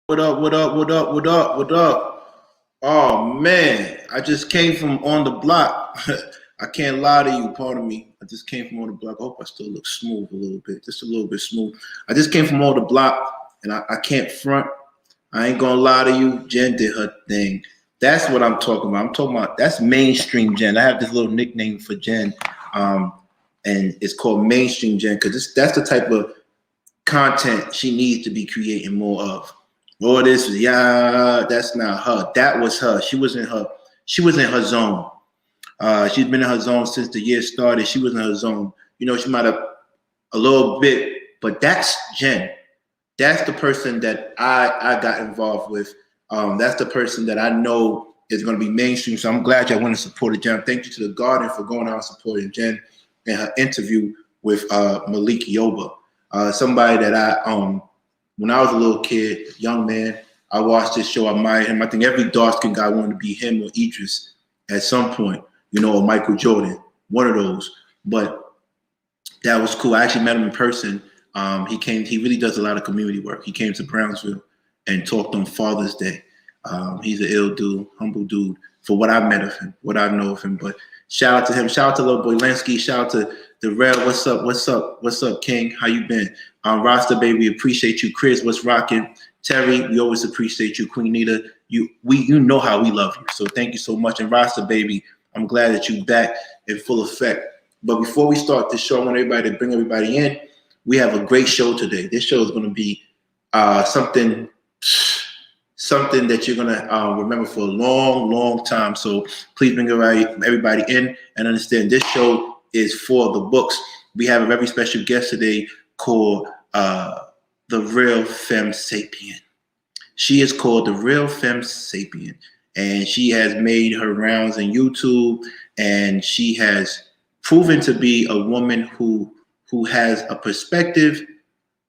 What up? What up? What up? What up? What up? Oh man, I just came from on the block. I can't lie to you. Pardon me. I just came from on the block. I hope I still look smooth a little bit, just a little bit smooth. I just came from on the block, and I can't front. I ain't gonna lie to you. Jen did her thing. That's what I'm talking about. I'm talking about that's mainstream Jen. I have this little nickname for Jen, um, and it's called mainstream Jen because that's the type of content she needs to be creating more of. All this, yeah, that's not her. That was her. She was in her. She was in her zone. She's been in her zone since the year started. She was in her zone. You know, she might have a little bit, but that's Jen. That's the person that I got involved with. That's the person that I know is going to be mainstream. So I'm glad y'all went and supported Jen. Thank you to the Garden for going out and supporting Jen in her interview with Malik Yoba, somebody that when I was a little kid, young man, I watched this show. I admired him. I think every dark skinned guy wanted to be him or Idris at some point, you know, or Michael Jordan, one of those. But that was cool. I actually met him in person. He came. He really does a lot of community work. He came to Brownsville and talked on Father's Day. He's an ill dude, humble dude. For what I met of him, what I know of him. But shout out to him. Shout out to little boy Lansky. Shout out to the Rev. What's up? What's up? What's up, King? How you been? Rasta baby, appreciate you. Chris, what's rocking? Terry, we always appreciate you. Queen Nita, you know how we love you. So thank you so much. And Rasta baby, I'm glad that you back in full effect. But before we start this show, I want everybody to bring everybody in. We have a great show today. This show is going to be something that you're going to remember for a long, long time. So please bring everybody in and understand this show is for the books. We have a very special guest today called the Real Femme Sapien. She is called the Real Femme Sapien, and she has made her rounds on YouTube, and she has proven to be a woman who has a perspective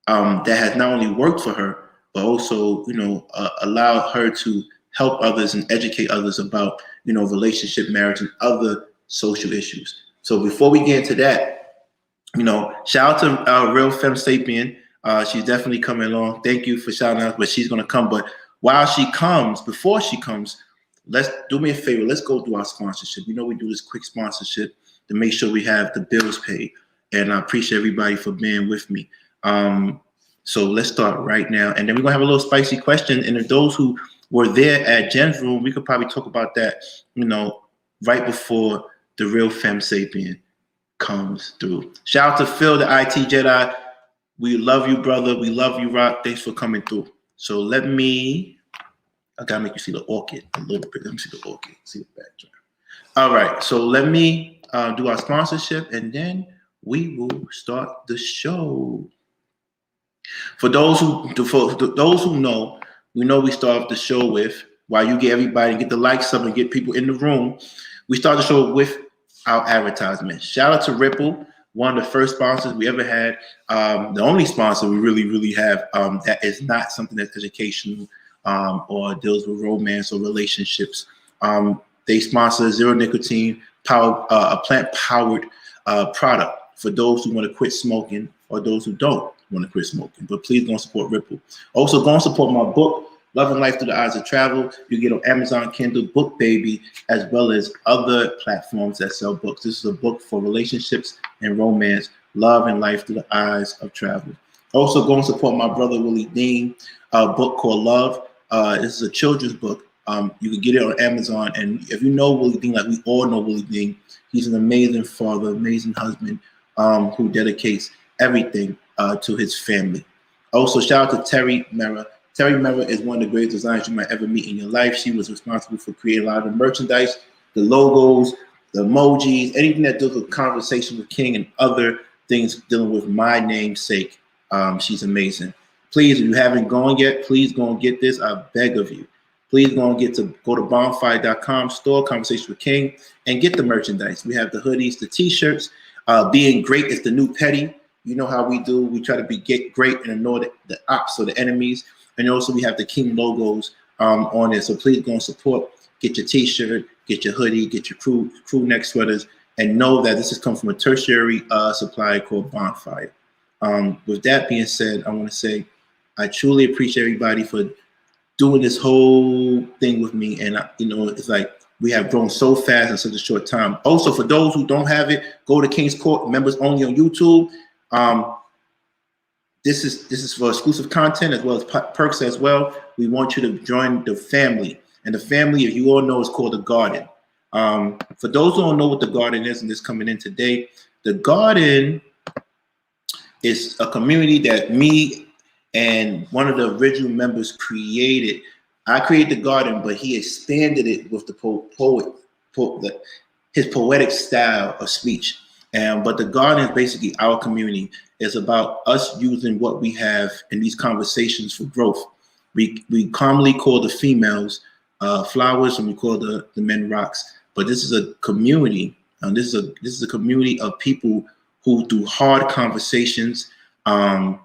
that has not only worked for her, but also, you know, allowed her to help others and educate others about, you know, relationship, marriage, and other social issues. So before we get into that, you know, shout out to Real Femme Sapien. She's definitely coming along. Thank you for shouting out, but she's going to come. But while she comes, before she comes, let's do me a favor. Let's go through our sponsorship. You know, we do this quick sponsorship to make sure we have the bills paid. And I appreciate everybody for being with me. So let's start right now. And then we're going to have a little spicy question. And if those who were there at Jen's room, we could probably talk about that, you know, right before the Real Femme Sapien comes through. Shout out to Phil, the IT Jedi. We love you, brother. We love you, Rock. Thanks for coming through. So I gotta make you see the orchid a little bit. Let me see the orchid. See the backdrop. All right. So let me do our sponsorship, and then we will start the show. For those who know, we start off the show with, while you get everybody, get the likes up and get people in the room, we start the show with our advertisement. Shout out to Ripple, one of the first sponsors we ever had. The only sponsor we really have that is not something that's educational or deals with romance or relationships. They sponsor Zero Nicotine, a plant-powered product for those who want to quit smoking or those who don't want to quit smoking. But please go and support Ripple. Also, go and support my book, Love and Life Through the Eyes of Travel. You get on Amazon Kindle, Book Baby, as well as other platforms that sell books. This is a book for relationships and romance, love and life through the eyes of travel. Also, go and support my brother Willie Dean, a book called Love. This is a children's book. You can get it on Amazon. And if you know Willie Dean, like we all know Willie Dean, he's an amazing father, amazing husband who dedicates everything to his family. Also, shout out to Terry Mera. Terry Mera is one of the greatest designers you might ever meet in your life. She was responsible for creating a lot of the merchandise, the logos, the emojis, anything that deals with conversation with King and other things dealing with my namesake. She's amazing. Please, if you haven't gone yet, please go and get this. I beg of you. Please go to bonfire.com, store Conversation with King, and get the merchandise. We have the hoodies, the t-shirts. Being great is the new petty. You know how we do. We try to get great and ignore the ops or the enemies. And also we have the King logos on there. So please go and support. Get your t-shirt, get your hoodie, get your crew neck sweaters, and know that this has come from a tertiary supplier called Bonfire. With that being said, I want to say I truly appreciate everybody for doing this whole thing with me. And, it's like we have grown so fast in such a short time. Also, for those who don't have it, go to King's Court, members only on YouTube. This is for exclusive content as well as perks as well. We want you to join the family. And the family, if you all know, is called the Garden. For those who don't know what the Garden is and this coming in today, the Garden is a community that me and one of the original members created. I created the Garden, but he expanded it with the his poetic style of speech. But the Garden is basically our community. It's about us using what we have in these conversations for growth. We commonly call the females flowers, and we call the men rocks. But this is a community, and this is a community of people who, through hard conversations and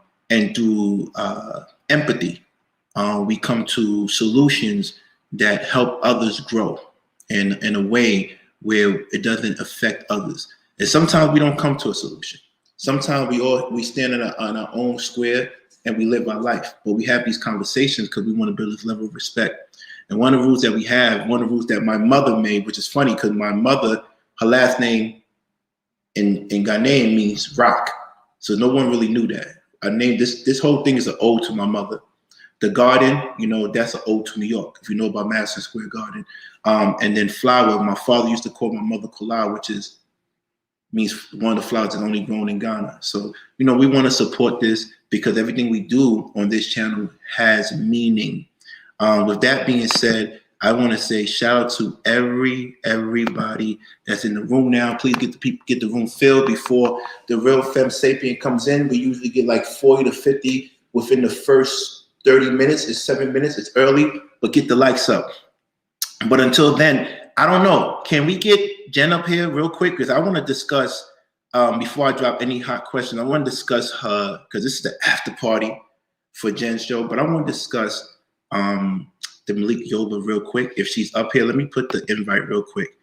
through empathy, we come to solutions that help others grow in a way where it doesn't affect others. And sometimes we don't come to a solution. Sometimes we stand on our own square and we live our life, but we have these conversations because we want to build this level of respect. And one of the rules that we have, one of the rules that my mother made, which is funny because my mother, her last name in Ghanaian means rock. So no one really knew that. I named this whole thing is an ode to my mother. The Garden, that's an ode to New York, if you know about Madison Square Garden. And then flower, my father used to call my mother Kola, which means one of the flowers that's only grown in Ghana. So, we want to support this because everything we do on this channel has meaning. With that being said, I want to say shout out to everybody that's in the room now. Please get the room filled before the real Femme Sapien comes in. We usually get like 40 to 50 within the first 30 minutes. It's 7 minutes. It's early, but get the likes up. But until then, I don't know. Can we get Jen up here real quick? Because I want to discuss, before I drop any hot questions, I want to discuss her, because this is the after party for Jen's show, but I want to discuss the Malik Yoba real quick. If she's up here, let me put the invite real quick.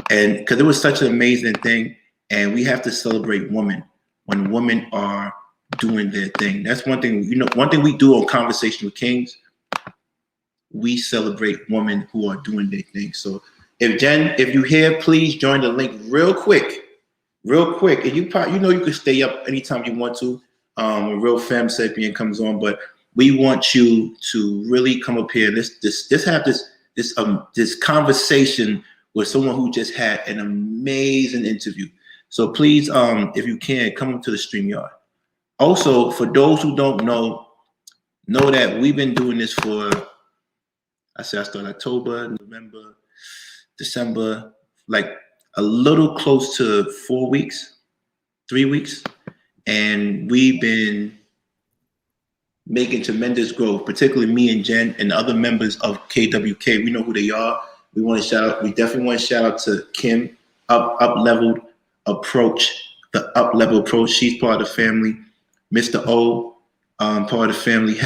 And because it was such an amazing thing, and we have to celebrate women when women are doing their thing. That's one thing, one thing we do on Conversation with Kings, we celebrate women who are doing their thing. So if you're here, please join the link real quick. And you can stay up anytime you want to. When Real Femme Sapien comes on, but we want you to really come up here. Have this conversation with someone who just had an amazing interview. So please, if you can, come up to the StreamYard. Also, for those who don't know that we've been doing this for, I started October, November, December, like a little close to 4 weeks, 3 weeks. And we've been making tremendous growth, particularly me and Jen and other members of KWK. We know who they are. We definitely want to shout out to Kim, Up-Leveled Approach, the Up-Level Approach. She's part of the family. Mr. O, part of the family.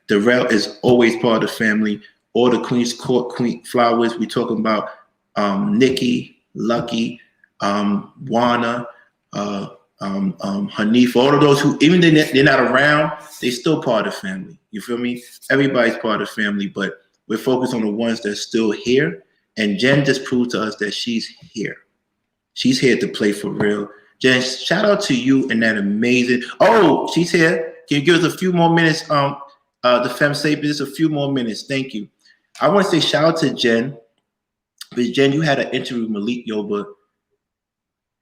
Darrell is always part of the family. All the Queen's Court Queen Flowers. We talking about Nikki, Lucky, Wana, Hanif, all of those who, even they're not around, they still part of the family. You feel me? Everybody's part of the family, but we're focused on the ones that's still here. And Jen just proved to us that she's here. She's here to play for real. Jen, shout out to you and that amazing. Oh, she's here. Can you give us a few more minutes? The Femme Sapiens, a few more minutes. Thank you. I want to say shout out to Jen, because Jen, you had an interview with Malik Yoba,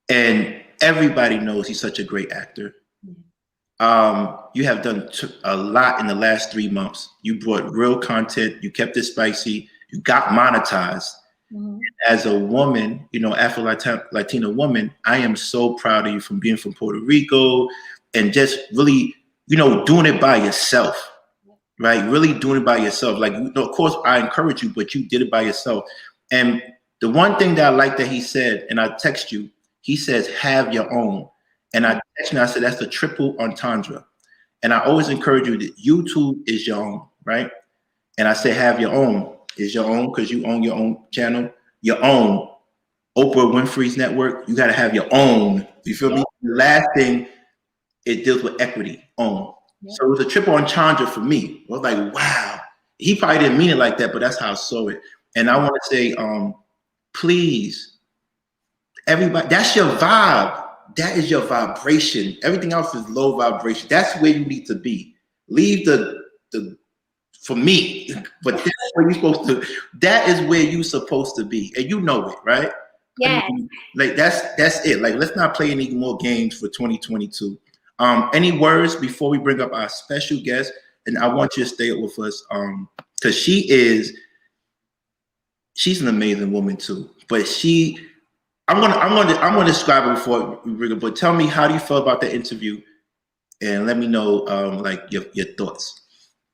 and everybody knows he's such a great actor. You have done a lot in the last 3 months. You brought real content. You kept it spicy. You got monetized. Mm-hmm. As a woman, Afro-Latina woman, I am so proud of you from being from Puerto Rico and just really, doing it by yourself, right? Really doing it by yourself. Like, of course, I encourage you, but you did it by yourself. And the one thing that I like that he said, and I text you, he says, have your own. And I text you, I said, that's a triple entendre. And I always encourage you that YouTube is your own, right? And I say, have your own. Is your own because you own your own channel, your own. Oprah Winfrey's network, you got to have your own. You feel me? The last thing, it deals with equity, own. Yeah. So it was a triple entendre for me. I was like, wow. He probably didn't mean it like that, but that's how I saw it. And I want to say, please, everybody, that's your vibe. That is your vibration. Everything else is low vibration. That's where you need to be. Leave the for me, but that's where you're supposed to. That is where you're supposed to be, and you know it, right? Yeah. I mean, like that's it. Like, let's not play any more games for 2022. Any words before we bring up our special guest? And I want you to stay with us, because she's an amazing woman too. But I'm gonna describe her before we bring her. But tell me, how do you feel about the interview? And let me know, like your thoughts.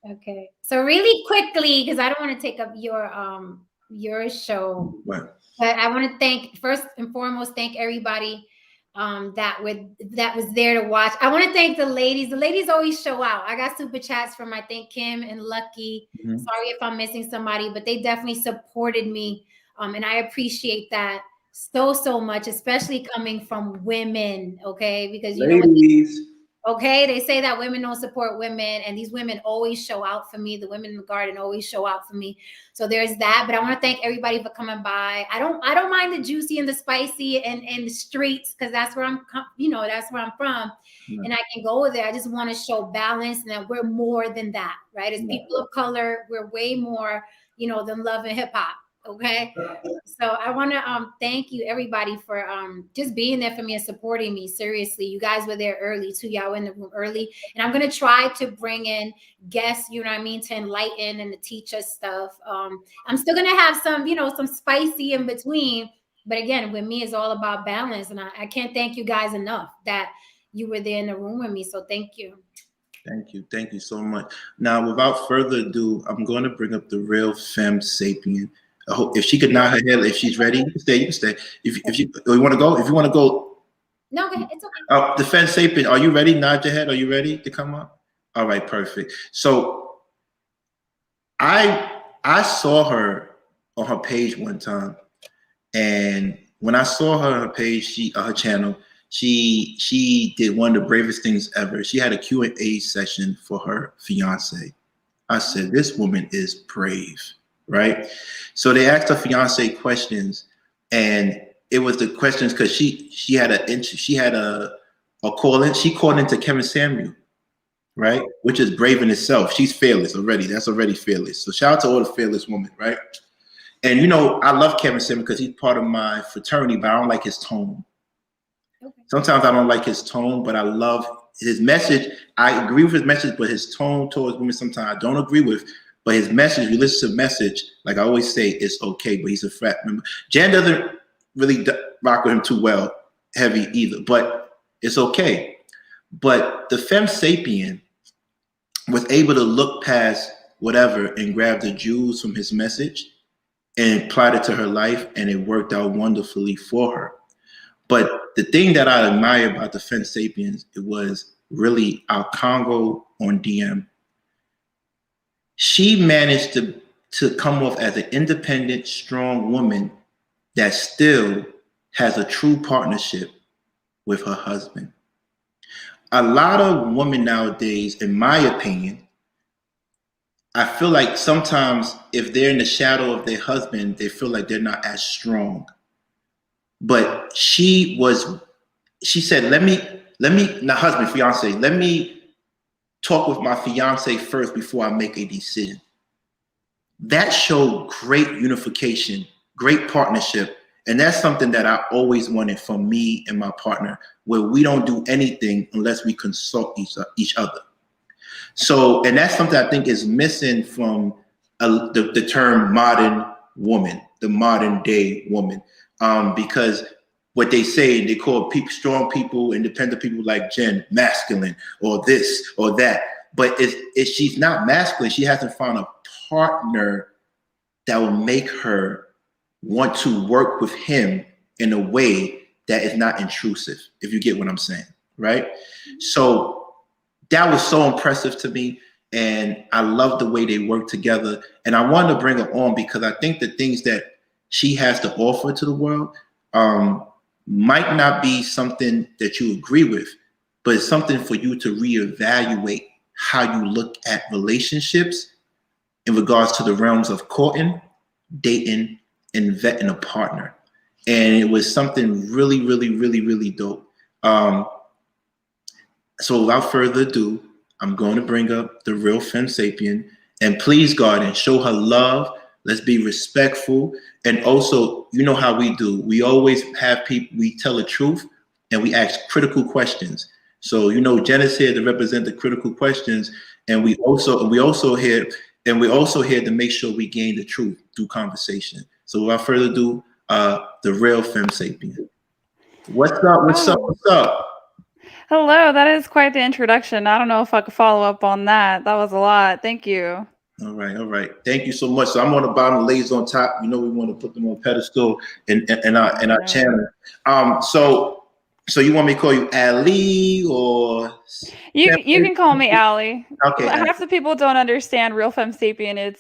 Okay. So really quickly, because I don't want to take up your show, Right. but I want to thank, first and foremost, thank everybody that was there to watch. I want to thank the ladies. The ladies always show out. I got super chats from, I think, Kim and Lucky. Mm-hmm. Sorry if I'm missing somebody, but they definitely supported me, and I appreciate that so much, especially coming from women. Okay, because you know what. Okay, they say that women don't support women, and these women always show out for me. The women in the garden always show out for me. So there's that. But I want to thank everybody for coming by. I don't mind the juicy and the spicy and the streets, because that's where that's where I'm from, and I can go there. I just want to show balance, and that we're more than that, right? As people of color, we're way more, than love and hip hop. Okay. So I want to thank you everybody for just being there for me and supporting me. Seriously, you guys were there early too. Y'all were in the room early, and I'm gonna try to bring in guests, you know what I mean, to enlighten and to teach us stuff. I'm still gonna have some, some spicy in between, but again, with me, it's all about balance, and I can't thank you guys enough that you were there in the room with me. So thank you. Thank you so much. Now, without further ado, I'm going to bring up the real femme sapien. I hope if she could nod her head, if she's ready, you can stay. You can stay. If you want to go, No, okay, it's okay. The femme sapien, are you ready? Nod your head. Are you ready to come up? All right, perfect. So I saw her on her page one time, and when I saw her on her page, her channel, she did one of the bravest things ever. She had a Q&A session for her fiance. I said, this woman is brave, right? So they asked her fiance questions, and it was the questions because she had a call in. She called into Kevin Samuel, right? Which is brave in itself. She's fearless already. That's already fearless. So shout out to all the fearless women, right? And I love Kevin Samuel because he's part of my fraternity, but I don't like his tone. Sometimes I don't like his tone, but I love his message. I agree with his message, but his tone towards women sometimes I don't agree with. But his message, you listen to message, like I always say, it's okay, but he's a frat member. Jan doesn't really rock with him too well, heavy either, but it's okay. But the femme sapien was able to look past whatever and grab the jewels from his message and applied it to her life, and it worked out wonderfully for her. But the thing that I admire about the femme sapiens, it was really our Congo on DM. She managed to come off as an independent, strong woman that still has a true partnership with her husband. A lot of women nowadays, in my opinion, I feel like sometimes if they're in the shadow of their husband, they feel like they're not as strong. But she said, let me, not husband, fiance, let me talk with my fiance first before I make a decision. That showed great unification, great partnership. And that's something that I always wanted from me and my partner, where we don't do anything unless we consult each other. So, and that's something I think is missing from the term modern woman, the modern day woman. Because what they say, they call strong people, independent people like Jen, masculine, or this or that. But if she's not masculine, she hasn't found a partner that will make her want to work with him in a way that is not intrusive, if you get what I'm saying, right? So that was so impressive to me, and I love the way they work together. And I wanted to bring her on because I think the things that she has to offer to the world might not be something that you agree with, but it's something for you to reevaluate how you look at relationships in regards to the realms of courting, dating, and vetting a partner. And it was something really, really, really, really dope. So without further ado, I'm going to bring up the real Femme Sapien. And please, Garden, show her love. Let's be respectful. And also, you know how we do. We always have people, we tell the truth and we ask critical questions. So, you know, Jen is here to represent the critical questions. And we're also here to make sure we gain the truth through conversation. So without further ado, the real Femme Sapien. What's up? What's up? What's up? Hello, that is quite the introduction. I don't know if I could follow up on that. That was a lot. Thank you. All right. Thank you so much. So I'm on the bottom, ladies on top. You know we want to put them on pedestal in our channel. So you want me to call you Ali or you can call me Ali. Okay. Half the people don't understand real Femme Sapien.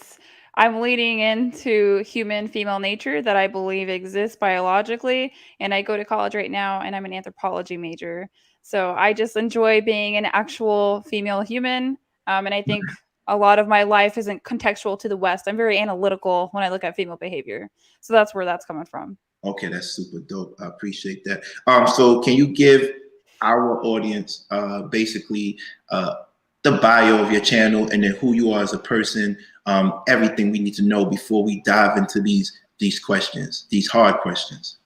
I'm leading into human female nature that I believe exists biologically, and I go to college right now and I'm an anthropology major. So I just enjoy being an actual female human. And I think a lot of my life isn't contextual to the West. I'm very analytical when I look at female behavior. So that's where that's coming from. Okay, that's super dope. I appreciate that. So can you give our audience basically the bio of your channel and then who you are as a person, everything we need to know before we dive into these questions, these hard questions?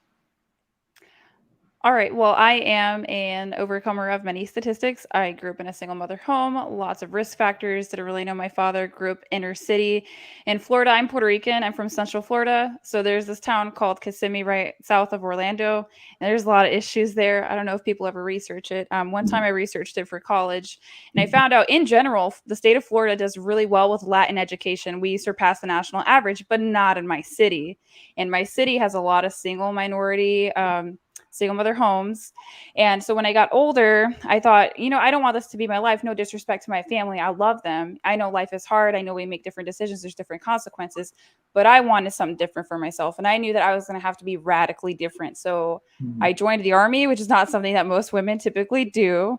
All right. Well, I am an overcomer of many statistics. I grew up in a single mother home, lots of risk factors. Didn't really know my father. Grew up inner city in Florida. I'm Puerto Rican. I'm from Central Florida. So there's this town called Kissimmee right south of Orlando. And there's a lot of issues there. I don't know if people ever research it. One time I researched it for college and I found out in general, the state of Florida does really well with Latin education. We surpass the national average, but not in my city. And my city has a lot of single minority single mother homes. And so when I got older, I thought, I don't want this to be my life. No disrespect to my family. I love them. I know life is hard. I know we make different decisions. There's different consequences, but I wanted something different for myself. And I knew that I was going to have to be radically different. So I joined the Army, which is not something that most women typically do.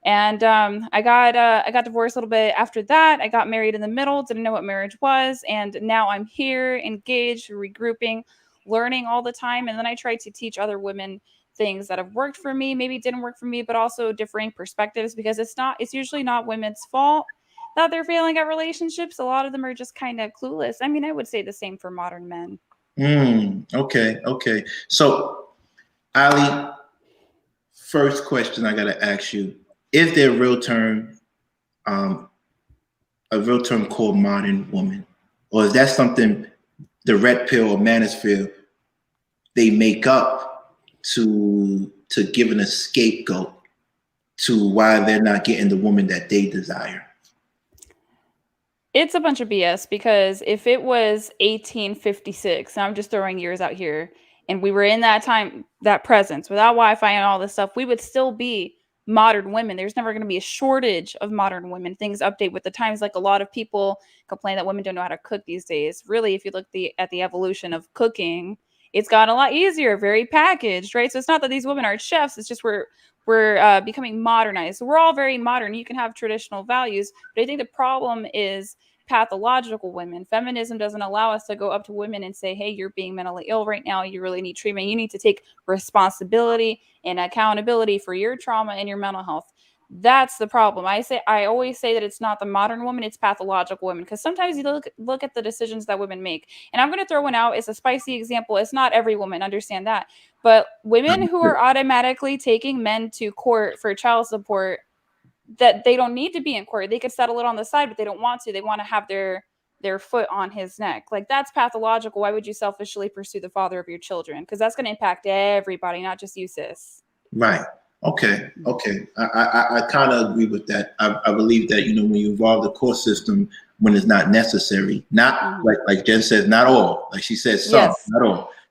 And I got divorced a little bit after that. I got married in the middle, didn't know what marriage was. And now I'm here, engaged, regrouping, learning all the time. And then I try to teach other women things that have worked for me, maybe didn't work for me, but also differing perspectives, because it's usually not women's fault that they're failing at relationships. A lot of them are just kind of clueless. I mean, I would say the same for modern men. Okay. So, Ali, first question I got to ask you, is there a real term called modern woman? Or is that something the red pill or manosphere, they make up to give a scapegoat to why they're not getting the woman that they desire? It's a bunch of BS, because if it was 1856, and I'm just throwing years out here, and we were in that time, that presence, without Wi-Fi and all this stuff, we would still be modern women. There's never going to be a shortage of modern women. Things update with the times. Like, a lot of people complain that women don't know how to cook these days. Really, if you look at the evolution of cooking, it's gotten a lot easier, very packaged, right? So it's not that these women aren't chefs. It's just we're becoming modernized. So we're all very modern. You can have traditional values, but I think the problem is pathological women. Feminism doesn't allow us to go up to women and say, hey, you're being mentally ill right now. You really need treatment. You need to take responsibility and accountability for your trauma and your mental health. That's the problem. I always say that it's not the modern woman, it's pathological women, because sometimes you look at the decisions that women make. And I'm going to throw one out. It's a spicy example. It's not every woman, understand that. But women who are automatically taking men to court for child support, that they don't need to be in court. They could settle it on the side, but they don't want to. They want to have their foot on his neck. Like, that's pathological. Why would you selfishly pursue the father of your children? Because that's going to impact everybody, not just you, sis. Right. Okay. I kind of agree with that. I believe that, when you involve the court system when it's not necessary, not like Jen says, not all. Like she says, some, yes.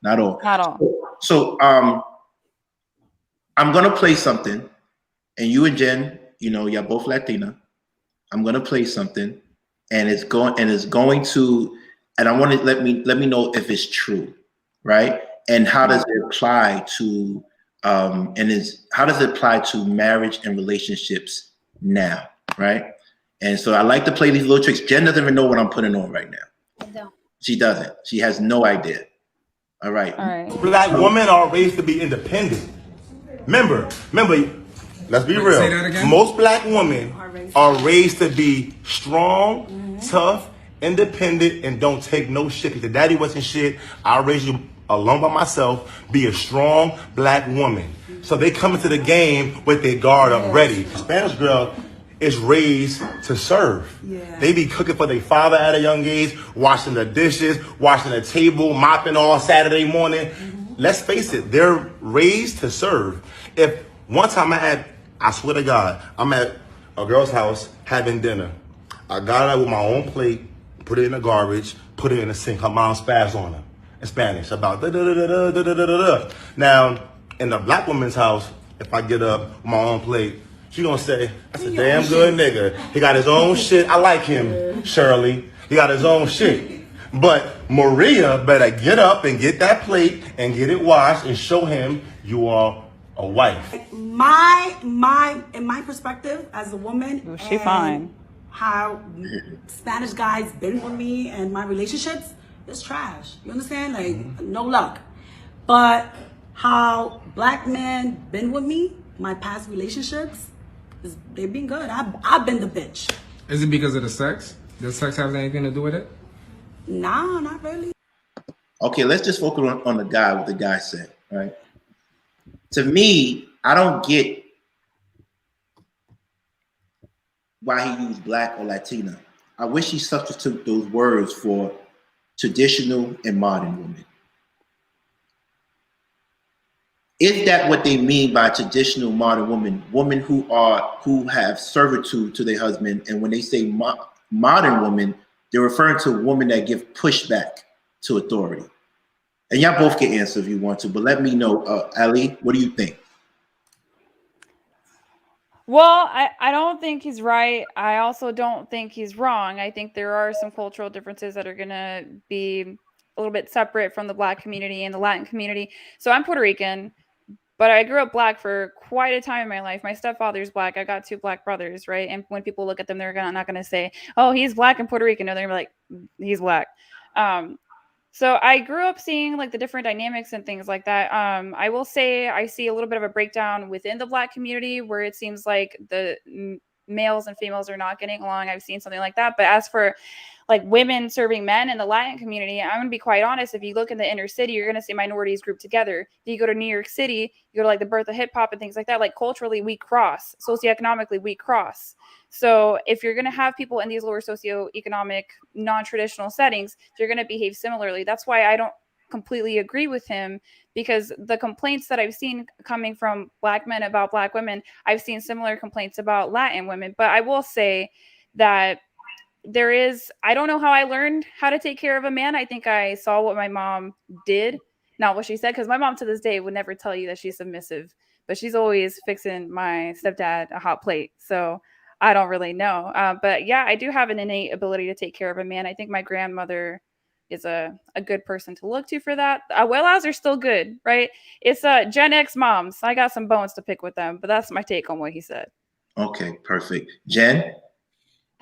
Not all. So I'm gonna play something, and you and Jen, you're both Latina. I'm gonna play something, and it's going to, and I want to let me know if it's true, right? And how does it apply to how does it apply to marriage and relationships now, right? And so I like to play these little tricks. Jen doesn't even know what I'm putting on right now. I don't. She doesn't. She has no idea. All right. Black women are raised to be independent. Remember, let's be real. Say that again? Most black women are raised to be strong, tough, independent, and don't take no shit. If the daddy wasn't shit, I'll raise you alone by myself. Be a strong black woman. So they come into the game with their guard up ready. Spanish girl is raised to serve. They be cooking for their father at a young age, washing the dishes, washing the table, mopping all Saturday morning. Let's face it, they're raised to serve. If one time I swear to God, I'm at a girl's house having dinner. I got her with my own plate, put it in the garbage, put it in the sink. Her mom spazzed on her in Spanish about da da da da da da da da. Now, in the black woman's house, if I get up with my own plate, she gonna say, that's a damn good nigga. He got his own shit. I like him, Shirley. He got his own shit. But Maria better get up and get that plate and get it washed and show him you are a wife. In my perspective as a woman, She fine. How Spanish guys been with me and my relationships is trash. You understand? Like no luck. But how black men been with me, my past relationships, they've been good. I've been the bitch. Is it because of the sex? Does sex have anything to do with it? Nah, not really. Okay, let's just focus on the guy, what the guy said, right? To me, I don't get why he used black or Latina. I wish he substitute those words for traditional and modern women. Is that what they mean by traditional modern women? Women who have servitude to their husband, and when they say modern women, they're referring to women that give pushback to authority. And y'all both can answer if you want to, but let me know, Ali, what do you think? Well, I don't think he's right. I also don't think he's wrong. I think there are some cultural differences that are going to be a little bit separate from the Black community and the Latin community. So I'm Puerto Rican, but I grew up Black for quite a time in my life. My stepfather's Black. I got 2 Black brothers, right? And when people look at them, they're not going to say, oh, he's Black and Puerto Rican. No, they're like, he's Black. So I grew up seeing like the different dynamics and things like that. I will say I see a little bit of a breakdown within the Black community where it seems like the males and females are not getting along. I've seen something like that. But as for like women serving men in the Latin community, I'm going to be quite honest. If you look in the inner city, you're going to see minorities grouped together. If you go to New York City, you go to like the birth of hip hop and things like that. Like culturally, we cross. Socioeconomically, we cross. So if you're going to have people in these lower socioeconomic, non-traditional settings, they're going to behave similarly. That's why I don't completely agree with him, because the complaints that I've seen coming from Black men about Black women, I've seen similar complaints about Latin women. But I will say that I don't know how I learned how to take care of a man. I think I saw what my mom did, not what she said, because my mom to this day would never tell you that she's submissive, but she's always fixing my stepdad a hot plate. So I don't really know. But yeah, I do have an innate ability to take care of a man. I think my grandmother is a good person to look to for that. Abuelas are still good, right? It's Gen X moms. I got some bones to pick with them, but that's my take on what he said. Okay, perfect. Jen?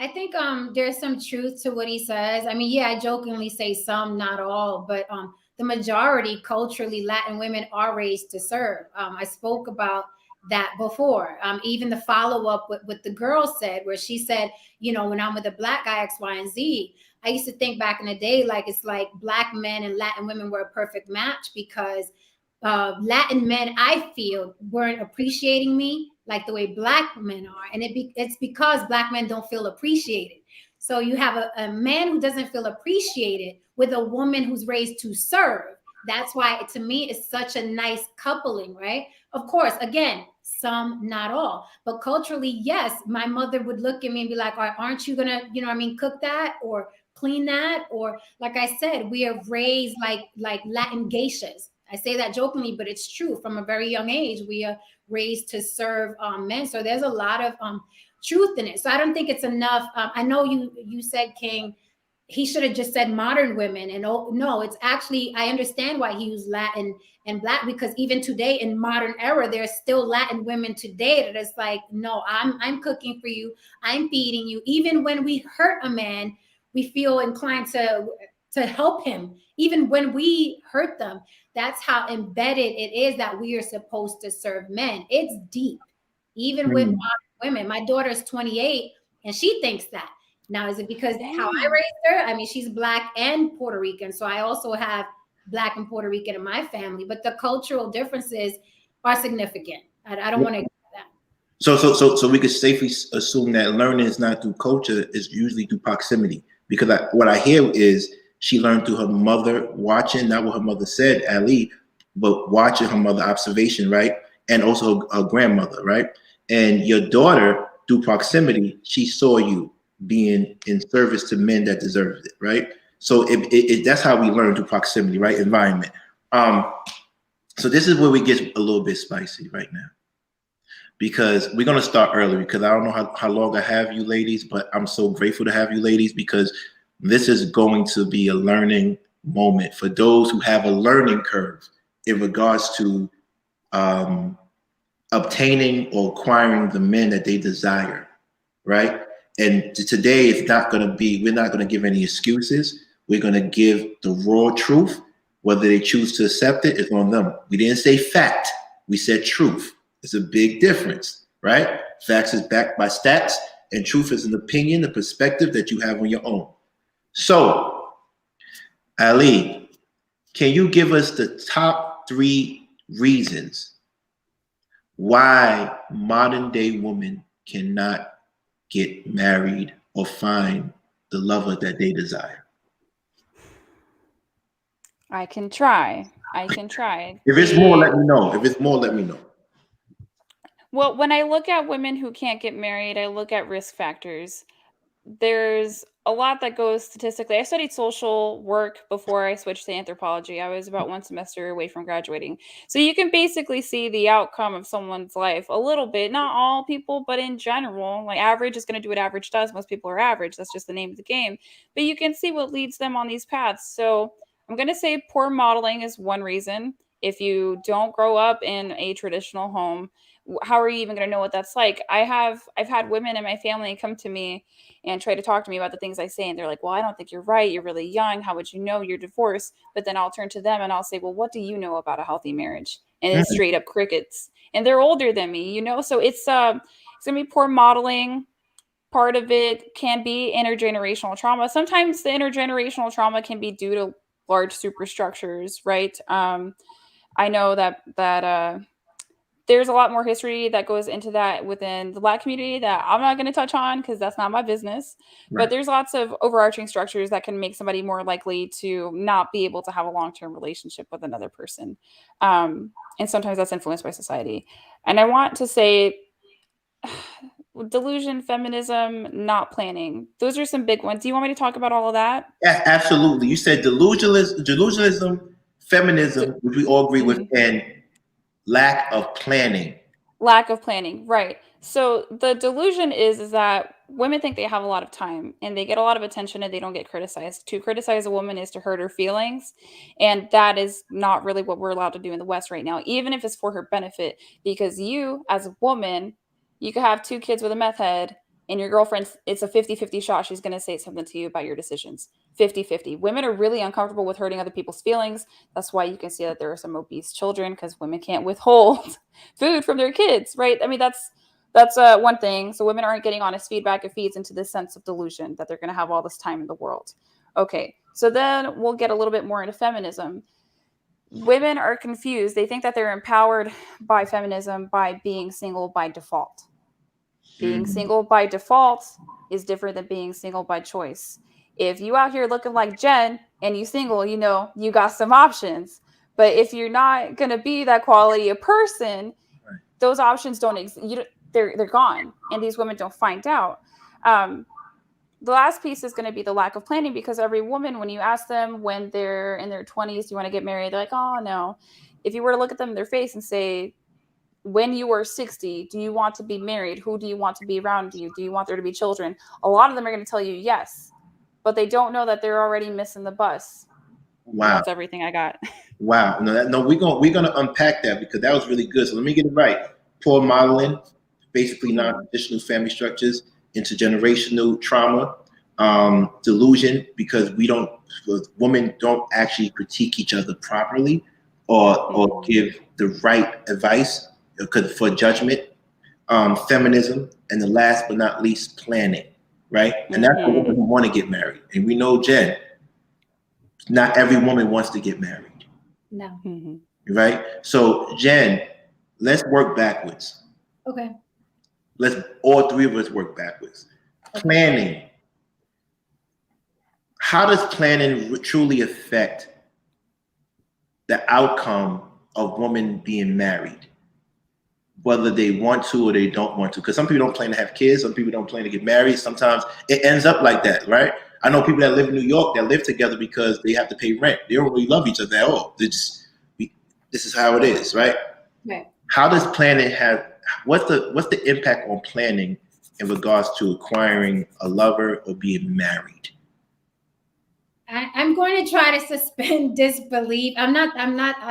I think there's some truth to what he says. I mean, yeah, I jokingly say some, not all, but the majority culturally Latin women are raised to serve. I spoke about that before. Even the follow-up with what the girl said, where she said, you know, when I'm with a Black guy, X, Y, and Z, I used to think back in the day, like it's like Black men and Latin women were a perfect match, because Latin men, I feel, weren't appreciating me like the way Black men are. And it's because Black men don't feel appreciated. So you have a man who doesn't feel appreciated with a woman who's raised to serve. That's why, to me, it's such a nice coupling, right? Of course, again, some, not all. But culturally, yes, my mother would look at me and be like, aren't you going to, you know what I mean, cook that or clean that? Or like I said, we are raised like Latin geishas. I say that jokingly, but it's true. From a very young age, we are raised to serve men. So there's a lot of truth in it. So I don't think it's enough. I know you said, King, he should have just said modern women. And no, it's actually, I understand why he used Latin and Black, because even today in modern era, there's still Latin women today that is like, no, I'm cooking for you, I'm feeding you. Even when we hurt a man, we feel inclined to help him, even when we hurt them. That's how embedded it is that we are supposed to serve men. It's deep, even with modern women. My daughter's 28 and she thinks that. Now, is it because how I raised her? I mean, she's Black and Puerto Rican, so I also have Black and Puerto Rican in my family, but the cultural differences are significant. I don't want to ignore that. So we could safely assume that learning is not through culture, it's usually through proximity. Because what I hear is she learned through her mother watching, not what her mother said, Ali, but watching her mother observation, right? And also her grandmother, right? And your daughter, through proximity, she saw you being in service to men that deserved it, right? So that's how we learn through proximity, right? Environment. So this is where we get a little bit spicy right now, because we're gonna start early, because I don't know how long I have you ladies, but I'm so grateful to have you ladies, because this is going to be a learning moment for those who have a learning curve in regards to obtaining or acquiring the men that they desire, right? And today it's not going to be, we're not going to give any excuses. We're going to give the raw truth. Whether they choose to accept it is on them. We didn't say fact, we said truth. It's a big difference, right? Facts is backed by stats, and truth is an opinion, a perspective that you have on your own. So, Ali, can you give us the top 3 reasons why modern day women cannot get married or find the lover that they desire? I can try. If it's more, let me know. If it's more, let me know. Well, when I look at women who can't get married, I look at risk factors. There's a lot that goes statistically. I studied social work before I switched to anthropology. I was about 1 semester away from graduating. So you can basically see the outcome of someone's life a little bit. Not all people, but in general, like average is going to do what average does. Most people are average. That's just the name of the game. But you can see what leads them on these paths. So I'm going to say poor modeling is one reason. If you don't grow up in a traditional home, how are you even going to know what that's like? I've had women in my family come to me and try to talk to me about the things I say. And they're like, well, I don't think you're right. You're really young. How would you know? You're divorced. But then I'll turn to them and I'll say, well, what do you know about a healthy marriage? And it's straight up crickets. And they're older than me, you know? So it's going to be poor modeling. Part of it can be intergenerational trauma. Sometimes the intergenerational trauma can be due to large superstructures, right? I know that there's a lot more history that goes into that within the Black community that I'm not going to touch on because that's not my business. Right. But there's lots of overarching structures that can make somebody more likely to not be able to have a long-term relationship with another person. And sometimes that's influenced by society. And I want to say delusion, feminism, not planning. Those are some big ones. Do you want me to talk about all of that? Yeah, absolutely. You said delusionalism, feminism, which we all agree with, and lack of planning. Lack of planning, right. So the delusion is that women think they have a lot of time and they get a lot of attention and they don't get criticized. To criticize a woman is to hurt her feelings. And that is not really what we're allowed to do in the West right now, even if it's for her benefit. Because you, as a woman, you could have 2 kids with a meth head and your girlfriend, it's a 50-50 shot. She's going to say something to you about your decisions. 50-50. Women are really uncomfortable with hurting other people's feelings. That's why you can see that there are some obese children, because women can't withhold food from their kids, right? I mean, that's one thing. So women aren't getting honest feedback. It feeds into this sense of delusion that they're going to have all this time in the world. Okay, so then we'll get a little bit more into feminism. Women are confused. They think that they're empowered by feminism by being single by default. Being single by default is different than being single by choice. If you out here looking like Jen and you single, you know, you got some options. But if you're not going to be that quality of person, those options don't exist. They're gone. And these women don't find out. The last piece is going to be the lack of planning, because every woman, when you ask them when they're in their 20s, do you want to get married? They're like, oh, no. If you were to look at them in their face and say, when you are 60, do you want to be married? Who do you want to be around you? Do you want there to be children? A lot of them are going to tell you yes. but they don't know that they're already missing the bus. Wow. And that's everything I got. Wow. No, we're gonna unpack that because that was really good. So let me get it right. Poor modeling, basically non-traditional family structures, intergenerational trauma, delusion, because women don't actually critique each other properly or give the right advice for judgment, feminism, and the last but not least, planning, right? And that's the women who want to get married. And we know, Jen, not every woman wants to get married. No. Right? So, Jen, let's work backwards. Okay. Let's all three of us work backwards. Okay. Planning. How does planning truly affect the outcome of women being married? Whether they want to or they don't want to. Because some people don't plan to have kids. Some people don't plan to get married. Sometimes it ends up like that, right? I know people that live in New York that live together because they have to pay rent. They don't really love each other at all. This is how it is, right? Right. How does planning what's the impact on planning in regards to acquiring a lover or being married? I'm going to try to suspend disbelief. I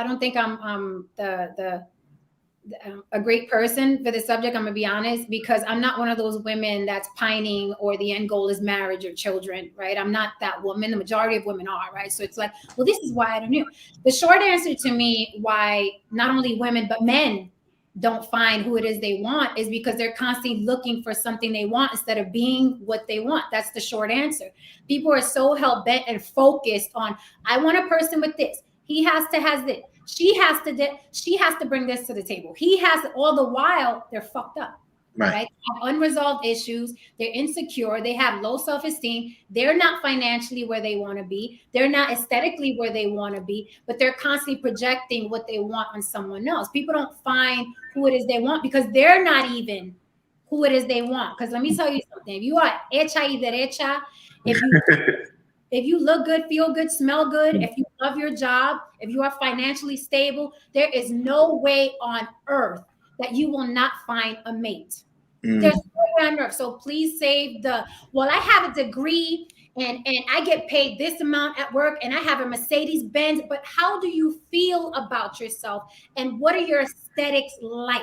don't think I'm a great person for the subject. I'm gonna be honest, because I'm not one of those women that's pining or the end goal is marriage or children, right? I'm not that woman. The majority of women are, right? So it's like, well, this is why I don't know. The short answer to me why not only women but men don't find who it is they want is because they're constantly looking for something they want instead of being what they want. That's the short answer. People are so hell-bent and focused on, I want a person with this. He has this. She has to bring this to the table. He has all the while they're fucked up, right? They have unresolved issues. They're insecure. They have low self-esteem. They're not financially where they want to be. They're not aesthetically where they want to be, but they're constantly projecting what they want on someone else. People don't find who it is they want because they're not even who it is they want. Because let me tell you something. If you are hecha y derecha, if you look good, feel good, smell good, if you love your job, if you are financially stable, there is no way on earth that you will not find a mate. There's no way on earth. So please save I have a degree and I get paid this amount at work and I have a Mercedes Benz, but how do you feel about yourself and what are your aesthetics like?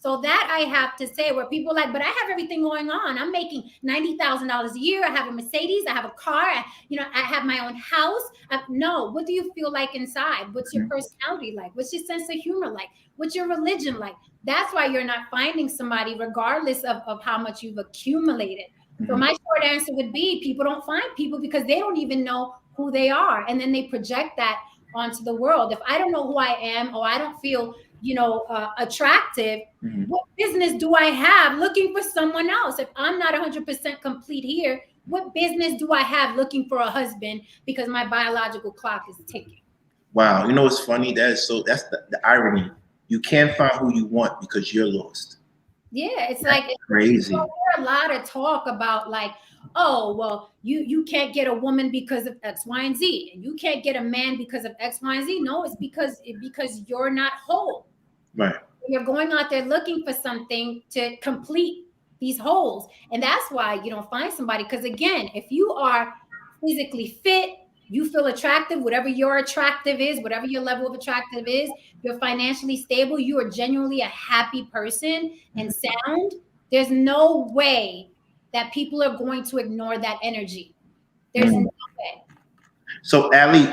So that I have to say, where people are like, but I have everything going on. I'm making $90,000 a year. I have a Mercedes. I have a car. I have my own house. No, what do you feel like inside? What's your personality like? What's your sense of humor like? What's your religion like? That's why you're not finding somebody, regardless of how much you've accumulated. So my short answer would be, people don't find people because they don't even know who they are. And then they project that onto the world. If I don't know who I am, or I don't feel attractive, what business do I have looking for someone else? If I'm not 100% complete here, what business do I have looking for a husband because my biological clock is ticking? Wow. You know what's funny? That's the irony. You can't find who you want because you're lost. Yeah, it's like crazy. There's a lot of talk about like, oh, well, you can't get a woman because of X, Y, and Z, and you can't get a man because of X, Y, and Z. No, it's because you're not whole. Right. You're going out there looking for something to complete these holes. And that's why you don't find somebody. Because again, if you are physically fit, you feel attractive, whatever your attractive is, whatever your level of attractive is, you're financially stable, you are genuinely a happy person and sound, there's no way that people are going to ignore that energy. There's no way. So Ali,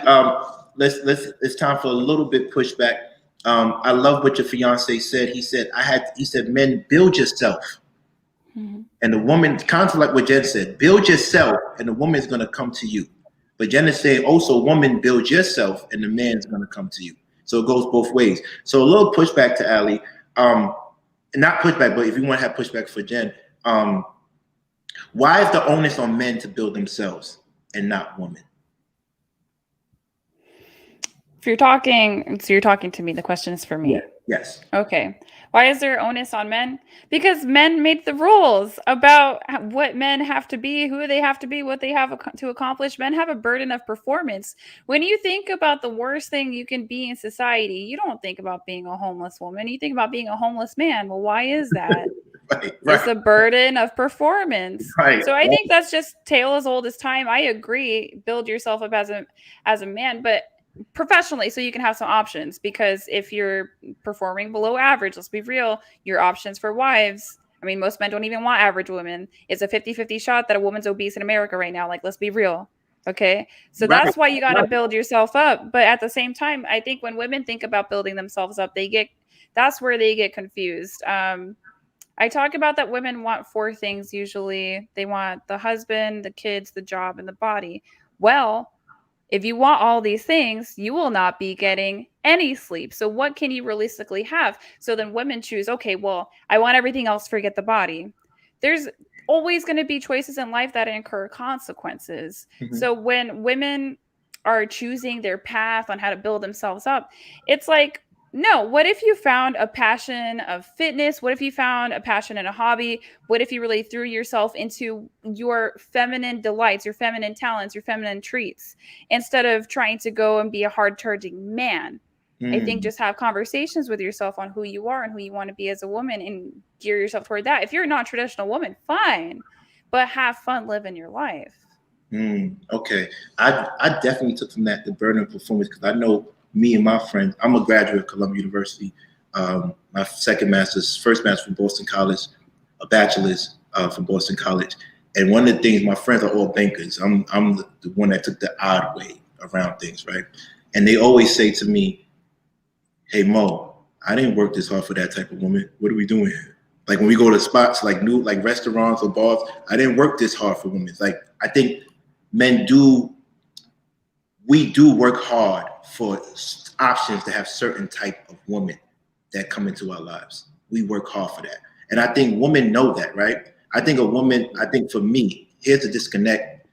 it's time for a little bit pushback. I love what your fiance said. He said, men, build yourself. And the woman, kind of like what Jen said, build yourself and the woman's going to come to you. But Jen is saying also, woman, build yourself and the man's going to come to you. So it goes both ways. So a little pushback to Ali. Not pushback, but if you want to have pushback for Jen, why is the onus on men to build themselves and not women? If you're talking, so you're talking to me, the question is for me. Yeah. Yes. Okay. Why is there onus on men? Because men made the rules about what men have to be, who they have to be, what they have to accomplish. Men have a burden of performance. When you think about the worst thing you can be in society, you don't think about being a homeless woman. You think about being a homeless man. Well, why is that? Right. It's the burden of performance. Right. So I think that's just tale as old as time. I agree. Build yourself up as a man, but professionally, so you can have some options. Because if you're performing below average, let's be real, your options for wives. I mean, most men don't even want average women. It's a 50-50 shot that a woman's obese in America right now. Like, let's be real. Okay. So Right. that's why you got to build yourself up. But at the same time, I think when women think about building themselves up, that's where they get confused. I talk about that women want 4 things usually. They want the husband, the kids, the job, and the body. Well, if you want all these things, you will not be getting any sleep. So what can you realistically have? So then women choose, okay, well, I want everything else, forget the body. There's always going to be choices in life that incur consequences. Mhm. So when women are choosing their path on how to build themselves up, it's like, no, what if you found a passion of fitness? What if you found a passion in a hobby? What if you really threw yourself into your feminine delights, your feminine talents, your feminine treats, instead of trying to go and be a hard-charging man? I think just have conversations with yourself on who you are and who you want to be as a woman and gear yourself toward that. If you're a non-traditional woman, fine, but have fun living your life. Okay. I definitely took from that the burden of performance, because I know me and my friends, I'm a graduate of Columbia University. My first master's from Boston College, a bachelor's from Boston College. And one of the things, my friends are all bankers. I'm the one that took the odd way around things, right? And they always say to me, hey, Mo, I didn't work this hard for that type of woman. What are we doing here? Like when we go to spots like restaurants or bars, I didn't work this hard for women. Like, I think we do work hard for options to have certain type of women that come into our lives. We work hard for that. And I think women know that, right? I think for me, here's the disconnect.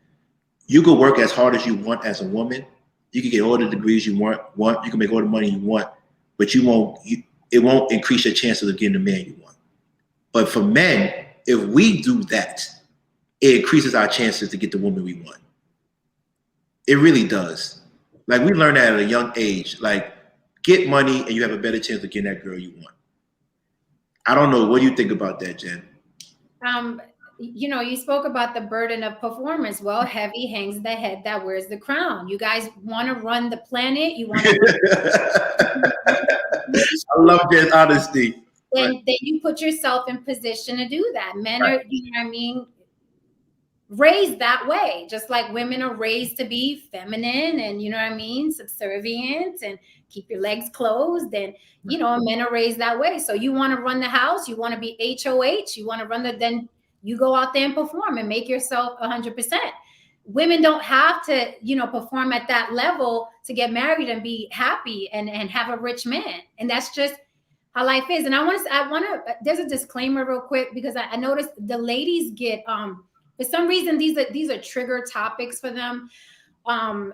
You could work as hard as you want as a woman. You can get all the degrees you want. You can make all the money you want, but it won't increase your chances of getting the man you want. But for men, if we do that, it increases our chances to get the woman we want. It really does. Like, we learn that at a young age. Like, get money and you have a better chance of getting that girl you want. I don't know. What do you think about that, Jen? You spoke about the burden of performance. Well, heavy hangs the head that wears the crown. You guys want to run the planet. You want to. I love Jen's honesty. Then you put yourself in position to do that. Men are, raised that way, just like women are raised to be feminine and subservient and keep your legs closed, and men are raised that way. So you want to run the house, you want to be HOH, you want to run then you go out there and perform and make yourself 100%. Women don't have to perform at that level to get married and be happy and have a rich man. And that's just how life is. And I want to there's a disclaimer real quick, because I noticed the ladies get for some reason, these are trigger topics for them.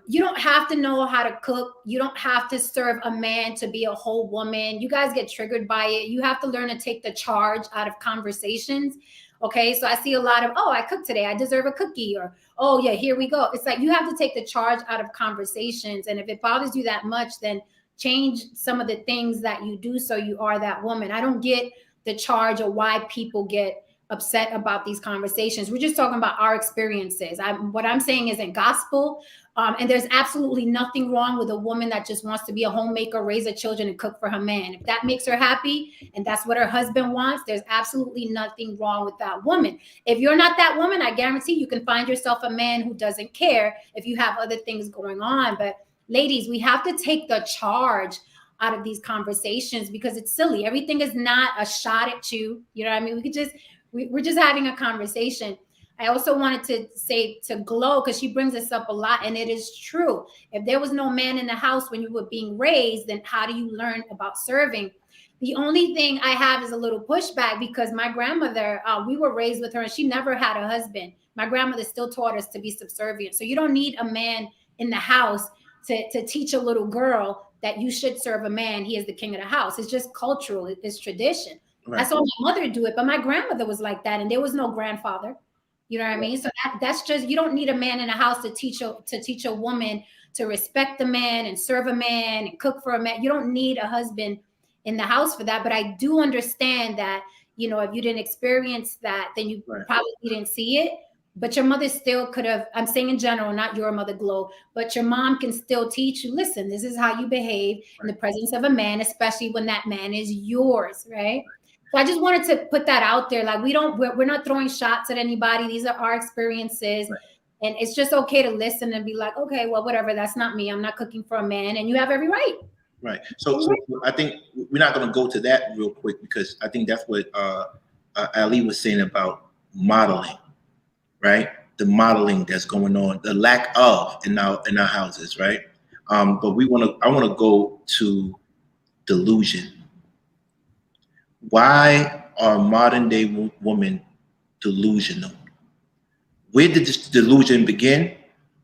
You don't have to know how to cook. You don't have to serve a man to be a whole woman. You guys get triggered by it. You have to learn to take the charge out of conversations. Okay, so I see a lot of, oh, I cooked today, I deserve a cookie, or, oh yeah, here we go. It's like you have to take the charge out of conversations. And if it bothers you that much, then change some of the things that you do so you are that woman. I don't get the charge or why people get upset about these conversations. We're just talking about our experiences. What I'm saying isn't gospel. And there's absolutely nothing wrong with a woman that just wants to be a homemaker, raise her children, and cook for her man. If that makes her happy and that's what her husband wants, there's absolutely nothing wrong with that woman. If you're not that woman, I guarantee you can find yourself a man who doesn't care if you have other things going on. But ladies, we have to take the charge out of these conversations, because it's silly. Everything is not a shot at you. You know what I mean? We're just having a conversation. I also wanted to say to Glow, because she brings this up a lot, and it is true. If there was no man in the house when you were being raised, then how do you learn about serving? The only thing I have is a little pushback, because my grandmother, we were raised with her, and she never had a husband. My grandmother still taught us to be subservient. So you don't need a man in the house to teach a little girl that you should serve a man. He is the king of the house. It's just cultural. It's tradition. Right. I saw my mother do it, but my grandmother was like that, and there was no grandfather. You know what I mean? So that's just, you don't need a man in the house to teach a woman to respect the man and serve a man and cook for a man. You don't need a husband in the house for that. But I do understand that, if you didn't experience that, then you Right. probably didn't see it. But your mother still could have, I'm saying in general, not your mother, Glow, but your mom can still teach you, listen, this is how you behave in the presence of a man, especially when that man is yours, right? So I just wanted to put that out there. Like, we're not throwing shots at anybody. These are our experiences. Right. And it's just okay to listen and be like, okay, well, whatever, that's not me. I'm not cooking for a man. And you have every right. Right. So I think we're not going to go to that real quick, because I think that's what Ali was saying about modeling, right? The modeling that's going on, the lack of in our houses, right? But I want to go to delusion. Why are modern day women delusional? Where did this delusion begin?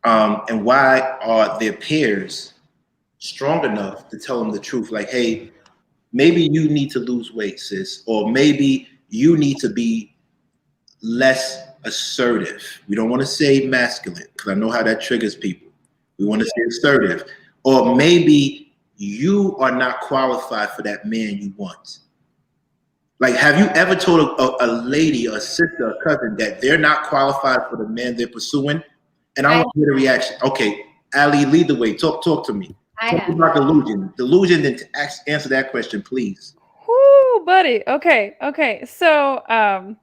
And why are their peers strong enough to tell them the truth? Like, hey, maybe you need to lose weight, sis, or maybe you need to be less assertive. We don't want to say masculine, because I know how that triggers people. We want to say assertive. Or maybe you are not qualified for that man you want. Like, have you ever told a lady, a sister, a cousin that they're not qualified for the man they're pursuing? And I want to hear the reaction. Okay, Ali, lead the way. Talk to me. Talk about delusion. Delusion, then answer that question, please. Whoo, buddy. Okay. So, a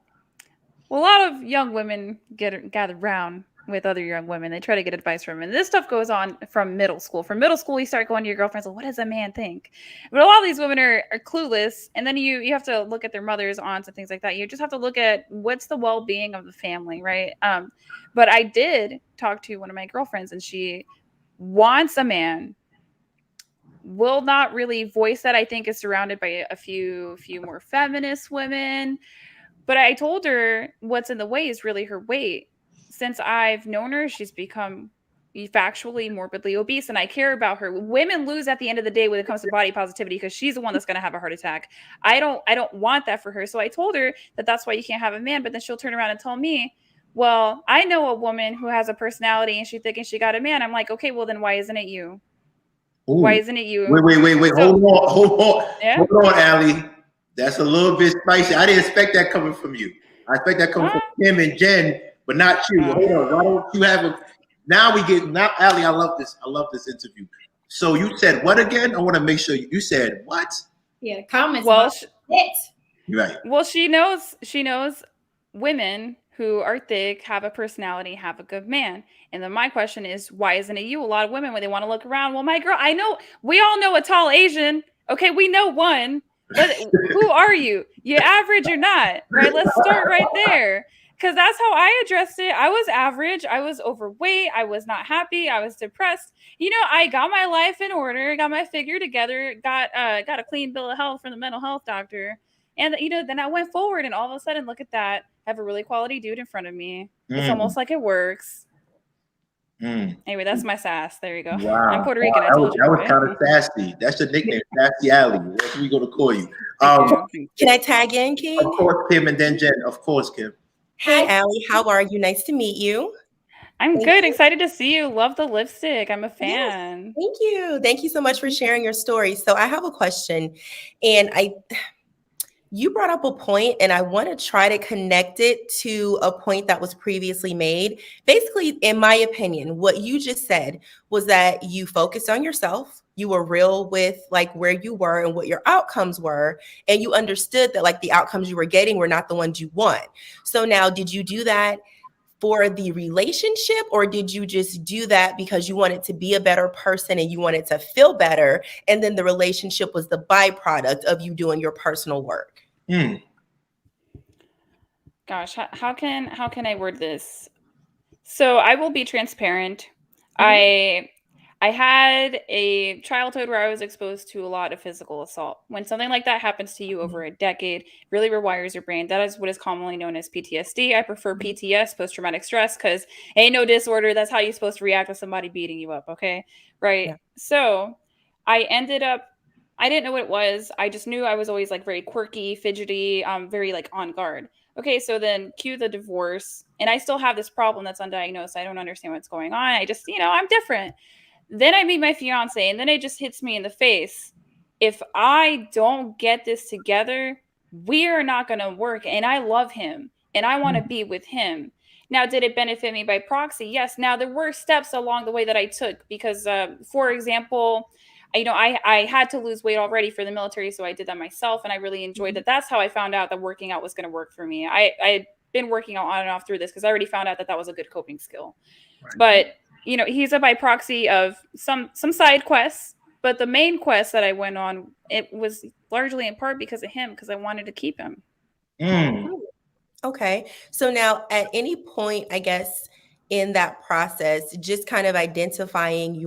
lot of young women gather around with other young women. They try to get advice from them. And this stuff goes on from middle school. From middle school, you start going to your girlfriends, like, what does a man think? But a lot of these women are clueless. And then you have to look at their mothers, aunts, and things like that. You just have to look at what's the well-being of the family, right? But I did talk to one of my girlfriends, and she wants a man, will not really voice that. I think is surrounded by a few more feminist women. But I told her what's in the way is really her weight. Since I've known her, she's become factually morbidly obese, and I care about her. Women lose at the end of the day when it comes to body positivity, because she's the one that's going to have a heart attack. I don't want that for her. So I told her that that's why you can't have a man. But then she'll turn around and tell me, well, I know a woman who has a personality and she's thinking she got a man. I'm like, okay, well then why isn't it you? Ooh. Why isn't it you? Wait. So, hold on. Yeah? Hold on, Ali. That's a little bit spicy. I didn't expect that coming from you. I expect that coming from Kim and Jen, but not you. Hold on. Why don't you have a... Now, Ali, I love this. I love this interview. So you said what again? I want to make sure you said what? Yeah, comments. Well, right. Well, she knows women who are thick, have a personality, have a good man. And then my question is, why isn't it you? A lot of women, when they want to look around, well, my girl, I know, we all know a tall Asian. Okay, we know one. But who are you? You average or not? Right? Let's start right there. Because that's how I addressed it. I was average. I was overweight. I was not happy. I was depressed. I got my life in order, got my figure together, got a clean bill of health from the mental health doctor. And, then I went forward, and all of a sudden, look at that. I have a really quality dude in front of me. It's almost like it works. Anyway, that's my sass. There you go. Wow. I'm Puerto Rican. I told you. That was kind of sassy. That's your nickname, Sassy Alley. What are we going to call you? Can I tag in, King? Of course, Kim, and then Jen. Of course, Kim. Hey, Allie. How are you? Nice to meet you. I'm good. Excited to see you. Love the lipstick. I'm a fan. Yes, thank you. Thank you so much for sharing your story. So I have a question, and you brought up a point, and I want to try to connect it to a point that was previously made. Basically, in my opinion, what you just said was that you focused on yourself. You were real with like where you were and what your outcomes were. And you understood that like the outcomes you were getting were not the ones you want. So now, did you do that for the relationship, or did you just do that because you wanted to be a better person and you wanted to feel better? And then the relationship was the byproduct of you doing your personal work. Gosh, how can I word this? So I will be transparent. I had a childhood where I was exposed to a lot of physical assault. When something like that happens to you over a decade, it really rewires your brain. That is what is commonly known as PTSD. I prefer PTS, post-traumatic stress, because ain't no disorder. That's how you're supposed to react with somebody beating you up, okay? Right? Yeah. So I didn't know what it was. I just knew I was always like very quirky, fidgety, very like on guard. Okay, so then cue the divorce. And I still have this problem that's undiagnosed. I don't understand what's going on. I just, I'm different. Then I meet my fiance, and then it just hits me in the face. If I don't get this together, we're not going to work, and I love him and I want to be with him. Now, did it benefit me by proxy? Yes. Now, there were steps along the way that I took because, for example, I had to lose weight already for the military, so I did that myself, and I really enjoyed that. That's how I found out that working out was going to work for me. I had been working out on and off through this because I already found out that was a good coping skill. Right. But he's a by proxy of some side quests, but the main quest that I went on, it was largely in part because of him, because I wanted to keep him. Okay. So now at any point, I guess, in that process, just kind of identifying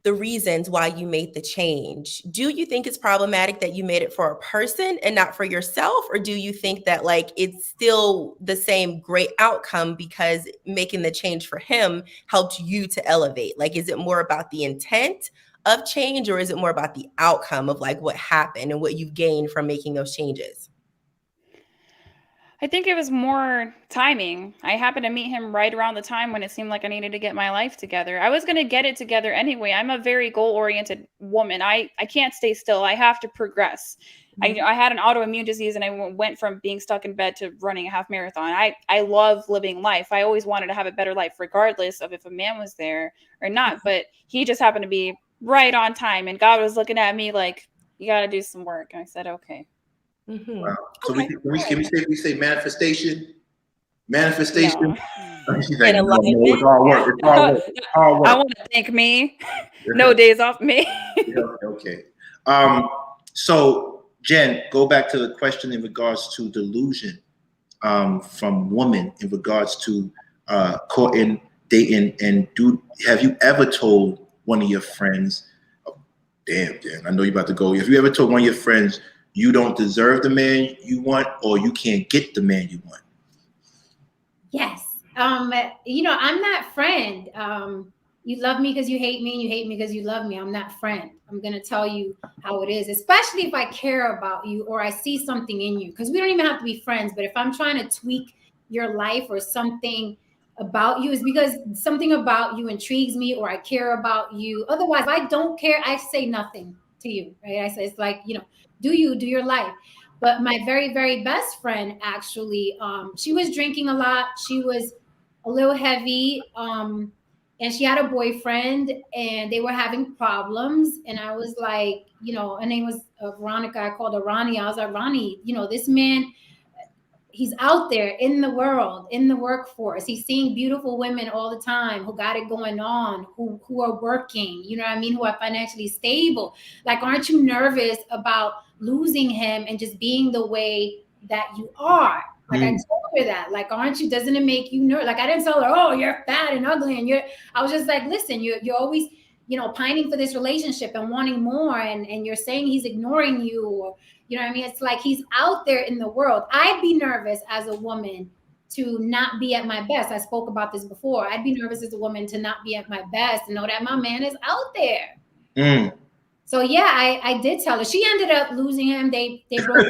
the reasons why you made the change. Do you think it's problematic that you made it for a person and not for yourself? Or do you think that like it's still the same great outcome because making the change for him helped you to elevate? Like, is it more about the intent of change, or is it more about the outcome of like what happened and what you've gained from making those changes? I think it was more timing. I happened to meet him right around the time when it seemed like I needed to get my life together. I was going to get it together anyway. I'm a very goal-oriented woman. I can't stay still. I have to progress. I had an autoimmune disease, and I went from being stuck in bed to running a half marathon. I love living life. I always wanted to have a better life, regardless of if a man was there or not. But he just happened to be right on time, and God was looking at me like, you got to do some work. And I said, okay. Wow. So can we say manifestation? Manifestation. No. She's like, no, it's all work. It's all work. It's all work. I want to thank me. No days off me. Okay. So Jen, go back to the question in regards to delusion from women in regards to courting, dating, and have you ever told one of your friends, oh, damn, I know you're about to go. Have you ever told one of your friends you don't deserve the man you want, or you can't get the man you want? Yes. I'm that friend. You love me because you hate me, and you hate me because you love me. I'm that friend. I'm going to tell you how it is, especially if I care about you or I see something in you, because we don't even have to be friends. But if I'm trying to tweak your life or something about you, is because something about you intrigues me or I care about you. Otherwise, if I don't care, I say nothing to you, right? I say, it's like, do your life. But my very, very best friend, actually, she was drinking a lot. She was a little heavy, and she had a boyfriend, and they were having problems. And I was like, her name was Veronica. I called her Ronnie. I was like, Ronnie, this man, he's out there in the world, in the workforce. He's seeing beautiful women all the time who got it going on, who are working, who are financially stable. Like, aren't you nervous about losing him and just being the way that you are? Like, I told her that, like, doesn't it make you nervous? Like, I didn't tell her, oh, you're fat and ugly. And I was just like, listen, you're always, pining for this relationship and wanting more. And you're saying he's ignoring you, or, it's like he's out there in the world. I'd be nervous as a woman to not be at my best. I spoke about this before. I'd be nervous as a woman to not be at my best and know that my man is out there. So yeah, I did tell her. She ended up losing him. They broke.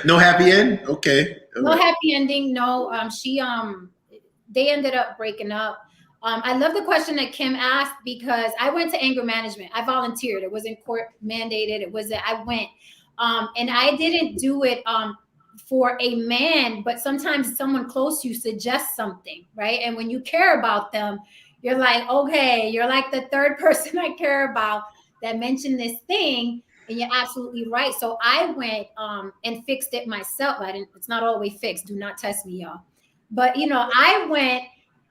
No happy end? Okay. No happy ending. No. They ended up breaking up. I love the question that Kim asked, because I went to anger management. I volunteered. It wasn't court mandated. I went. And I didn't do it for a man, but sometimes someone close to you suggests something, right? And when you care about them, you're like, okay, you're like the third person I care about that mentioned this thing, and you're absolutely right. So I went and fixed it myself. It's not all the way fixed. Do not test me, y'all. But I went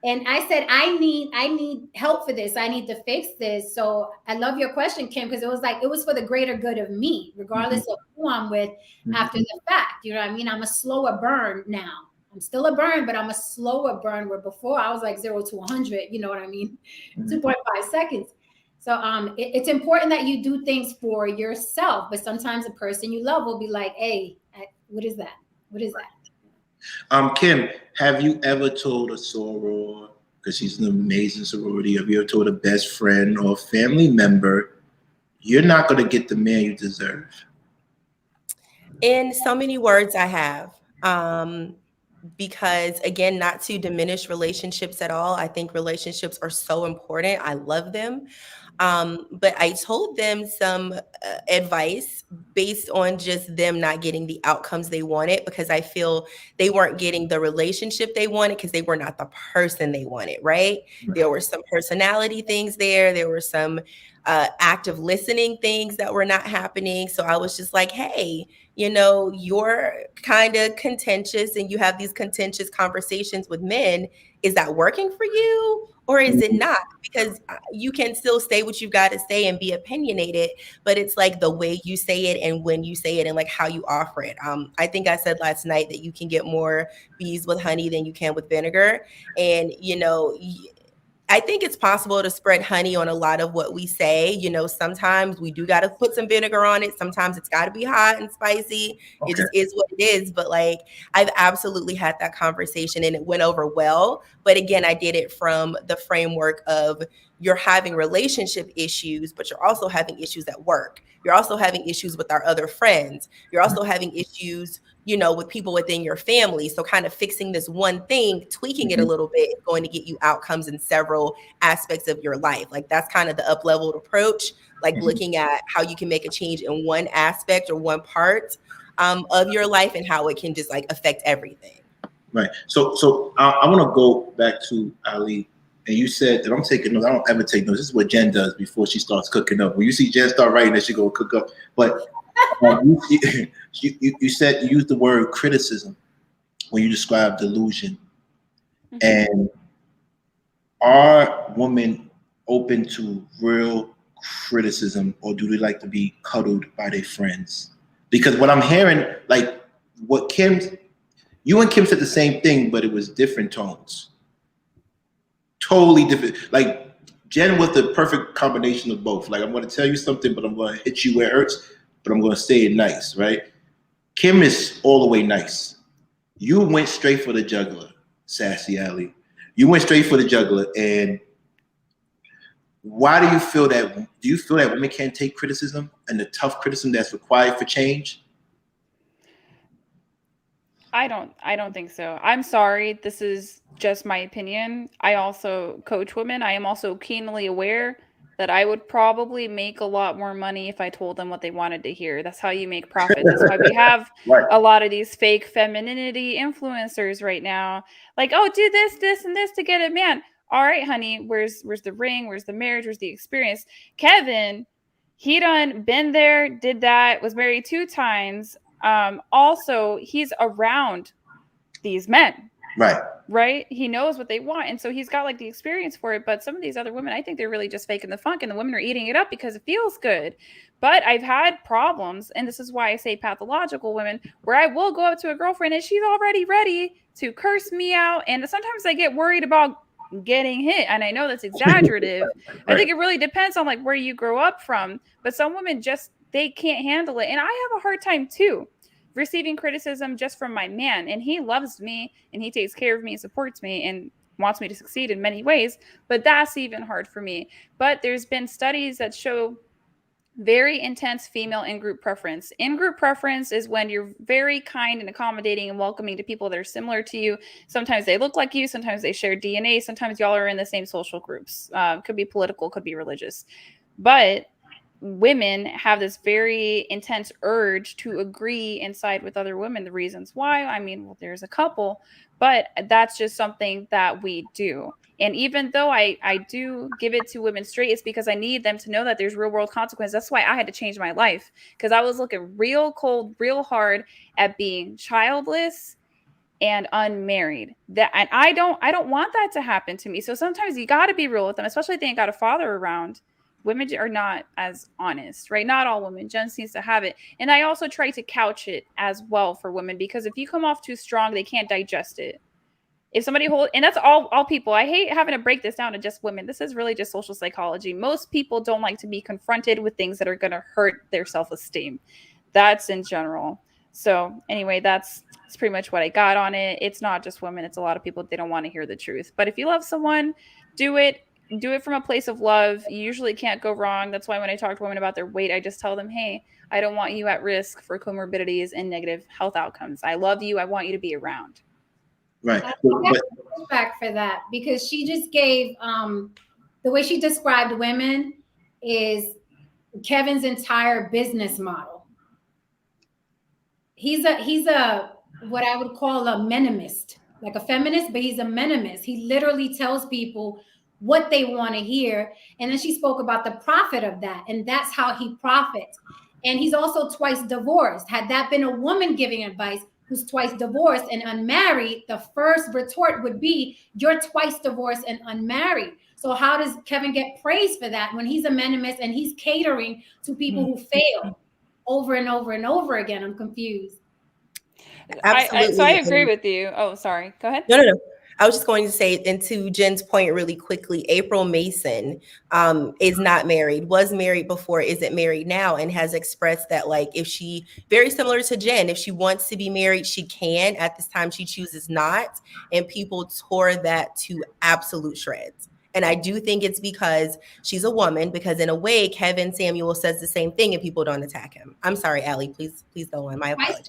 and I said, I need help for this. I need to fix this. So I love your question, Kim, because it was for the greater good of me, regardless of who I'm with after the fact. You know what I mean? I'm a slower burn now. I'm still a burn, but I'm a slower burn, where before I was like 0 to 100. You know what I mean? 2.5 seconds. So it's important that you do things for yourself, but sometimes a person you love will be like, hey, what is that? What is that? Kim, have you ever told a soror, because she's an amazing sorority, have you ever told a best friend or a family member, you're not going to get the man you deserve? In so many words, I have. because again, not to diminish relationships at all. I think relationships are so important. I love them. But I told them some advice based on just them not getting the outcomes they wanted, because I feel they weren't getting the relationship they wanted because they were not the person they wanted, right? There were some personality things there. There were some active listening things that were not happening. So I was just like, hey, you know, you're kind of contentious and you have these contentious conversations with men. Is that working for you or is it not? Because you can still say what you've got to say and be opinionated, but it's like the way you say it and when you say it and like how you offer it. I think I said last night that you can get more bees with honey than you can with vinegar. And, you know, I think it's possible to spread honey on a lot of what we say. You know, sometimes we do got to put some vinegar on it. Sometimes it's got to be hot and spicy. Okay. It just is what it is. But like, I've absolutely had that conversation and it went over well. But again, I did it from the framework of you're having relationship issues, but you're also having issues at work. You're also having issues with our other friends. You're also having issues, you know, with people within your family. So kind of fixing this one thing, tweaking it a little bit is going to get you outcomes in several aspects of your life. Like that's kind of the up-leveled approach, like looking at how you can make a change in one aspect or one part of your life and how it can just like affect everything. Right. So I want to go back to Ali. And you said that I'm taking notes. I don't ever take notes. This is what Jen does before she starts cooking up. When you see Jen start writing, then she go cook up. But you said you used the word criticism when you described delusion. And are women open to real criticism, or do they like to be cuddled by their friends? Because what I'm hearing, like what you and Kim said the same thing, but it was different tones. Totally different. Like Jen was the perfect combination of both. Like I'm going to tell you something, but I'm going to hit you where it hurts, but I'm going to say it nice, right? Kim is all the way nice. You went straight for the jugular, Sassy Ali. You went straight for the jugular. And why do you feel that? Do you feel that women can't take criticism and the tough criticism that's required for change? I don't think so. I'm sorry. This is just my opinion. I also coach women. I am also keenly aware that I would probably make a lot more money if I told them what they wanted to hear. That's how you make profit. That's why we have a lot of these fake femininity influencers right now. Like, oh, do this, this, and this to get a man. All right, honey, where's the ring? Where's the marriage? Where's the experience? Kevin, he done been there, did that, was married 2 times. Also, he's around these men. Right. He knows what they want. And so he's got like the experience for it. But some of these other women, I think they're really just faking the funk, and the women are eating it up because it feels good. But I've had problems, and this is why I say pathological women, where I will go up to a girlfriend and she's already ready to curse me out. And sometimes I get worried about getting hit. And I know that's exaggerative. I think it really depends on like where you grow up from. But some women just, they can't handle it. And I have a hard time too, receiving criticism just from my man. And he loves me and he takes care of me and supports me and wants me to succeed in many ways. But that's even hard for me. But there's been studies that show very intense female in-group preference. In-group preference is when you're very kind and accommodating and welcoming to people that are similar to you. Sometimes they look like you. Sometimes they share DNA. Sometimes y'all are in the same social groups. Could be political, could be religious. But women have this very intense urge to agree and side with other women. The reasons why, I mean, well, there's a couple, but that's just something that we do. And even though I do give it to women straight, it's because I need them to know that there's real world consequences. That's why I had to change my life, because I was looking real cold, real hard at being childless and unmarried. And I don't want that to happen to me. So sometimes you got to be real with them, especially if they ain't got a father around. Women are not as honest, right? Not all women. Jen seems to have it. And I also try to couch it as well for women, because if you come off too strong, they can't digest it. If somebody and that's all people. I hate having to break this down to just women. This is really just social psychology. Most people don't like to be confronted with things that are going to hurt their self-esteem. That's in general. So anyway, that's pretty much what I got on it. It's not just women. It's a lot of people. They don't want to hear the truth. But if you love someone, do it from a place of love. You usually can't go wrong. That's why when I talk to women about their weight, I just tell them, hey, I don't want you at risk for comorbidities and negative health outcomes. I love you. I want you to be around. Right. I got pushback for that because she just gave the way she described women is Kevin's entire business model. He's a what I would call a menemist, like a feminist, but he's a menemist. He literally tells people what they want to hear. And then she spoke about the profit of that, and that's how he profits. And he's also twice divorced. Had that been a woman giving advice who's twice divorced and unmarried, the first retort would be, you're twice divorced and unmarried. So how does Kevin get praise for that when he's a menemist and he's catering to people who fail over and over and over again? I'm confused. Absolutely. So I agree with you. Oh, sorry. Go ahead. No. I was just going to say, and to Jen's point really quickly, April Mason is not married, was married before, isn't married now, and has expressed that, like, if she, very similar to Jen, if she wants to be married, she can. At this time, she chooses not. And people tore that to absolute shreds. And I do think it's because she's a woman, because in a way, Kevin Samuel says the same thing and people don't attack him. I'm sorry, Allie, please go on. My apologies.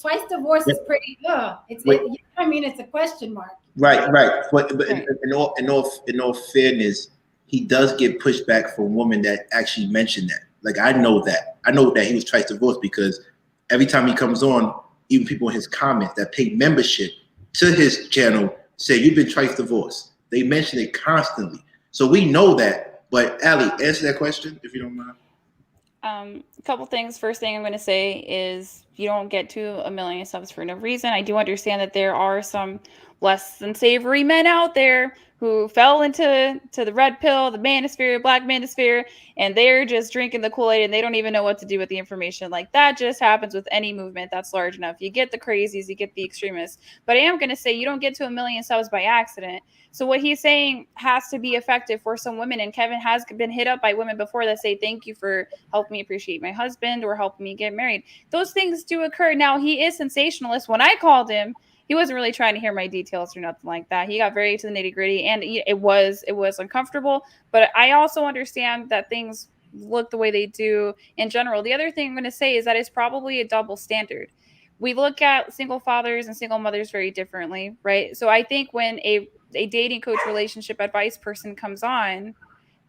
Twice divorced is pretty good. I mean, it's a question mark. Right. But in all fairness, he does get pushback from women that actually mention that. Like, I know that he was twice divorced because every time he comes on, even people in his comments that pay membership to his channel say, you've been twice divorced. They mention it constantly. So we know that. But Allie, answer that question if you don't mind. A couple things. First thing I'm going to say is you don't get to 1 million subs for no reason. I do understand that there are some less than savory men out there who fell into the red pill, the manosphere, black manosphere, and they're just drinking the Kool-Aid and they don't even know what to do with the information. Like, that just happens with any movement that's large enough. You get the crazies, you get the extremists. But I am going to say you don't get to 1 million subs by accident. So what he's saying has to be effective for some women. And Kevin has been hit up by women before that say, thank you for helping me appreciate my husband or helping me get married. Those things do occur. Now, he is sensationalist. When I called him, he wasn't really trying to hear my details or nothing like that. He got very to the nitty gritty, and it was uncomfortable. But I also understand that things look the way they do in general. The other thing I'm going to say is that it's probably a double standard. We look at single fathers and single mothers very differently, right? So I think when a dating coach relationship advice person comes on,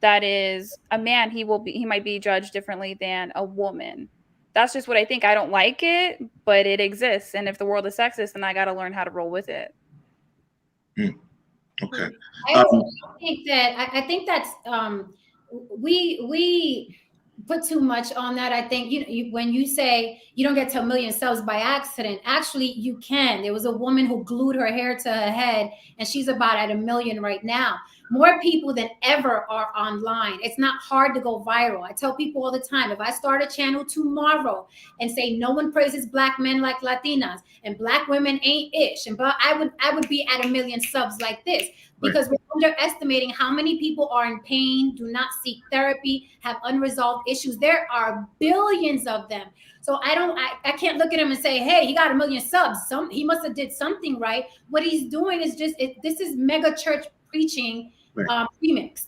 that is a man, he might be judged differently than a woman. That's just what I think. I don't like it, but it exists. And if the world is sexist, then I got to learn how to roll with it. Okay. I think that's we put too much on that. I think when you say you don't get to 1 million subs by accident, actually you can. There was a woman who glued her hair to her head, and she's about at 1 million right now. More people than ever are online. It's not hard to go viral. I tell people all the time, if I start a channel tomorrow and say no one praises black men like Latinas and black women ain't ish, and I would be at 1 million subs like this, because we're underestimating how many people are in pain, do not seek therapy, have unresolved issues. There are billions of them. So I can't look at him and say, hey, he got 1 million subs. He must have did something right. What he's doing is this is mega church preaching remix.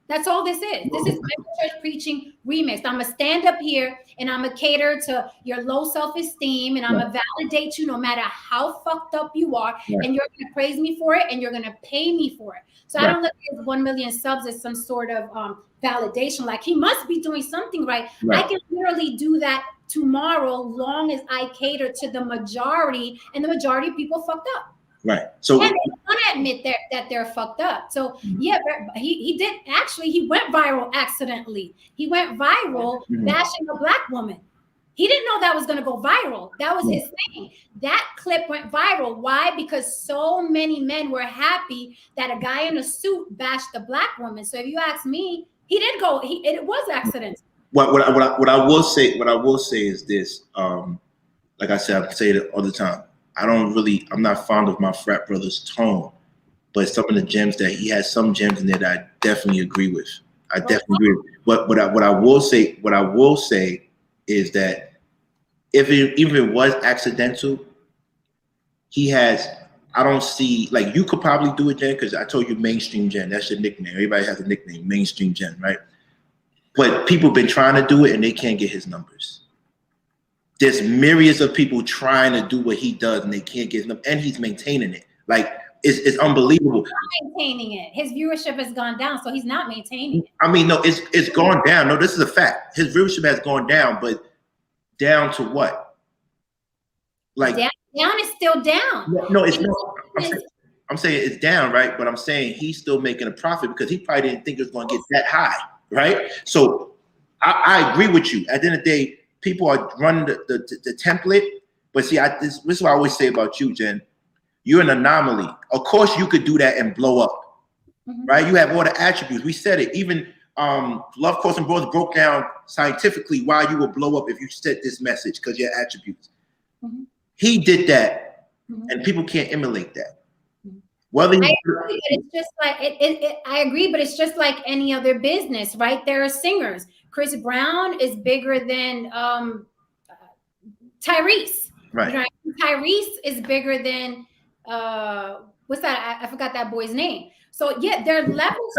That's all this is. This is mega church preaching remix. I'm gonna stand up here and I'm gonna cater to your low self-esteem, and I'm gonna validate you no matter how fucked up you are, and you're gonna praise me for it and you're gonna pay me for it. So I don't look at his 1 million subs as some sort of validation, like he must be doing something right. I can literally do that tomorrow, long as I cater to the majority, and the majority of people fucked up. Right. So and they want to admit that they're fucked up. So yeah, he did actually. He went viral accidentally. He went viral bashing a black woman. He didn't know that was going to go viral. That was his thing. That clip went viral. Why? Because so many men were happy that a guy in a suit bashed a black woman. So if you ask me, he did go. It was accident. What I will say is this. Like I said, I say it all the time. I'm not fond of my frat brother's tone, but some of the gems that he has, some gems in there that I definitely agree with. But what I will say is that even if it was accidental, he has. I don't see, like, you could probably do it, Jen, because I told you mainstream Jen. That's your nickname. Everybody has a nickname, mainstream Jen, right? But people have been trying to do it and they can't get his numbers. There's myriads of people trying to do what he does and they can't get his numbers, and he's maintaining it. Like it's unbelievable. He's not maintaining it. His viewership has gone down, so he's not maintaining it. I mean, no, it's gone down. No, this is a fact. His viewership has gone down, but down to what? Like down is still down. No, it's not. I'm saying it's down, right? But I'm saying he's still making a profit because he probably didn't think it was going to get that high, right? So I agree with you. At the end of the day, people are running the template. But see, this is what I always say about you, Jen. You're an anomaly. Of course, you could do that and blow up, right? You have all the attributes. We said it. Even Love, Course, and Bros broke down scientifically why you would blow up if you said this message because your attributes. He did that, and people can't emulate that. Whether I agree, but it's just like I agree, but it's just like any other business, right? There are singers. Chris Brown is bigger than Tyrese. Right. You know, Tyrese is bigger than what's that? I forgot that boy's name. So yeah, there are levels.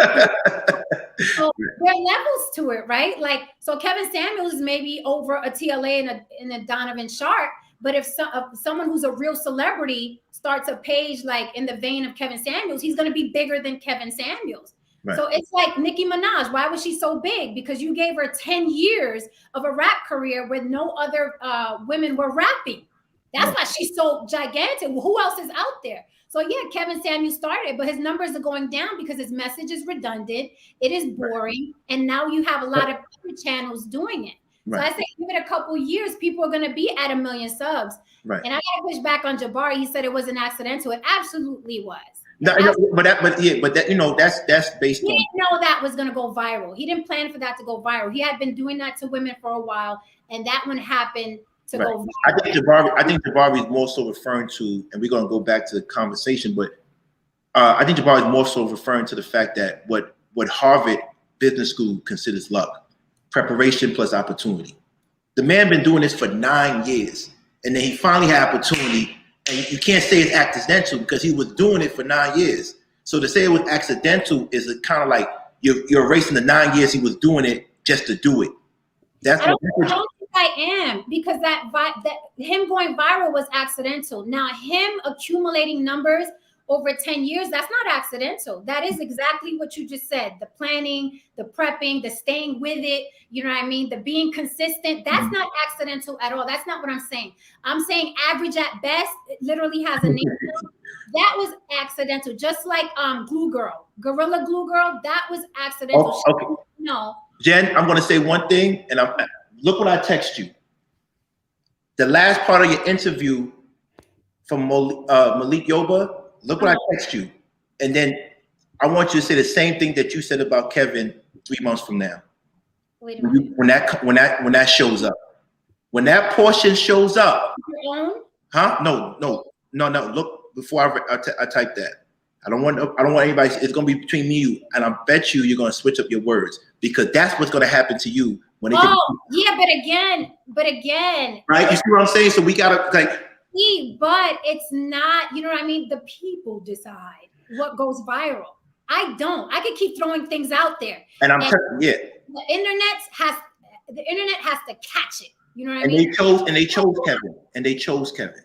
So there are levels to it, right? Like, so Kevin Samuels is maybe over a TLA and a Donovan Sharp. But if someone who's a real celebrity starts a page like in the vein of Kevin Samuels, he's going to be bigger than Kevin Samuels. Right. So it's like Nicki Minaj. Why was she so big? Because you gave her 10 years of a rap career where no other women were rapping. That's why she's so gigantic. Who else is out there? So yeah, Kevin Samuels started, but his numbers are going down because his message is redundant. It is boring. And now you have a lot of other channels doing it. So I say, give it a couple years, people are going to be at 1 million subs. And I got to push back on Jabari. He said it wasn't accidental. It absolutely was. No, but that you know, that's based on. He didn't know that was going to go viral. He didn't plan for that to go viral. He had been doing that to women for a while, and that one happened to go viral. I think Jabari is more so referring to, and we're going to go back to the conversation, but I think Jabari is more so referring to the fact that what Harvard Business School considers luck. Preparation plus opportunity. The man been doing this for 9 years, and then he finally had opportunity. And you can't say it's accidental because he was doing it for 9 years. So to say it was accidental is kind of like you're erasing the 9 years he was doing it just to do it. I don't think I am, because that him going viral was accidental. Now him accumulating numbers over 10 years, that's not accidental. That is exactly what you just said. The planning, the prepping, the staying with it, you know what I mean? The being consistent, that's not accidental at all. That's not what I'm saying. I'm saying average at best, it literally has a name. That was accidental. Just like Glue Girl, Gorilla Glue Girl, that was accidental. Oh, okay. No. Jen, I'm going to say one thing, and look what I text you. The last part of your interview from Malik Yoba, look what I text you. And then I want you to say the same thing that you said about Kevin 3 months from now. Wait a minute. When that shows up. When that portion shows up. Your own? Huh? No. Look, before I type that. I don't want anybody, it's gonna be between me and you. And I bet you're gonna switch up your words because that's what's gonna happen to you when yeah, but again. Right? You see what I'm saying? So we gotta but it's not, you know what I mean? The people decide what goes viral. I don't. I could keep throwing things out there. And I'm telling you, The internet has to catch it. You know what I mean? They chose Kevin.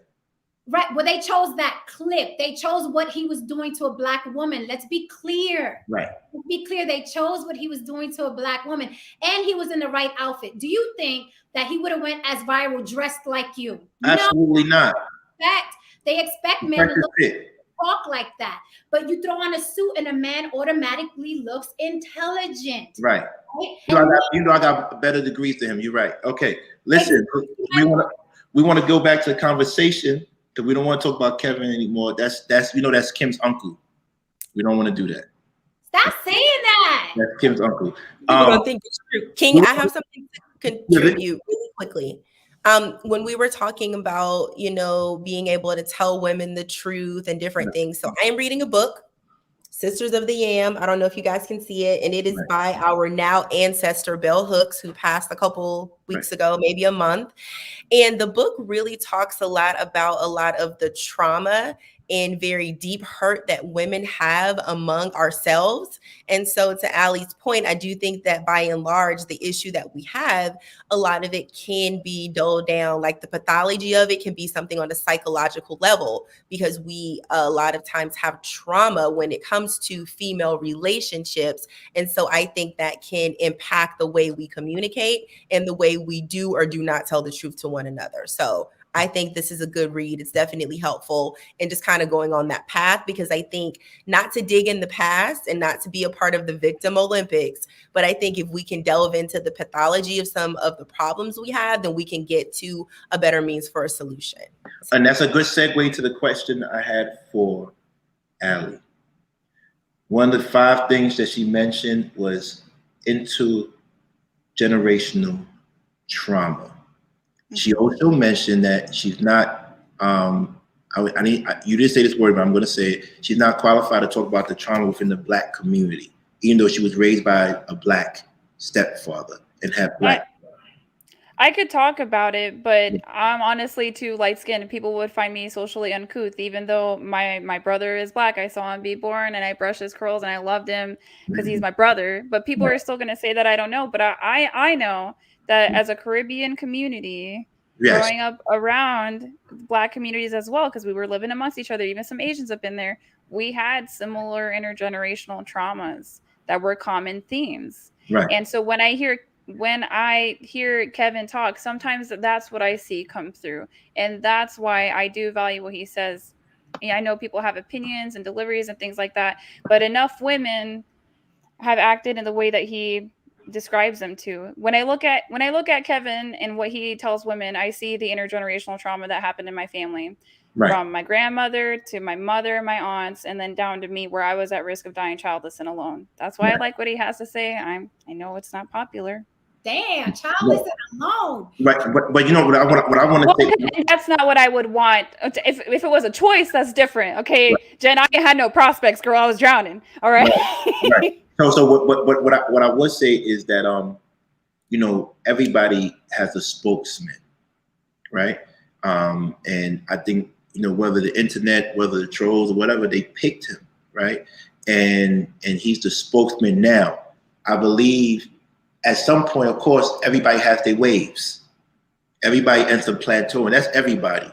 Right. Well, they chose that clip. They chose what he was doing to a Black woman. Let's be clear. Right. Let's be clear. They chose what he was doing to a Black woman, and he was in the right outfit. Do you think that he would have went as viral dressed like you? Absolutely not. In fact, they expect men to talk like that, but you throw on a suit and a man automatically looks intelligent. Right. You know I got better degrees than him. You're right. Okay. Listen, we want to go back to the conversation because we don't want to talk about Kevin anymore. That's Kim's uncle. We don't want to do that. Stop saying that. That's Kim's uncle. People don't think it's true. King, I have something to contribute really quickly. When we were talking about, being able to tell women the truth and different things. So I am reading a book, Sisters of the Yam. I don't know if you guys can see it. And it is by our now ancestor, Bell Hooks, who passed a couple weeks ago, maybe a month. And the book really talks a lot about a lot of the trauma and very deep hurt that women have among ourselves. And so to Allie's point, I do think that by and large, the issue that we have, a lot of it can be dulled down. Like the pathology of it can be something on a psychological level, because we a lot of times have trauma when it comes to female relationships. And so I think that can impact the way we communicate and the way we do or do not tell the truth to one another. So I think this is a good read. It's definitely helpful, and just kind of going on that path, because I think not to dig in the past and not to be a part of the victim Olympics, but I think if we can delve into the pathology of some of the problems we have, then we can get to a better means for a solution. And that's a good segue to the question I had for Allie. One of the 5 things that she mentioned was intergenerational trauma. She also mentioned that she's not, you didn't say this word, but I'm going to say it. She's not qualified to talk about the trauma within the Black community, even though she was raised by a Black stepfather and had Black. I could talk about it, but I'm honestly too light-skinned, and people would find me socially uncouth. Even though my brother is Black, I saw him be born, and I brushed his curls, and I loved him because he's my brother. But people are still going to say that I don't know. But I know that as a Caribbean community, growing up around Black communities as well, because we were living amongst each other, even some Asians up in there, we had similar intergenerational traumas that were common themes. Right. And so when I hear Kevin talk, sometimes that's what I see come through. And that's why I do value what he says. I know people have opinions and deliveries and things like that, but enough women have acted in the way that he describes them to. When I look at Kevin and what he tells women, I see the intergenerational trauma that happened in my family. Right. From my grandmother to my mother, my aunts, and then down to me, where I was at risk of dying childless and alone. That's why I like what he has to say. I know it's not popular. Damn, childless and alone. Right, but you know what I want to say. That's not what I would want. If it was a choice, that's different. Okay, right. Jen, I had no prospects, girl. I was drowning. All right. Right. So what I would say is that everybody has a spokesman, right? And I think whether the internet, whether the trolls or whatever, they picked him, right? And he's the spokesman now. I believe at some point, of course, everybody has their waves. Everybody ends up plateauing. That's everybody.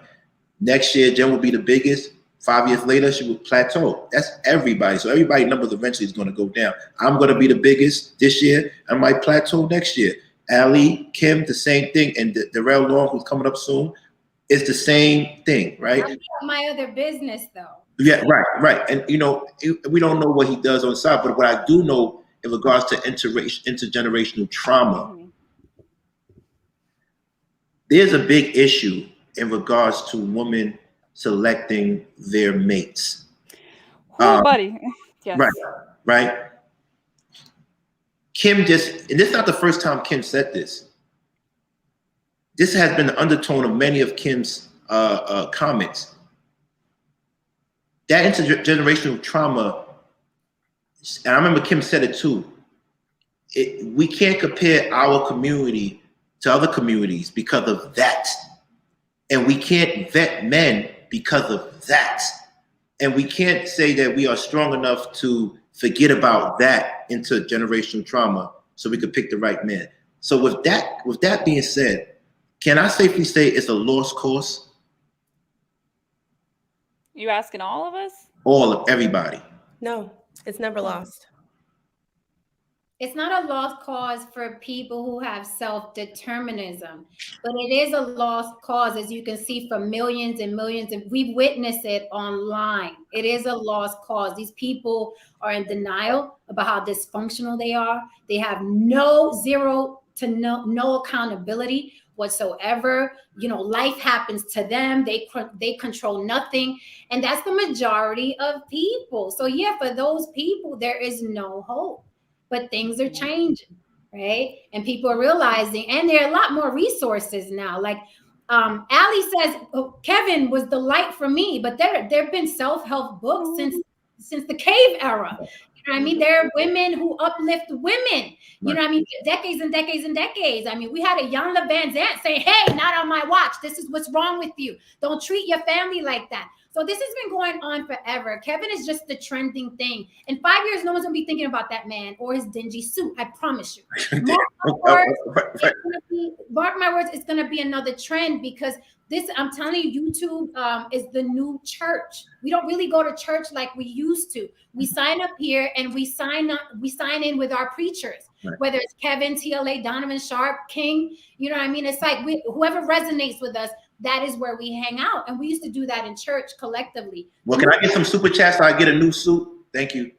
Next year, Jen will be the biggest. 5 years later, she will plateau. That's everybody. So everybody's numbers eventually is going to go down. I'm going to be the biggest this year. I might plateau next year. Ali, Kim, the same thing. And Darrell Long, who's coming up soon, it's the same thing, right? I'm my other business, though. Yeah, right. And, we don't know what he does on the side. But what I do know in regards to intergenerational trauma, there's a big issue in regards to women selecting their mates. Buddy. Yes. Right. Kim and this is not the first time Kim said this. This has been the undertone of many of Kim's comments. That intergenerational trauma, and I remember Kim said it too, we can't compare our community to other communities because of that. And we can't vet men because of that. And we can't say that we are strong enough to forget about that intergenerational trauma so we could pick the right man. So with that being said, can I safely say it's a lost cause? You asking all of us? All of everybody. No, it's never lost. It's not a lost cause for people who have self-determinism, but it is a lost cause, as you can see, for millions and millions, and we've witnessed it online. It is a lost cause. These people are in denial about how dysfunctional they are. They have no accountability whatsoever. Life happens to them. They control nothing. And that's the majority of people. So yeah, for those people, there is no hope. But things are changing, right? And people are realizing, and there are a lot more resources now. Like Allie says, Kevin was the light for me, but there have been self-help books since the cave era. You know what I mean? There are women who uplift women. You know what I mean? Decades and decades and decades. I mean, we had a Iyanla Van Zandt saying, hey, not on my watch. This is what's wrong with you. Don't treat your family like that. So this has been going on forever. Kevin is just the trending thing. In 5 years, no one's gonna be thinking about that man or his dingy suit. I promise you. Mark my words, it's gonna be another trend because this, I'm telling you, YouTube is the new church. We don't really go to church like we used to. We sign up here and we sign in with our preachers, right. Whether it's Kevin, TLA, Donovan Sharp, King, you know what I mean? It's like whoever resonates with us, that is where we hang out. And we used to do that in church collectively. Well, can I get some super chats so I get a new suit? Thank you.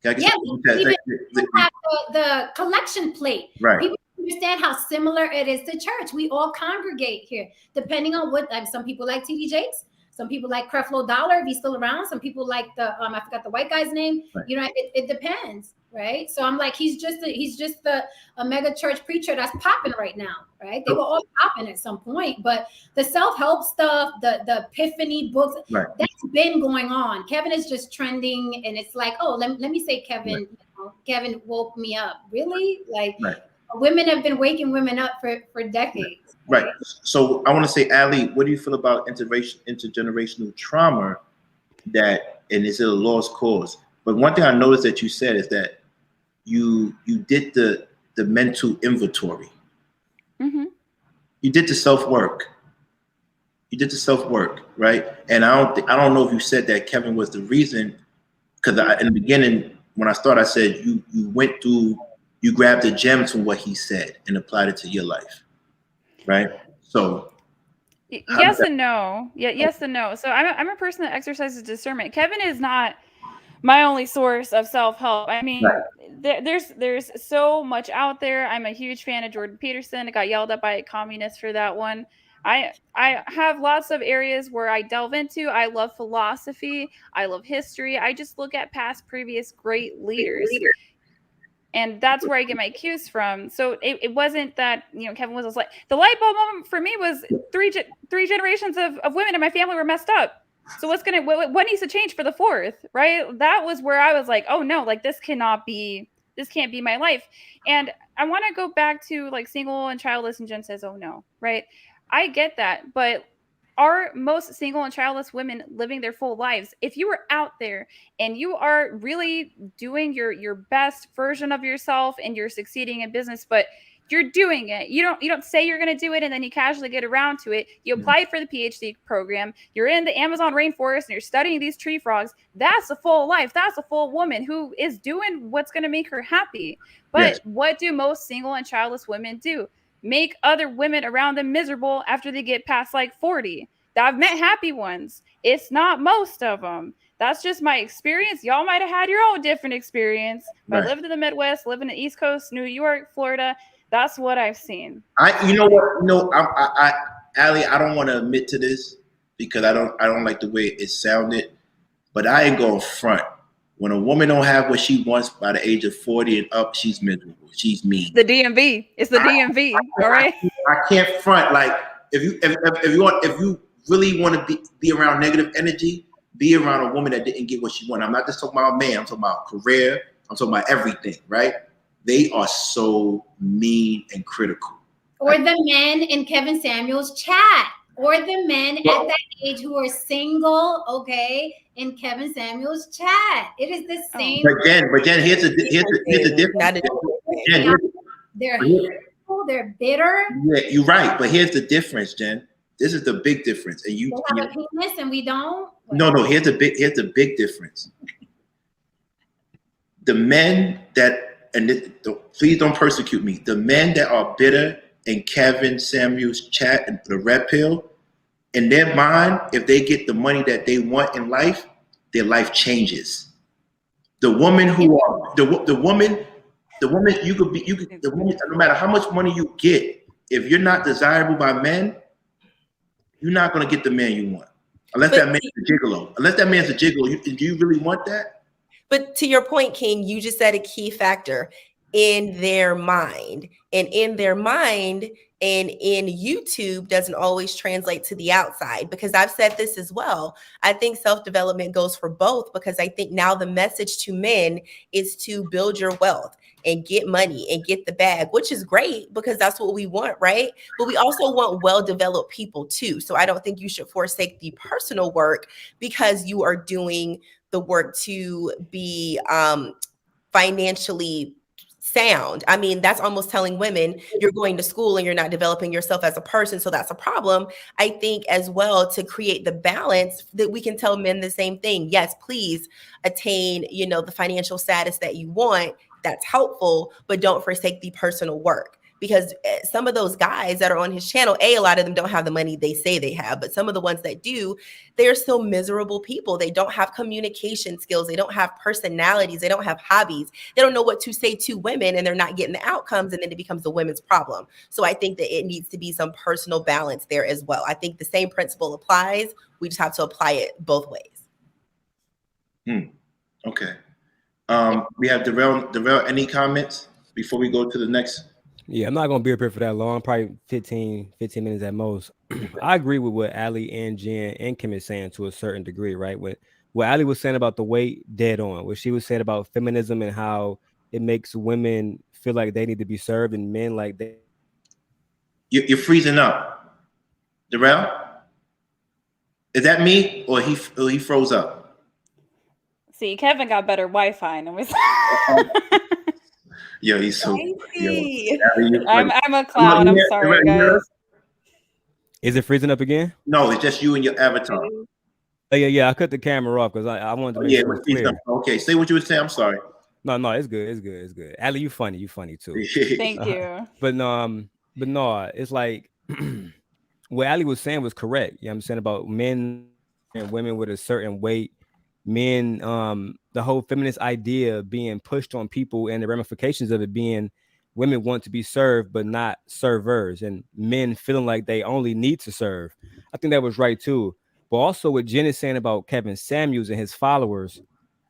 Can I get even have the collection plate. Right. People understand how similar it is to church. We all congregate here, depending on what, like some people like TD Jakes, some people like Creflo Dollar, if he's still around, some people like the I forgot the white guy's name. Right. You know, it depends, right? So I'm like, he's just a mega church preacher that's popping right now, right? They were all popping at some point, but the self-help stuff, the epiphany books, right. That's been going on. Kevin is just trending, and it's like, oh, let me say Kevin, right. Kevin woke me up. Really? Like, right. Women have been waking women up for decades. Right. So I want to say, Ali, what do you feel about intergenerational trauma that, and is it a lost cause? But one thing I noticed that you said is that you did the mental inventory. Mm-hmm. You did the self-work. Right? And I don't know if you said that Kevin was the reason, because in the beginning, when I started, I said you went through, you grabbed the gems from what he said and applied it to your life, right? So yes and no. Yeah, yes and no. So I'm a person that exercises discernment. Kevin is not my only source of self-help. I mean, right. there's so much out there. I'm a huge fan of Jordan Peterson. I got yelled at by a communist for that one. I have lots of areas where I delve into. I love philosophy. I love history. I just look at past, previous great leaders. And that's where I get my cues from. So it wasn't that, Kevin was like, the light bulb moment for me was three generations of women in my family were messed up. So what needs to change for the fourth, right? That was where I was like, oh no, like this can't be my life. And I want to go back to like single and childless, and Jen says, oh no, right? I get that, but are most single and childless women living their full lives? If you are out there and you are really doing your best version of yourself and you're succeeding in business, but you're doing it, you don't say you're going to do it and then you casually get around to it. You applied for the PhD program, you're in the Amazon rainforest and you're studying these tree frogs. That's a full life. That's a full woman who is doing what's going to make her happy. But what do most single and childless women do? Make other women around them miserable after they get past like 40. I've met happy ones. It's not most of them. That's just my experience. Y'all might have had your own different experience. But I lived in the Midwest, living in the East Coast, New York, Florida. That's what I've seen. You know what? Ali, I don't want to admit to this because I don't like the way it sounded, but I ain't going front. When a woman don't have what she wants by the age of 40 and up, she's miserable. She's mean. The DMV. It's the DMV. All right. I can't front. Like if you really want to be around negative energy, be around a woman that didn't get what she wanted. I'm not just talking about a man. I'm talking about career. I'm talking about everything. Right? They are so mean and critical. Or the men in Kevin Samuels' chat. Or the men at that age who are single, okay, in Kevin Samuels' chat. It is the same. But Jen, here's the difference. They're hateful, they're bitter. Yeah, you're right. But here's the difference, Jen. This is the big difference. And they have a penis and we don't. No. Here's the big difference. The men that, please don't persecute me. The men that are bitter in Kevin Samuels' chat and the red pill, in their mind, if they get the money that they want in life, their life changes. The woman who are the woman no matter how much money you get, if you're not desirable by men, you're not gonna get the man you want. Unless that man's a gigolo. Do you really want that? But to your point, King, you just said a key factor. in their mind, and in their mind and in YouTube doesn't always translate to the outside, because I've said this as well. I think self-development goes for both, because I think now the message to men is to build your wealth and get money and get the bag, which is great because that's what we want, right? But we also want well-developed people too. So I don't think you should forsake the personal work because you are doing the work to be financially sound. I mean, that's almost telling women you're going to school and you're not developing yourself as a person. So that's a problem. I think as well, to create the balance, that we can tell men the same thing. Yes, please attain, the financial status that you want. That's helpful, but don't forsake the personal work. Because some of those guys that are on his channel, a lot of them don't have the money they say they have, but some of the ones that do, they're still miserable people. They don't have communication skills. They don't have personalities. They don't have hobbies. They don't know what to say to women, and they're not getting the outcomes, and then it becomes the women's problem. So I think that it needs to be some personal balance there as well. I think the same principle applies. We just have to apply it both ways. Okay. We have Darrell, any comments before we go to the next? Yeah, I'm not going to be up here for that long, probably 15 minutes at most. I agree with what Ali and Jen and Kim is saying to a certain degree, right? What Ali was saying about the weight, dead on. What she was saying about feminism and how it makes women feel like they need to be served and men like they. You're freezing up. Darrell? Is that me or he froze up? See, Kevin got better Wi-Fi. And we Yo, he's so. I'm a clown. I'm sorry, guys. Is it freezing up again? No, it's just you and your avatar. Oh, yeah. I cut the camera off because I wanted to make sure it's clear. Okay, say what you would say. I'm sorry. No, it's good. It's good. Ali, you funny too. Thank you. But no, it's like what Ali was saying was correct. You know what I'm saying about men and women with a certain weight. Men, the whole feminist idea being pushed on people and the ramifications of it being women want to be served but not servers, and men feeling like they only need to serve. I think that was right too. But also what Jen is saying about Kevin Samuels and his followers,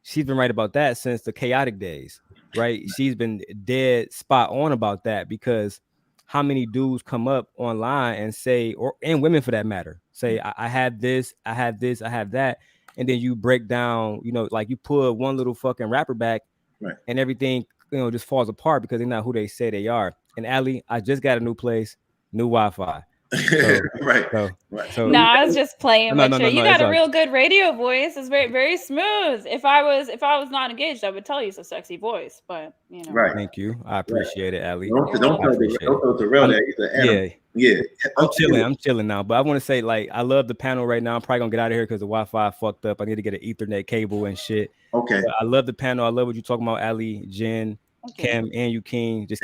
she's been right about that since the chaotic days, right? She's been dead spot on about that, because how many dudes come up online and say, and women for that matter, say, I have this, I have that. And then you break down, like you pull one little fucking rapper back, right, and everything, just falls apart because they're not who they say they are. And Ali, I just got a new place, new Wi-Fi. So, right. So no, I was just playing with you. You got a real good radio voice. It's very, very smooth. If I was not engaged, I would tell you it's a sexy voice. But right. Thank you. I appreciate it, Ali. Don't feel the real. Yeah. I'm chilling now. But I want to say, like, I love the panel right now. I'm probably gonna get out of here because the Wi-Fi fucked up. I need to get an Ethernet cable and shit. Okay. But I love the panel. I love what you're talking about, Ali, Jen, Cam, and you, King. Just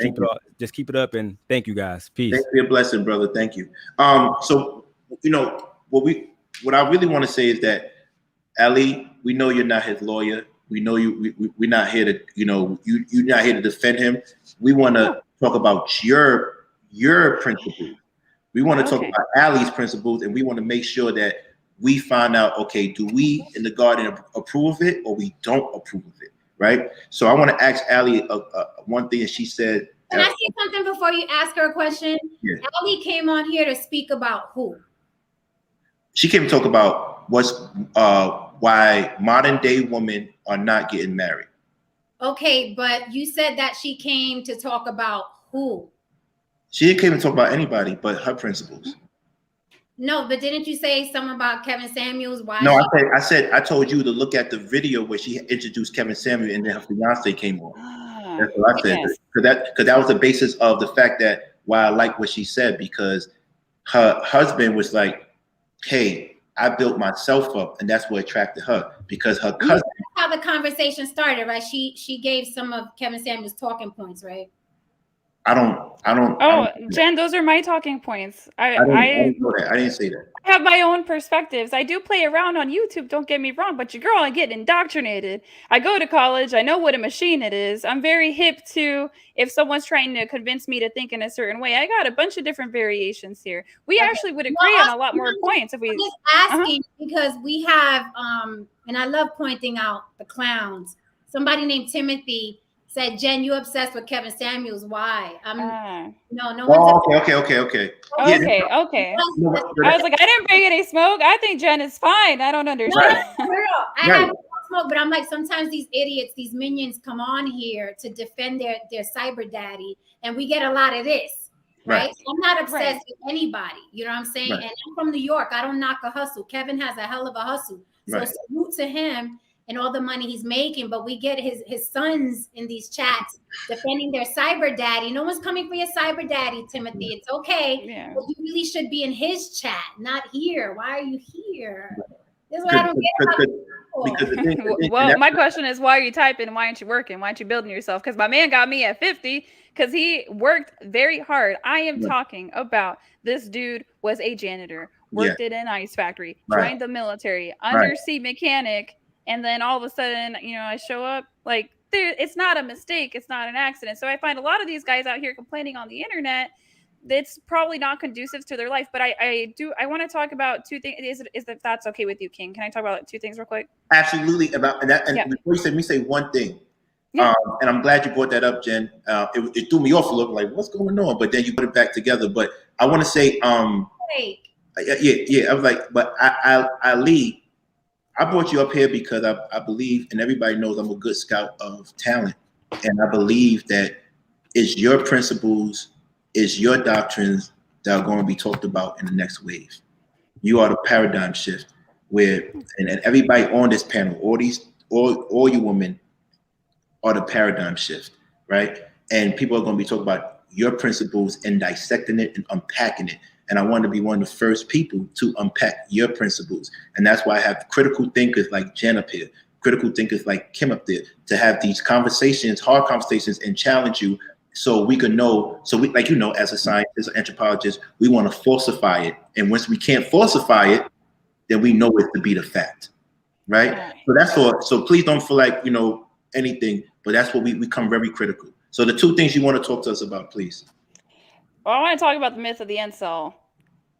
keep it up, and thank you guys. Peace. Thank you, a blessing, brother. Thank you. So what I really want to say is that, Ali, we know you're not his lawyer. We know you. We're not here to, you're not here to defend him. We want to talk about your principles. We want to talk about Ali's principles, and we want to make sure that we find out, okay, do we in the garden approve of it or we don't approve of it, right? So I want to ask Ali one thing, and she said. Can I say something before you ask her a question? Yeah. Ali came on here to speak about who? She came to talk about why modern day women are not getting married. Okay, but you said that she came to talk about who? She didn't come to talk about anybody but her principles. No, but didn't you say something about Kevin Samuels? Why? No, I told you to look at the video where she introduced Kevin Samuels and then her fiance came on. That's what I said. Because that was the basis of the fact that why I like what she said, because her husband was like, hey, I built myself up, and that's what attracted her, because her cousin. That's how the conversation started, right? She gave some of Kevin Samuels' talking points, right? I don't. Oh, Jen, those are my talking points. I didn't know that. I didn't say that. I have my own perspectives. I do play around on YouTube, don't get me wrong, but your girl, I get indoctrinated. I go to college. I know what a machine it is. I'm very hip to if someone's trying to convince me to think in a certain way. I got a bunch of different variations here. We actually would agree on a lot more points if we. I'm just asking because we have, and I love pointing out the clowns. Somebody named Timothy said, Jen, you obsessed with Kevin Samuels. Why? No one's okay. Okay. No, I was like, I didn't bring any smoke. I think Jen is fine. I don't understand. No, girl. I have no smoke, but I'm like, sometimes these idiots, these minions come on here to defend their cyber daddy, and we get a lot of this. Right? So I'm not obsessed with anybody. You know what I'm saying? And I'm from New York. I don't knock a hustle. Kevin has a hell of a hustle. So salute to him and all the money he's making. But we get his sons in these chats defending their cyber daddy. No one's coming for your cyber daddy, Timothy. It's okay. Yeah. But you really should be in his chat, not here. Why are you here? This is what I don't get about well, my question is, why are you typing? Why aren't you working? Why aren't you building yourself? Because my man got me at 50 because he worked very hard. I am talking about this dude was a janitor, worked in an ice factory, joined the military, undersea mechanic, and then all of a sudden, I show up like it's not a mistake. It's not an accident. So I find a lot of these guys out here complaining on the internet. It's probably not conducive to their life, but I want to talk about two things. Is that that's okay with you, King? Can I talk about two things real quick? Absolutely. About that, and before you say, let me say one thing. And I'm glad you brought that up, Jen. It threw me off a little, like what's going on? But then you put it back together. But I want to say, I was like, but Ali, I brought you up here because I believe, and everybody knows I'm a good scout of talent, and I believe that it's your principles. Is your doctrines that are going to be talked about in the next wave. You are the paradigm shift where, and everybody on this panel, all you women are the paradigm shift, right? And people are going to be talking about your principles and dissecting it and unpacking it. And I want to be one of the first people to unpack your principles. And that's why I have critical thinkers like Jen up here, critical thinkers like Kim up there, to have these conversations, hard conversations, and challenge you. So we can know, like, as a scientist, an anthropologist, we want to falsify it. And once we can't falsify it, then we know it to be the fact, right? So that's all. So please don't feel like, anything, but that's what we become very critical. So the two things you want to talk to us about, please. Well, I want to talk about the myth of the incel.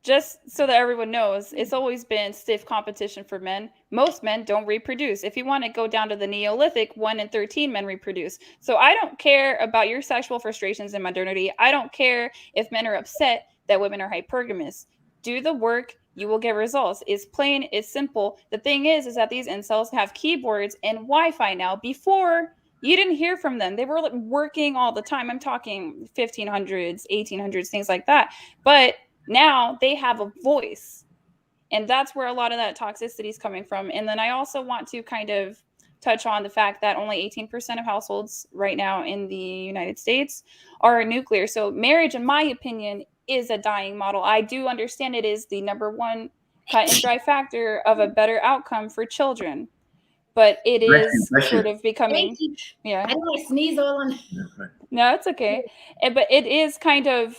Just so that everyone knows, it's always been stiff competition for men. Most men don't reproduce. If you want to go down to the Neolithic, 1 in 13 men reproduce. So I don't care about your sexual frustrations in modernity. I don't care if men are upset that women are hypergamous. Do the work, you will get results. It's plain, it's simple. The thing is that these incels have keyboards and Wi-Fi now. Before, you didn't hear from them. They were working all the time. I'm talking 1500s, 1800s, things like that. But now they have a voice, and that's where a lot of that toxicity is coming from. And then I also want to kind of touch on the fact that only 18% of households right now in the United States are nuclear. So marriage, in my opinion, is a dying model. I do understand it is the number one cut and dry factor of a better outcome for children, but it is sort of becoming, I don't want to sneeze all on. No, it's okay. But it is kind of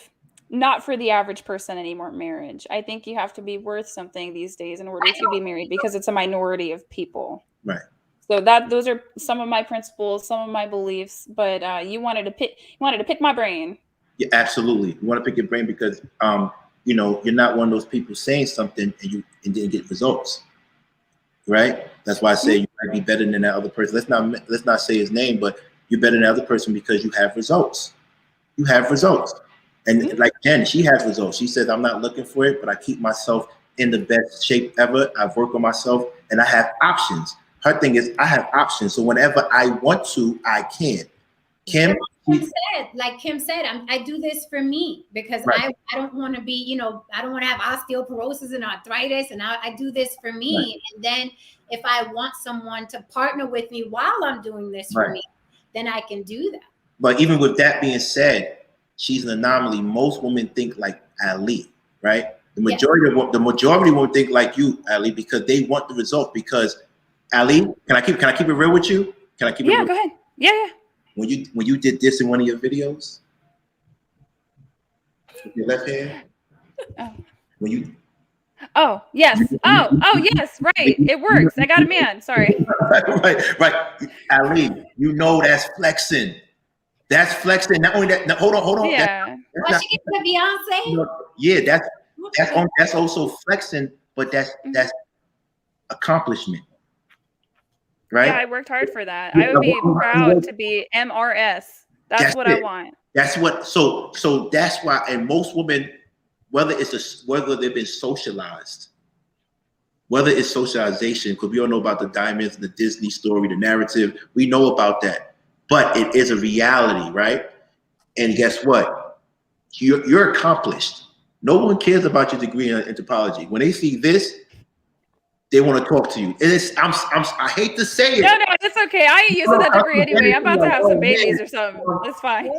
not for the average person anymore, marriage. I think you have to be worth something these days in order to be married, because it's a minority of people. Right. So those are some of my principles, some of my beliefs, but you wanted to pick my brain. Yeah, absolutely. You want to pick your brain because you're not one of those people saying something and didn't get results. Right? That's why I say you might be better than that other person. Let's not say his name, but you're better than the other person because you have results. You have results. And like Jen, she has results. She says, I'm not looking for it, but I keep myself in the best shape ever. I've worked on myself and I have options. Her thing is I have options. So whenever I want to, I can. Kim said, I do this for me because I don't want to be, I don't want to have osteoporosis and arthritis. And I do this for me. Right. And then if I want someone to partner with me while I'm doing this for me, then I can do that. But even with that being said, she's an anomaly. Most women think like Ali, right? The majority won't think like you, Ali, because they want the result. Because Ali, can I keep it real with you? Can I keep it real? Go ahead. Yeah. When you did this in one of your videos, with your left hand. When you. Oh yes. Oh yes. Right. It works. I got a man. Sorry. Right. Ali, that's flexing. That's flexing. Not only that. No, hold on. Yeah. What she get to Beyonce? Yeah, that's also flexing, but that's accomplishment. right? Yeah, I worked hard for that. I would be proud to be MRS. That's what I want. That's what. So that's why. And most women, whether they've been socialized, whether it's socialization, because we all know about the diamonds, the Disney story, the narrative. We know about that, but it is a reality, right? And guess what? You're accomplished. No one cares about your degree in anthropology. When they see this, they want to talk to you. And I hate to say it. No, it's okay. I ain't using that degree anyway. I'm about to have some babies or something. It's fine.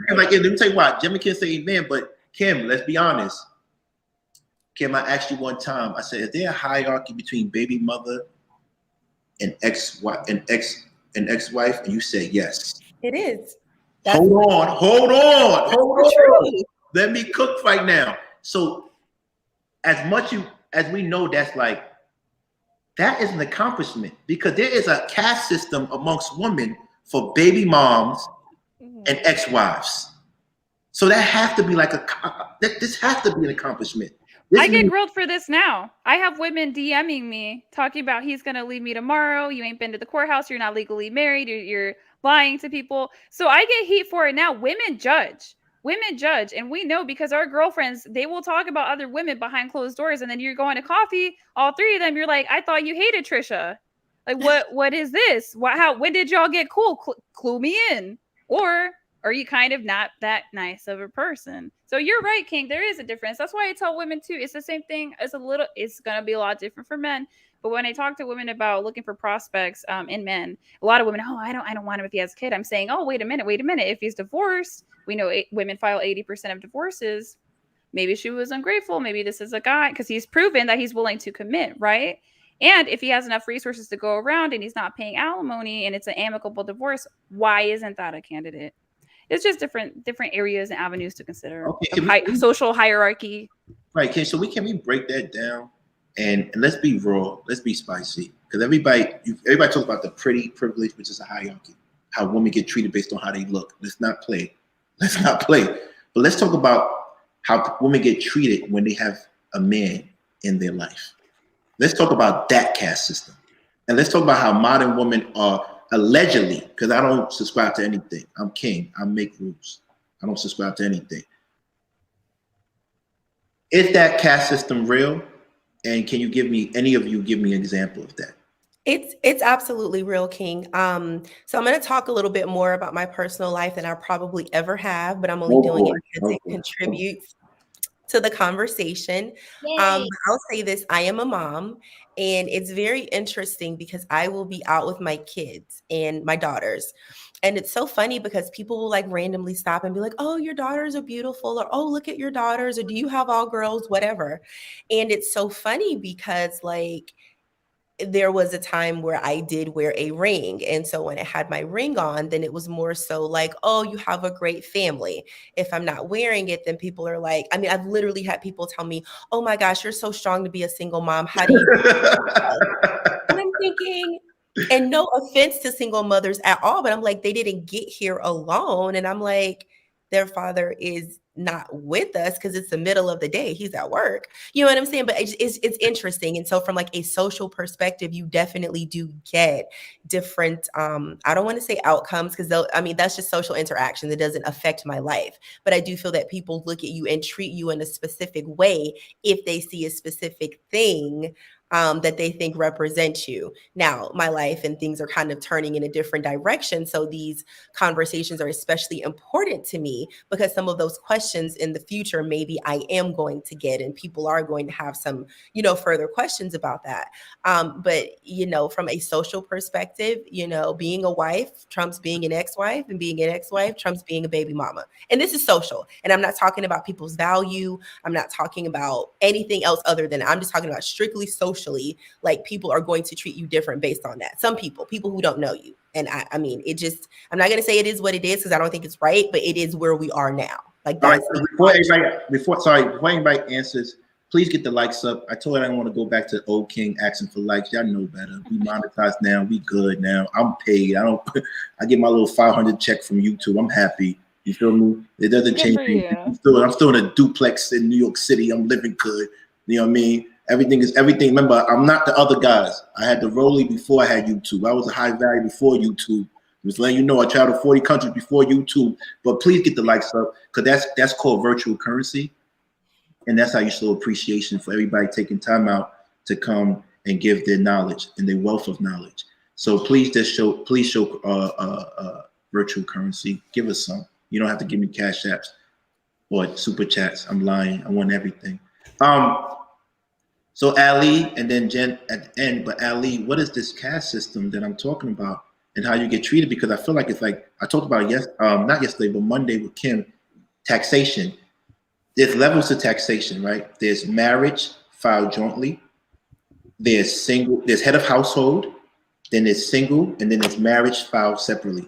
Like, let me tell you what, Jimmy can't say amen, but Kim, let's be honest. Kim, I asked you one time, I said, is there a hierarchy between baby mother and ex-wife? And you said yes. It is. Hold on. Let me cook right now. So as we know, that is an accomplishment, because there is a caste system amongst women for baby moms and ex-wives. So that has to be this has to be an accomplishment. I get grilled for this now. I have women DMing me talking about he's going to leave me tomorrow. You ain't been to the courthouse. You're not legally married. You're lying to people. So I get heat for it now. Women judge. And we know, because our girlfriends, they will talk about other women behind closed doors. And then you're going to coffee, all three of them. You're like, I thought you hated Trisha. Like, what is this? When did y'all get cool? Clue me in. Or are you kind of not that nice of a person? So you're right, King. There is a difference. That's why I tell women too. It's the same thing. It's going to be a lot different for men. But when I talk to women about looking for prospects in men, a lot of women, I don't want him if he has a kid. I'm saying, oh, wait a minute. If he's divorced, we know women file 80% of divorces. Maybe she was ungrateful. Maybe this is a guy, because he's proven that he's willing to commit, right? And if he has enough resources to go around and he's not paying alimony and it's an amicable divorce, why isn't that a candidate? It's just different areas and avenues to consider. Okay, social hierarchy. Right. Okay. So can we break that down? And let's be raw. Let's be spicy. Because everybody talks about the pretty privilege, which is a hierarchy. How women get treated based on how they look. Let's not play. But let's talk about how women get treated when they have a man in their life. Let's talk about that caste system. And let's talk about how modern women are allegedly, because I don't subscribe to anything. I'm king. I make rules. I don't subscribe to anything. Is that caste system real? And can you give me an example of that? It's absolutely real, King. So I'm going to talk a little bit more about my personal life than I probably ever have, but I'm only doing it because it contributes to the conversation. I'll say this: I am a mom, and it's very interesting because I will be out with my kids and my daughters. And it's so funny because people will like randomly stop and be like, oh, your daughters are beautiful, or oh, look at your daughters, or do you have all girls, whatever. And it's so funny because like there was a time where I did wear a ring. And so when I had my ring on, then it was more so like, oh, you have a great family. If I'm not wearing it, then people are like, I mean, I've literally had people tell me, oh my gosh, you're so strong to be a single mom. How do you? And I'm thinking, and no offense to single mothers at all, but I'm like, they didn't get here alone. And I'm like, their father is not with us because it's the middle of the day. He's at work. You know what I'm saying? But it's interesting. And so from like a social perspective, you definitely do get different, I don't want to say outcomes, because that's just social interaction that doesn't affect my life. But I do feel that people look at you and treat you in a specific way if they see a specific thing that they think represents you. Now, my life and things are kind of turning in a different direction. So these conversations are especially important to me because some of those questions in the future, maybe I am going to get, and people are going to have some, further questions about that. But, from a social perspective, being a wife trumps being an ex-wife, and being an ex-wife trumps being a baby mama. And this is social. And I'm not talking about people's value. I'm not talking about anything else other than I'm just talking about strictly social. Like people are going to treat you different based on that. Some people who don't know you. And I'm not going to say it is what it is because I don't think it's right, but it is where we are now. Like that's before anybody answers, please get the likes up. I told you I didn't want to go back to old King asking for likes. Y'all know better. We monetized now. We good now. I'm paid. I get my little 500 check from YouTube. I'm happy. You feel me? It doesn't change me. I'm still in a duplex in New York City. I'm living good. You know what I mean? Everything is everything. Remember, I'm not the other guys. I had the Rolly before I had YouTube. I was a high value before YouTube. Just letting you know, I traveled 40 countries before YouTube. But please get the likes up, because that's called virtual currency, and that's how you show appreciation for everybody taking time out to come and give their knowledge and their wealth of knowledge. So please show virtual currency. Give us some. You don't have to give me cash apps or super chats. I'm lying. I want everything. So Ali and then Jen at the end. But Ali, what is this caste system that I'm talking about and how you get treated? Because I feel like it's like I talked about not yesterday, but Monday with Kim, taxation. There's levels to taxation, right? There's marriage filed jointly. There's single. There's head of household. Then there's single, and then there's marriage filed separately.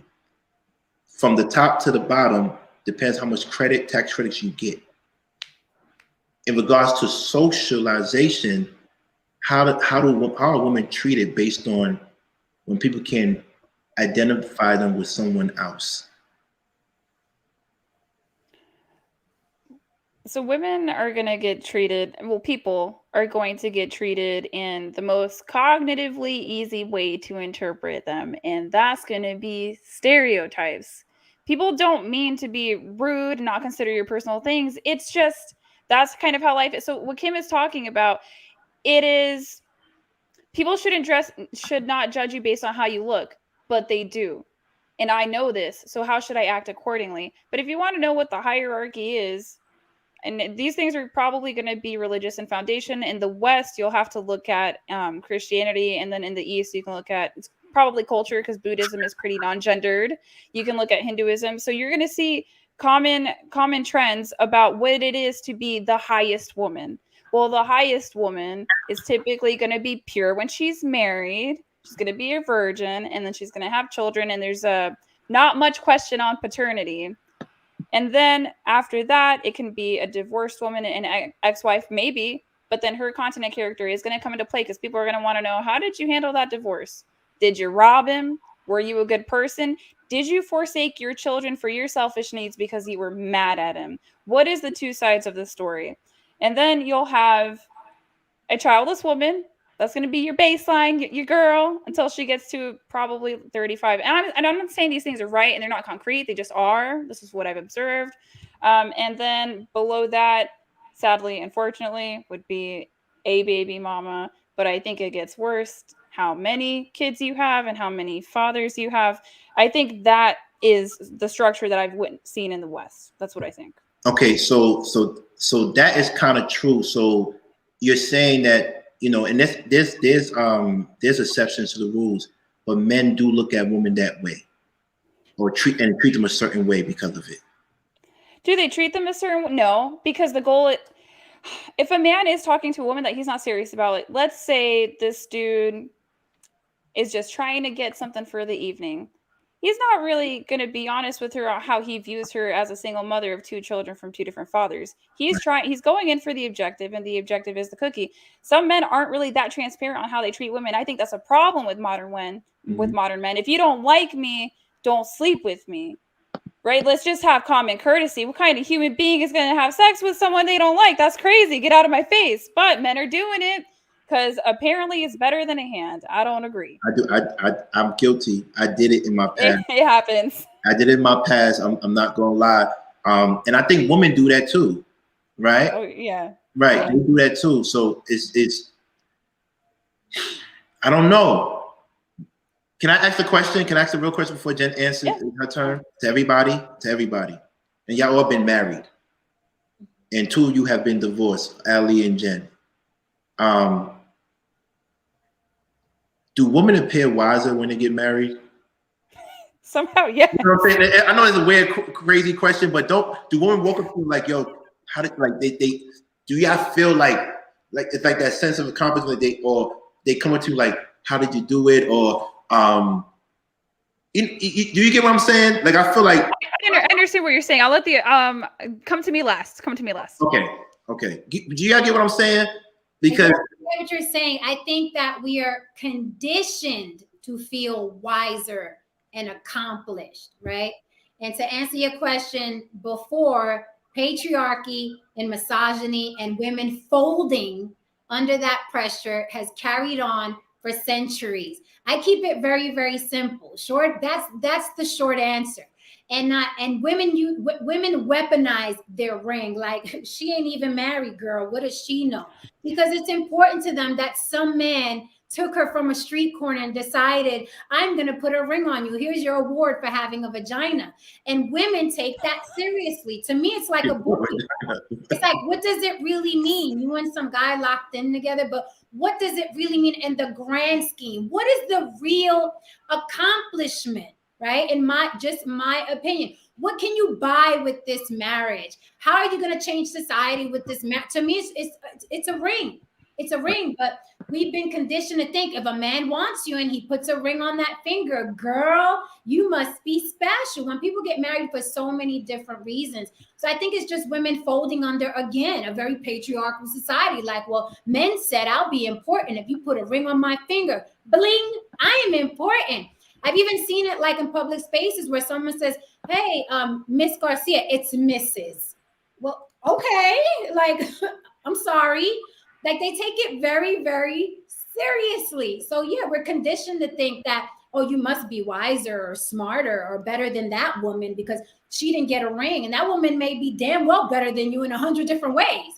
From the top to the bottom depends how much tax credits you get. In regards to socialization, how are women treated based on when people can identify them with someone else? So women are going to get treated, well, people are going to get treated in the most cognitively easy way to interpret them, and that's going to be stereotypes. People don't mean to be rude, not consider your personal things. It's just, that's kind of how life is. So what Kim is talking about, it is, people should not judge you based on how you look, but they do. And I know this, so how should I act accordingly? But if you want to know what the hierarchy is, and these things are probably going to be religious in foundation. In the West, you'll have to look at Christianity, and then in the East, you can look at, it's probably culture, because Buddhism is pretty non-gendered. You can look at Hinduism. So you're going to see common trends about what it is to be the highest woman. Well, the highest woman is typically going to be pure when she's married. She's going to be a virgin, and then she's going to have children, and there's not much question on paternity. And then after that, it can be a divorced woman and an ex-wife, maybe, but then her continent character is going to come into play because people are going to want to know, how did you handle that divorce? Did you rob him? Were you a good person? Did you forsake your children for your selfish needs because you were mad at him? What is the two sides of the story? And then you'll have a childless woman. That's going to be your baseline, your girl, until she gets to probably 35. And I'm not saying these things are right and they're not concrete. They just are. This is what I've observed. And then below that, sadly, unfortunately, would be a baby mama. But I think it gets worse. How many kids you have and how many fathers you have. I think that is the structure that I've seen in the West. That's what I think. Okay, so that is kind of true. So you're saying that, you know, and there's exceptions to the rules, but men do look at women that way, or treat them a certain way because of it. Do they treat them a certain way? No, because the goal, if a man is talking to a woman that he's not serious about, like, let's say this dude is just trying to get something for the evening. He's not really going to be honest with her on how he views her as a single mother of two children from two different fathers. He's going in for the objective, and the objective is the cookie. Some men aren't really that transparent on how they treat women. I think that's a problem with modern men. If you don't like me, don't sleep with me. Right? Let's just have common courtesy. What kind of human being is going to have sex with someone they don't like? That's crazy. Get out of my face. But men are doing it because apparently it's better than a hand. I don't agree. I'm guilty. I did it in my past. It happens. I did it in my past. I'm not gonna lie. And I think women do that too, right? Oh yeah. Right. Yeah. They do that too. So it's I don't know. Can I ask a question? Can I ask a real question before Jen answers her turn? To everybody. And y'all all been married. And two of you have been divorced, Ali and Jen. Do women appear wiser when they get married? Somehow, yeah. You know what I'm saying? I know it's a weird, crazy question, but do women walk up to you like, yo, how did they do y'all feel like it's like that sense of accomplishment they come up to you like, how did you do it? Or do you get what I'm saying? Like, I feel like I understand what you're saying. I'll let the come to me last. Okay. Do y'all get what I'm saying? Because what you're saying, I think that we are conditioned to feel wiser and accomplished, right? And to answer your question before, patriarchy and misogyny and women folding under that pressure has carried on for centuries. I keep it very, very simple. Short. That's the short answer. And women weaponize their ring like she ain't even married, girl. What does she know? Because it's important to them that some man took her from a street corner and decided, I'm going to put a ring on you. Here's your award for having a vagina. And women take that seriously. To me, it's like a bully. It's like, what does it really mean? You and some guy locked in together, but what does it really mean in the grand scheme? What is the real accomplishment, right? In my opinion, what can you buy with this marriage? How are you going to change society with this marriage? To me, it's a ring. It's a ring, but we've been conditioned to think if a man wants you and he puts a ring on that finger, girl, you must be special. When people get married for so many different reasons. So I think it's just women folding under, again, a very patriarchal society. Like, well, men said I'll be important if you put a ring on my finger. Bling, I am important. I've even seen it like in public spaces where someone says, hey, Miss Garcia, it's Mrs. Well, okay, like, I'm sorry. Like they take it very, very seriously. So yeah, we're conditioned to think that, oh, you must be wiser or smarter or better than that woman because she didn't get a ring. And that woman may be damn well better than you in 100 different ways.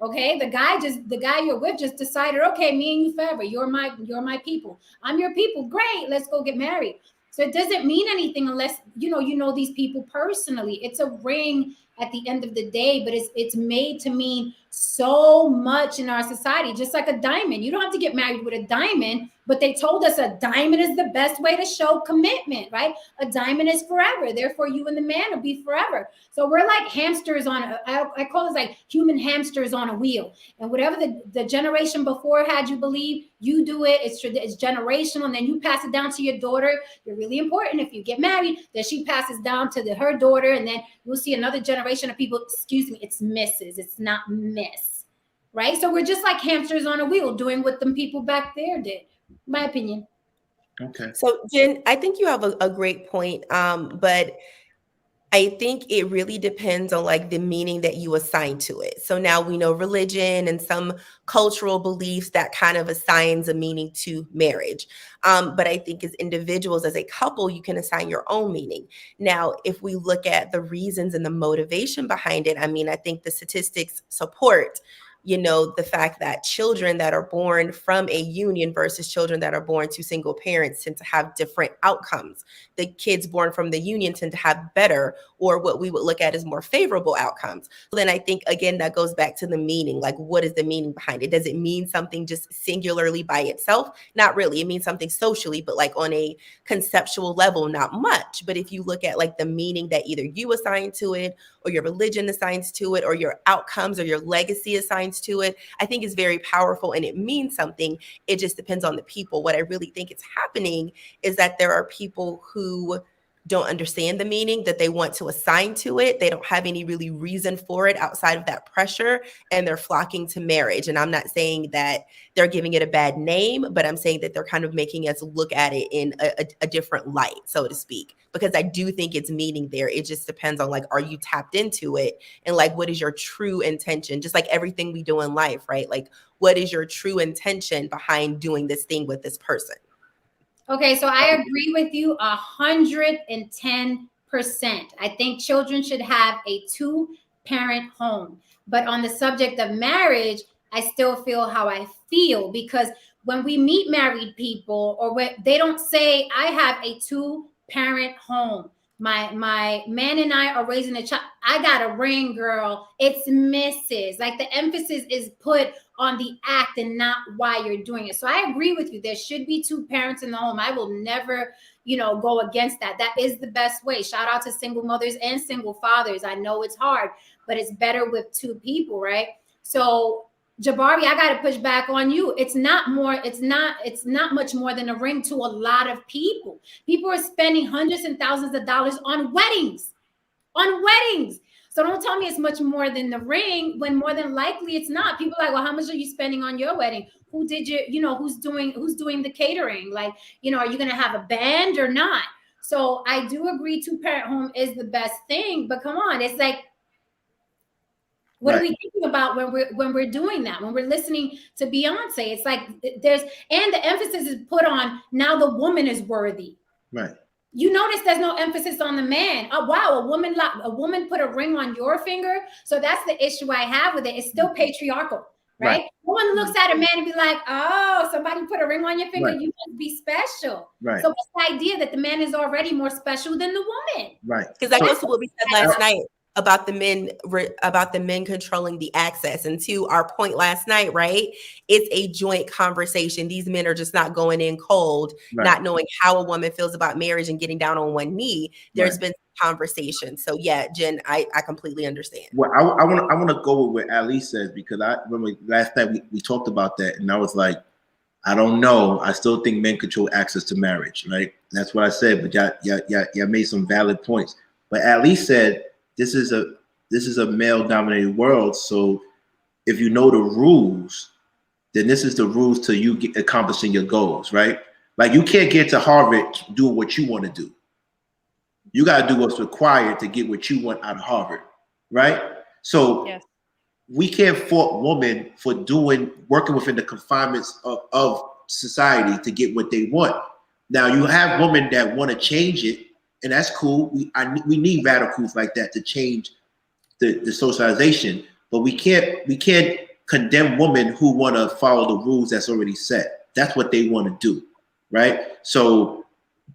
Okay. The guy you're with just decided, okay, me and you forever. You're my people. I'm your people. Great. Let's go get married. So it doesn't mean anything unless, you know these people personally. It's a ring at the end of the day, but it's made to mean so much in our society, just like a diamond. You don't have to get married with a diamond, but they told us a diamond is the best way to show commitment, right? A diamond is forever. Therefore, you and the man will be forever. So we're like hamsters I call it like human hamsters on a wheel. And whatever the generation before had you believe, you do it. It's generational. And then you pass it down to your daughter. You're really important. If you get married, then she passes down to her daughter. And then you'll see another generation of people, excuse me, it's Mrs. It's not Miss, right? So we're just like hamsters on a wheel doing what them people back there did. My opinion. Okay. So Jen, I think you have a great point. But I think it really depends on like the meaning that you assign to it. So now we know religion and some cultural beliefs that kind of assigns a meaning to marriage. But I think as individuals, as a couple, you can assign your own meaning. Now, if we look at the reasons and the motivation behind it, I mean, I think the statistics support the fact that children that are born from a union versus children that are born to single parents tend to have different outcomes. The kids born from the union tend to have better, or what we would look at as more favorable outcomes. Then I think, again, that goes back to the meaning. Like, what is the meaning behind it? Does it mean something just singularly by itself? Not really. It means something socially, but like on a conceptual level, not much. But if you look at like the meaning that either you assign to it, or your religion assigns to it, or your outcomes or your legacy assigns to it, I think is very powerful and it means something. It just depends on the people. What I really think is happening is that there are people who don't understand the meaning that they want to assign to it. They don't have any really reason for it outside of that pressure, and they're flocking to marriage. And I'm not saying that they're giving it a bad name, but I'm saying that they're kind of making us look at it in a different light, so to speak, because I do think it's meaning there. It just depends on like, are you tapped into it? And like, what is your true intention? Just like everything we do in life, right? Like, what is your true intention behind doing this thing with this person? Okay, so I agree with you 110%. I think children should have a 2-parent home. But on the subject of marriage, I still feel how I feel, because when we meet married people, or when they don't say, I have a 2-parent home. My man and I are raising a child. I got a ring, girl. It's Mrs. Like the emphasis is put on the act and not why you're doing it. So I agree with you. There should be 2 parents in the home. I will never, go against that. That is the best way. Shout out to single mothers and single fathers. I know it's hard, but it's better with 2 people, right? So Jabari, I got to push back on you. It's not much more than a ring to a lot of people. People are spending hundreds and thousands of dollars on weddings. So don't tell me it's much more than the ring, when more than likely it's not. People are like, well, how much are you spending on your wedding? Who did who's doing the catering? Like, are you going to have a band or not? So I do agree 2-parent home is the best thing, but come on, it's like, What are we thinking about when we're doing that? When we're listening to Beyonce, it's like and the emphasis is put on now the woman is worthy. Right. You notice there's no emphasis on the man. Oh wow, a woman put a ring on your finger. So that's the issue I have with it. It's still patriarchal, right? No one looks at a man and be like, oh, somebody put a ring on your finger, you must be special. Right. So what's the idea that the man is already more special than the woman? Right. Because that goes to what we said last night about the men controlling the access. And to our point last night, right? It's a joint conversation. These men are just not going in cold, not knowing how a woman feels about marriage and getting down on one knee. There's been conversation. So yeah, Jen, I completely understand. Well, I want to go with what Ali says, because I remember last night we talked about that, and I was like, I don't know. I still think men control access to marriage, right? That's what I said. But y'all made some valid points. But Ali said this is a male-dominated world. So if you know the rules, then this is the rules to you accomplishing your goals, right? Like you can't get to Harvard doing what you want to do. You got to do what's required to get what you want out of Harvard, right? So we can't fault women for working within the confinements of society to get what they want. Now you have women that want to change it, and that's cool. We need radicals like that to change the socialization, but we can't condemn women who want to follow the rules that's already set. That's what they want to do, right? So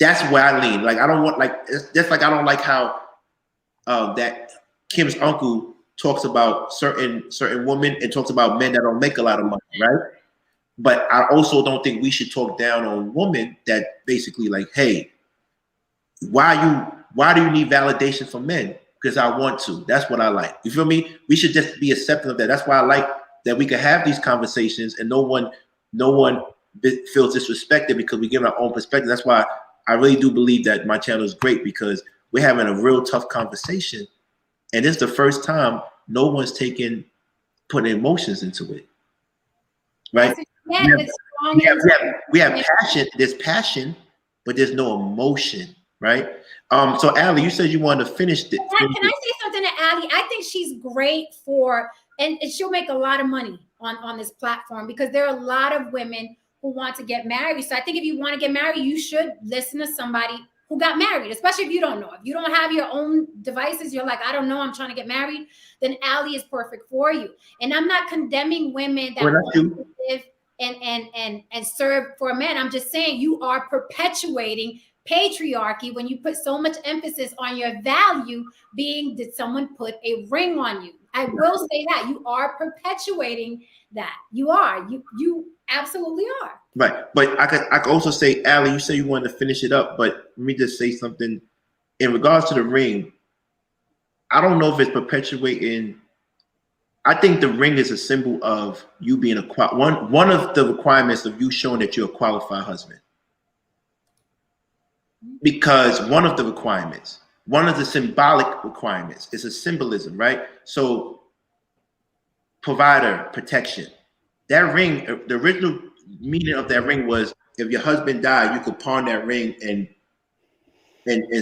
that's where I lean. Like I don't want that's like I don't like how that Kim's uncle talks about certain women and talks about men that don't make a lot of money, right? But I also don't think we should talk down on women that basically like, hey, why do you need validation from men? Because I want to. That's what I like. You feel me? We should just be accepting of that. That's why I like that we can have these conversations and no one feels disrespected because we give our own perspective. That's why I really do believe that my channel is great, because we're having a real tough conversation. And it's the first time no one's putting emotions into it. Right? We have passion. There's passion, but there's no emotion, right? So Ali, you said you wanted to finish this. Can I say something to Ali? I think she's great and she'll make a lot of money on this platform, because there are a lot of women who want to get married. So I think if you want to get married, you should listen to somebody who got married, especially if you don't know. If you don't have your own devices, you're like, I don't know, I'm trying to get married, then Ali is perfect for you. And I'm not condemning women that want to live and serve for a man. I'm just saying you are perpetuating patriarchy when you put so much emphasis on your value being, did someone put a ring on you? I will say that you are perpetuating that. You are. You absolutely are. Right. But I could also say, Ali, you say you wanted to finish it up, but let me just say something in regards to the ring. I don't know if it's perpetuating. I think the ring is a symbol of you being one of the requirements of you showing that you're a qualified husband. Because one of the symbolic requirements is a symbolism, right? So provider, protection. That ring, the original meaning of that ring was if your husband died, you could pawn that ring and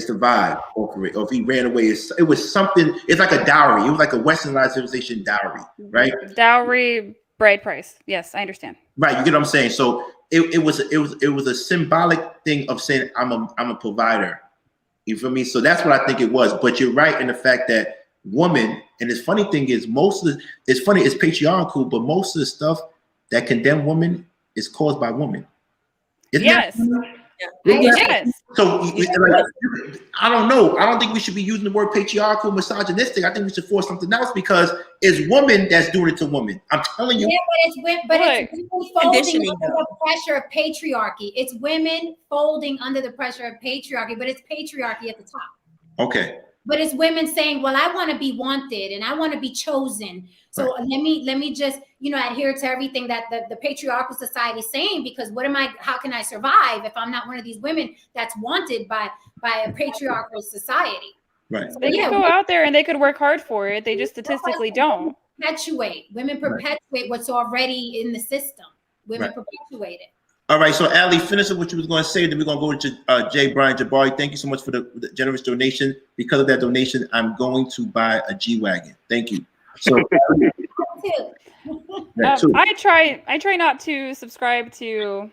survive over it. Or if he ran away, it was something, it's like a dowry. It was like a westernized civilization dowry, right? Dowry, bride price. Yes, I understand. Right, you get what I'm saying? So it was a symbolic thing of saying I'm a provider. You feel me? So that's what I think it was. But you're right in the fact that woman, and the funny thing is it's patriarchal, but most of the stuff that condemn women is caused by women. Yes. Yes. So I don't know. I don't think we should be using the word patriarchal, misogynistic. I think we should force something else, because it's women that's doing it to women. I'm telling you. Yeah, but it's women folding under the pressure of patriarchy. It's women folding under the pressure of patriarchy, but it's patriarchy at the top. Okay. But it's women saying, well, I want to be wanted and I want to be chosen. So let me just, adhere to everything that the patriarchal society is saying, because how can I survive if I'm not one of these women that's wanted by a patriarchal society? Right. So, they could go out there and they could work hard for it. They just statistically don't. Women perpetuate what's already in the system. Women perpetuate it. All right, so Ali, finish up what you was going to say, then we're going to go to J. Brian Jabari. Thank you so much for the generous donation. Because of that donation, I'm going to buy a G-Wagon. Thank you. So I try not to subscribe to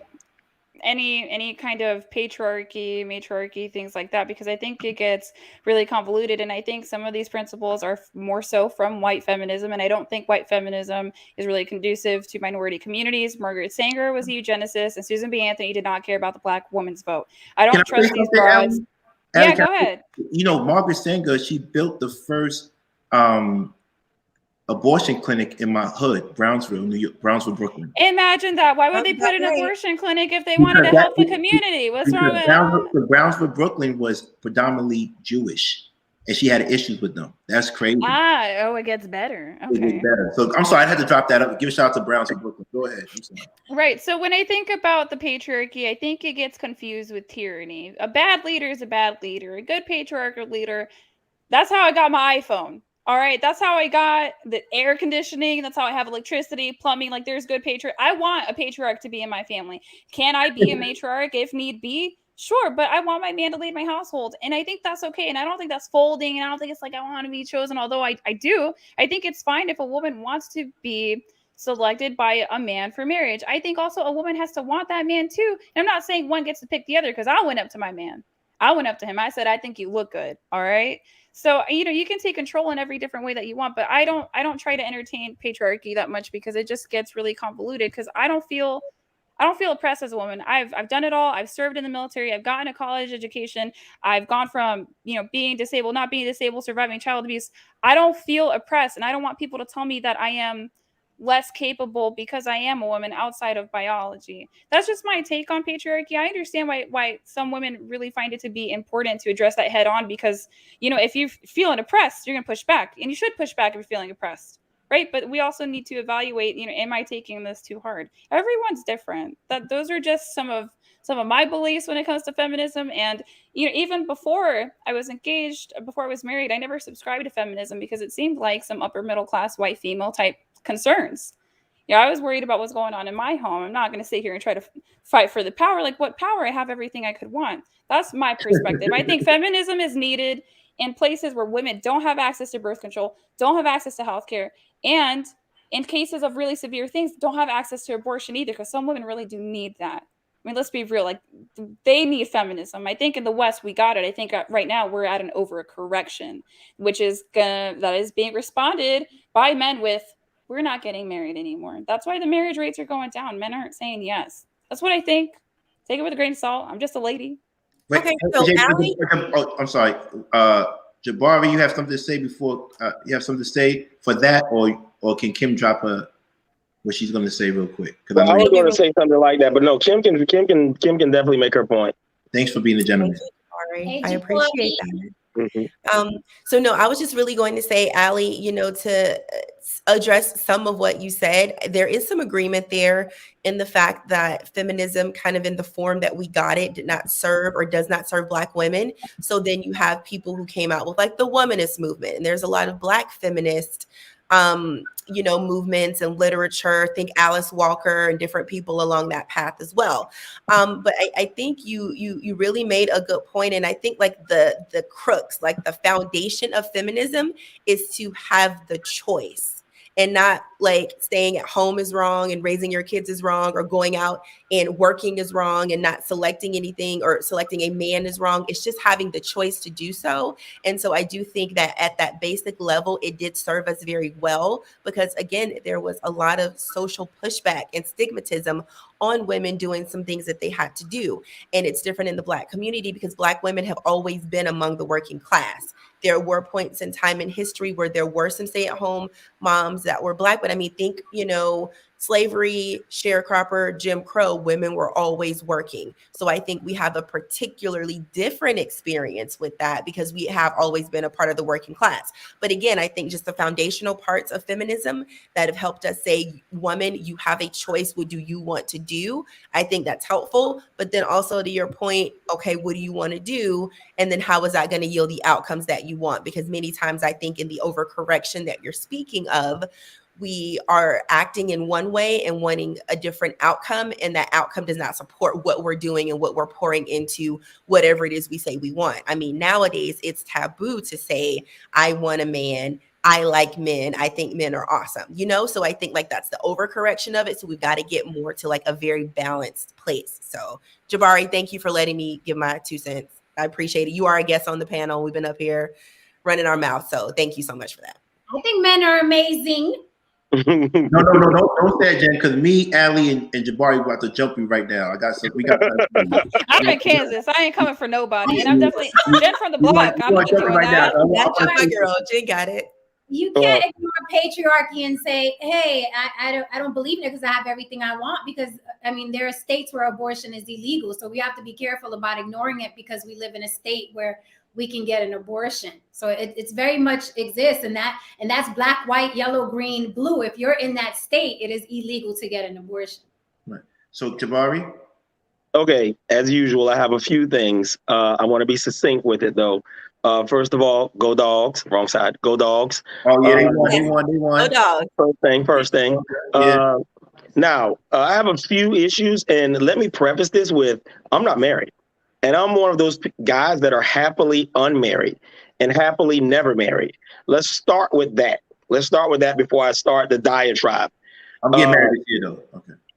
any kind of patriarchy, matriarchy, things like that, because I think it gets really convoluted, and I think some of these principles are more so from white feminism, and I don't think white feminism is really conducive to minority communities. Margaret Sanger was a eugenicist, and Susan B. Anthony did not care about the Black woman's vote. I don't trust these broads. Yeah, go ahead. You know, Margaret Sanger, she built the first abortion clinic in my hood, Brownsville, New York, Brownsville, Brooklyn. Imagine that. Why would they put an abortion clinic if they wanted to help the community? What's wrong with that? Brownsville, Brooklyn was predominantly Jewish, and she had issues with them. That's crazy. It gets better. Okay. It gets better. So I'm sorry, I had to drop that up. Give a shout out to Brownsville, Brooklyn. Go ahead. I'm sorry. Right. So when I think about the patriarchy, I think it gets confused with tyranny. A bad leader is a bad leader. A good patriarchal leader. That's how I got my iPhone. All right, that's how I got the air conditioning. That's how I have electricity, plumbing. Like, there's good patriarch. I want a patriarch to be in my family. Can I be a matriarch if need be? Sure, but I want my man to lead my household. And I think that's okay. And I don't think that's folding. And I don't think it's like I want to be chosen, although I do. I think it's fine if a woman wants to be selected by a man for marriage. I think also a woman has to want that man too. And I'm not saying one gets to pick the other, because I went up to my man. I went up to him. I said, I think you look good. All right. So, you know, you can take control in every different way that you want, but I don't try to entertain patriarchy that much, because it just gets really convoluted, because I don't feel oppressed as a woman. I've done it all. I've served in the military. I've gotten a college education. I've gone from, being disabled, not being disabled, surviving child abuse. I don't feel oppressed, and I don't want people to tell me that I am less capable because I am a woman outside of biology. That's just my take on patriarchy. I understand why some women really find it to be important to address that head on, because, if you're feeling oppressed, you're going to push back, and you should push back if you're feeling oppressed. Right. But we also need to evaluate, am I taking this too hard? Everyone's different. Those are just some of my beliefs when it comes to feminism. And, even before I was engaged, before I was married, I never subscribed to feminism, because it seemed like some upper middle class white female type concerns. I was worried about what's going on in my home. I'm not going to sit here and try to fight for the power. Like, what power? I have everything I could want. That's my perspective. I think feminism is needed in places where women don't have access to birth control, don't have access to healthcare, and in cases of really severe things, don't have access to abortion either, because some women really do need that. I mean, let's be real. Like, they need feminism. I think in the West, we got it. I think right now we're at an overcorrection, that is being responded by men with, we're not getting married anymore. That's why the marriage rates are going down. Men aren't saying yes. That's what I think. Take it with a grain of salt. I'm just a lady. Wait, okay, so Allie? I'm sorry. Jabari, you have something to say before? You have something to say for that, or can Kim drop what she's going to say real quick? Well, I was going to say something like that, but no, Kim can definitely make her point. Thanks for being a gentleman. I appreciate that. Mm-hmm. So no, I was just really going to say, Allie, to address some of what you said, there is some agreement there in the fact that feminism, kind of in the form that we got it, did not serve or does not serve Black women. So then you have people who came out with like the womanist movement, and there's a lot of Black feminist movements and literature. Think Alice Walker and different people along that path as well. But I think you really made a good point. And I think like the crux, like the foundation of feminism is to have the choice, and not like staying at home is wrong and raising your kids is wrong, or going out and working is wrong and not selecting anything, or selecting a man is wrong. It's just having the choice to do so. And so I do think that at that basic level, it did serve us very well, because again, there was a lot of social pushback and stigmatism on women doing some things that they had to do. And it's different in the Black community, because Black women have always been among the working class. There were points in time in history where there were some stay-at-home moms that were Black, but I mean, think, slavery, sharecropper, Jim Crow, women were always working. So I think we have a particularly different experience with that, because we have always been a part of the working class. But again, I think just the foundational parts of feminism that have helped us say, woman, you have a choice. What do you want to do? I think that's helpful. But then also to your point, okay, what do you want to do? And then how is that going to yield the outcomes that you want? Because many times I think in the overcorrection that you're speaking of, we are acting in one way and wanting a different outcome, and that outcome does not support what we're doing and what we're pouring into whatever it is we say we want. I mean, nowadays it's taboo to say, I want a man, I like men. I think men are awesome, you know? So I think like that's the overcorrection of it. So we've got to get more to like a very balanced place. So Jabari, thank you for letting me give my 2 cents. I appreciate it. You are a guest on the panel. We've been up here running our mouth. So thank you so much for that. I think men are amazing. No, don't say it, Jen, because me, Ali, and Jabari about to jump you right now. We got. I'm in Kansas. I ain't coming for nobody, and I'm definitely Jen from the block. I'm with you on that. That's my girl. Jen got it. You can't ignore patriarchy and say, "Hey, I don't believe in it because I have everything I want." Because I mean, there are states where abortion is illegal, so we have to be careful about ignoring it because we live in a state where we can get an abortion. So it's very much exists, and that's black, white, yellow, green, blue. If you're in that state, it is illegal to get an abortion. Right. So Jabari. Okay, as usual, I have a few things. I want to be succinct with it, though. First of all, go Dogs. Wrong side. Go Dogs. Oh yeah, they won. Go Dogs. First thing. Yeah. Now, I have a few issues, and let me preface this with, I'm not married. And I'm one of those guys that are happily unmarried and happily never married. Let's start with that. Before I start the diatribe. I'm getting married this year, though.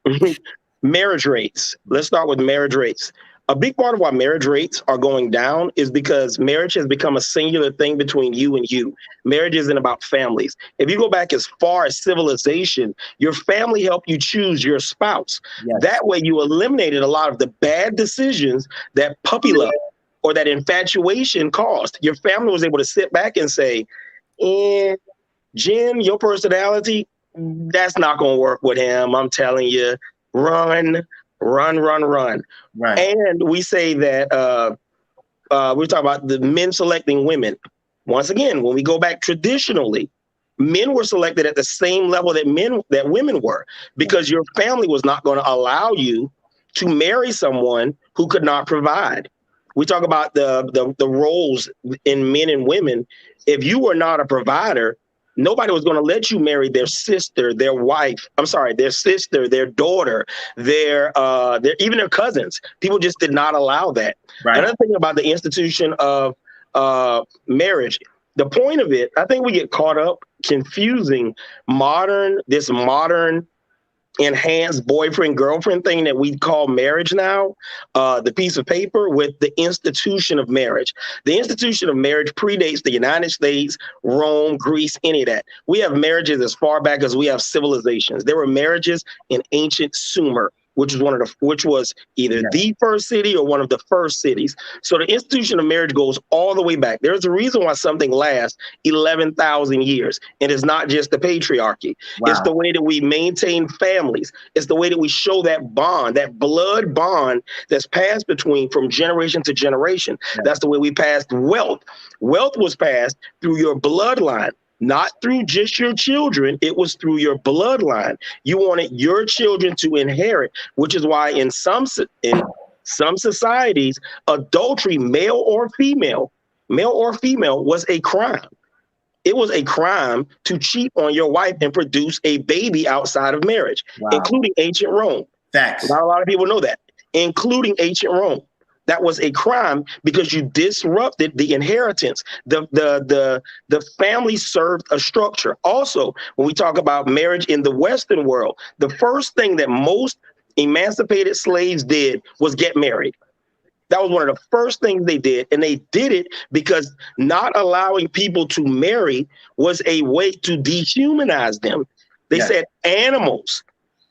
Okay. Marriage rates. Let's start with marriage rates. A big part of why marriage rates are going down is because marriage has become a singular thing between you and you. Marriage isn't about families. If you go back as far as civilization, your family helped you choose your spouse. Yes. That way you eliminated a lot of the bad decisions that puppy love or that infatuation caused. Your family was able to sit back and say, Jen, your personality, that's not going to work with him. I'm telling you, run. Right. And we say that we're talking about the men selecting women. Once again, when we go back traditionally, men were selected at the same level that women were, because your family was not going to allow you to marry someone who could not provide. We talk about the roles in men and women. If you were not a provider, nobody was going to let you marry their sister, their wife. I'm sorry, their sister, their daughter, their even their cousins. People just did not allow that. Right. Another thing about the institution of marriage, the point of it, I think we get caught up confusing this modern enhanced boyfriend-girlfriend thing that we call marriage now, the piece of paper, with the institution of marriage. The institution of marriage predates the United States, Rome, Greece, any of that. We have marriages as far back as we have civilizations. There were marriages in ancient Sumer, which was either the first city or one of the first cities. So the institution of marriage goes all the way back. There's a reason why something lasts 11,000 years. And it's not just the patriarchy. Wow. It's the way that we maintain families. It's the way that we show that bond, that blood bond that's passed from generation to generation. Yeah. That's the way we passed wealth. Wealth was passed through your bloodline. Not through just your children, it was through your bloodline. You wanted your children to inherit, which is why in some societies, adultery, male or female, was a crime. It was a crime to cheat on your wife and produce a baby outside of marriage, including ancient Rome. Facts. Not a lot of people know that, including ancient Rome. That was a crime because you disrupted the inheritance. The family served a structure. Also, when we talk about marriage in the Western world, the first thing that most emancipated slaves did was get married. That was one of the first things they did. And they did it because not allowing people to marry was a way to dehumanize them. They said animals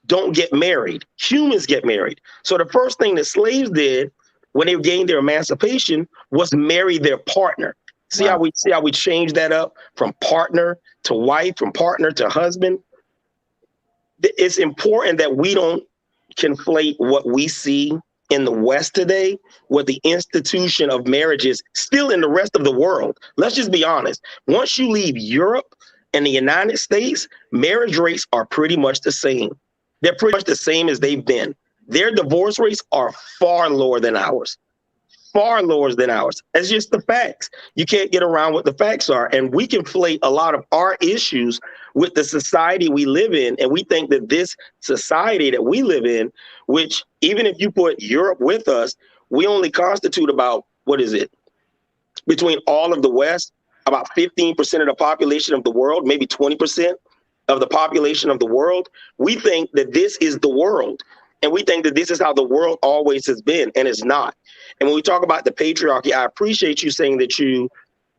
don't get married. Humans get married. So the first thing that slaves did when they gained their emancipation was marry their partner. See how we changed that up from partner to wife, from partner to husband. It's important that we don't conflate what we see in the West today with the institution of marriage is still in the rest of the world. Let's just be honest. Once you leave Europe and the United States, marriage rates are pretty much the same. They're pretty much the same as they've been. Their divorce rates are far lower than ours. Far lower than ours. It's just the facts. You can't get around what the facts are. And we conflate a lot of our issues with the society we live in. And we think that this society that we live in, which even if you put Europe with us, we only constitute about, between all of the West, about 15% of the population of the world, maybe 20% of the population of the world, we think that this is the world. And we think that this is how the world always has been, and it's not. And when we talk about the patriarchy, I appreciate you saying that you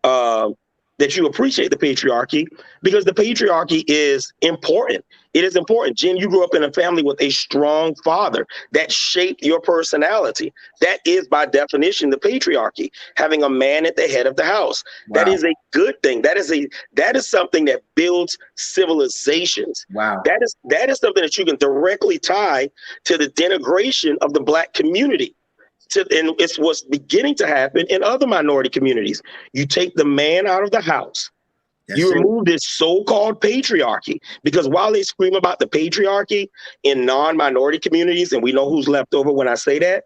appreciate the patriarchy, because the patriarchy is important. It is important. Jen, you grew up in a family with a strong father that shaped your personality. That is, by definition, the patriarchy, having a man at the head of the house. Wow. That is a good thing. That is something that builds civilizations. Wow. That is something that you can directly tie to the denigration of the Black community. And it's what's beginning to happen in other minority communities. You take the man out of the house. You remove this so-called patriarchy, because while they scream about the patriarchy in non-minority communities, and we know who's left over when I say that,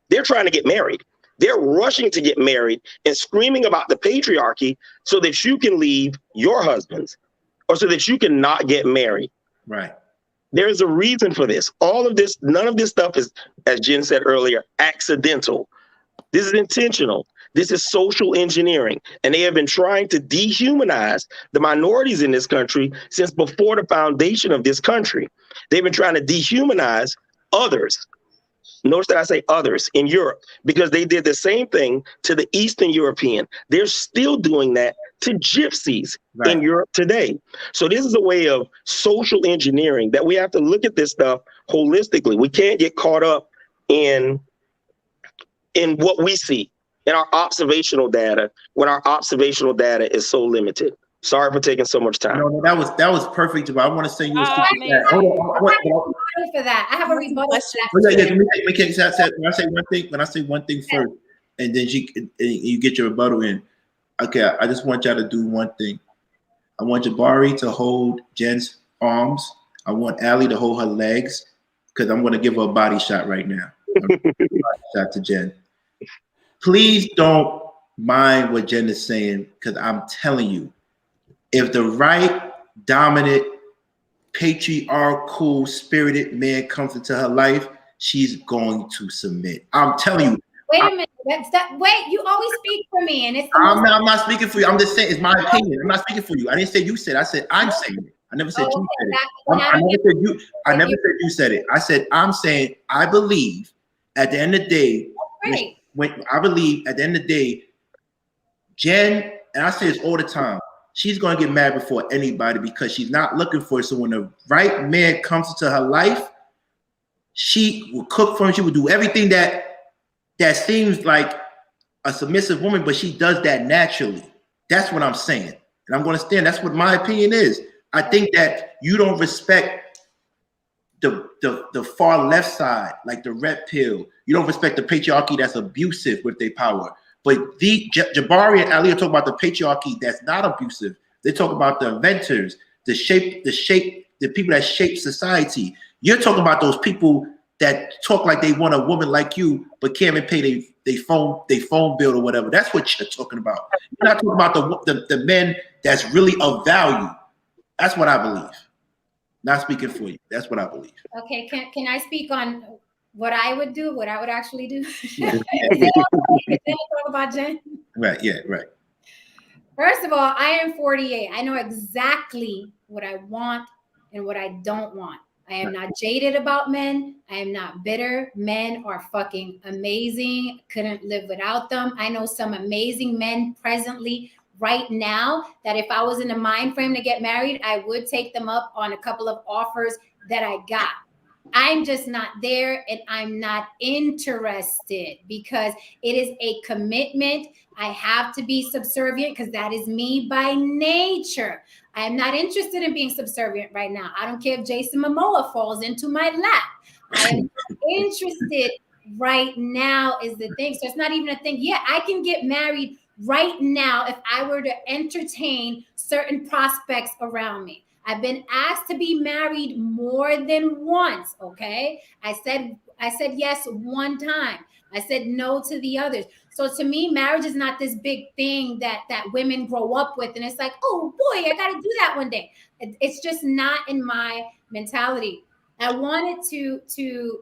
they're trying to get married. They're rushing to get married and screaming about the patriarchy so that you can leave your husbands, or so that you can not get married. Right. There's a reason for this. All of this, none of this stuff is, as Jen said earlier, accidental. This is intentional. This is social engineering. And they have been trying to dehumanize the minorities in this country since before the foundation of this country. They've been trying to dehumanize others. Notice that I say others in Europe, because they did the same thing to the Eastern European. They're still doing that to gypsies in Europe today. So this is a way of social engineering that we have to look at this stuff holistically. We can't get caught up in what we see in our observational data when our observational data is so limited. Sorry for taking so much time. No, that was perfect, but I want to say you. Hold on. For that, I have a rebuttal. When I say one thing first, and then you get your rebuttal in. Okay, I just want y'all to do one thing. I want Jabari to hold Jen's arms. I want Allie to hold her legs, because I'm going to give her a body shot right now. Body shot to Jen. Please don't mind what Jen is saying, because I'm telling you, if the right, dominant, patriarchal, spirited man comes into her life, she's going to submit. I'm telling you. Wait a minute. Wait, you always speak for me, and it's. I'm not speaking for you. I'm just saying it's my opinion. I'm not speaking for you. I didn't say you said. I said I'm saying it. I never said you said it. I never said you said it. I said I'm saying I believe at the end of the day. I believe at the end of the day, Jen, and I say this all the time, she's going to get married before anybody, because she's not looking for it. So when the right man comes into her life, she will cook for him. She will do everything that seems like a submissive woman, but she does that naturally. That's what I'm saying. And I'm going to stand. That's what my opinion is. I think that you don't respect the far left side, like the red pill. You don't respect the patriarchy that's abusive with their power. But Jabari and Ali are talking about the patriarchy that's not abusive. They talk about the inventors, the people that shape society. You're talking about those people that talk like they want a woman like you, but can't even pay their phone bill or whatever. That's what you're talking about. You're not talking about the men that's really of value. That's what I believe. Not speaking for you. That's what I believe. Okay, can I speak on what I would do, what I would actually do? Yeah. Talk about Jen? Right, yeah, right. First of all, I am 48. I know exactly what I want and what I don't want. I am not jaded about men. I am not bitter. Men are fucking amazing. Couldn't live without them. I know some amazing men presently right now that if I was in the mind frame to get married, I would take them up on a couple of offers that I got. I'm just not there, and I'm not interested, because it is a commitment. I have to be subservient, because that is me by nature. I am not interested in being subservient right now. I don't care if Jason Momoa falls into my lap. I am not interested right now is the thing. So it's not even a thing. Yeah, I can get married right now if I were to entertain certain prospects around me. I've been asked to be married more than once, okay? I said yes one time. I said no to the others. So to me, marriage is not this big thing that women grow up with. And it's like, oh boy, I got to do that one day. It's just not in my mentality. I wanted to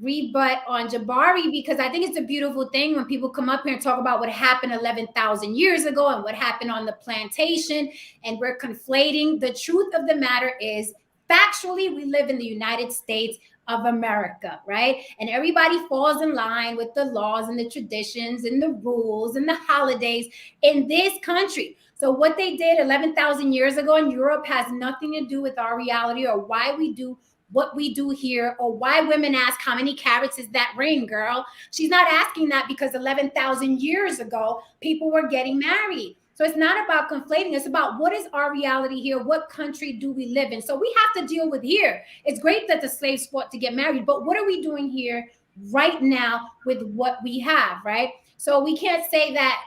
rebut on Jabari, because I think it's a beautiful thing when people come up here and talk about what happened 11,000 years ago and what happened on the plantation, and we're conflating. The truth of the matter is, factually, we live in the United States of America, right? And everybody falls in line with the laws and the traditions and the rules and the holidays in this country. So what they did 11,000 years ago in Europe has nothing to do with our reality or why we do what we do here, or why women ask how many carats is that ring, girl. She's not asking that because 11,000 years ago, people were getting married. So it's not about conflating. It's about what is our reality here? What country do we live in? So we have to deal with here. It's great that the slaves fought to get married, but what are we doing here right now with what we have, right? So we can't say that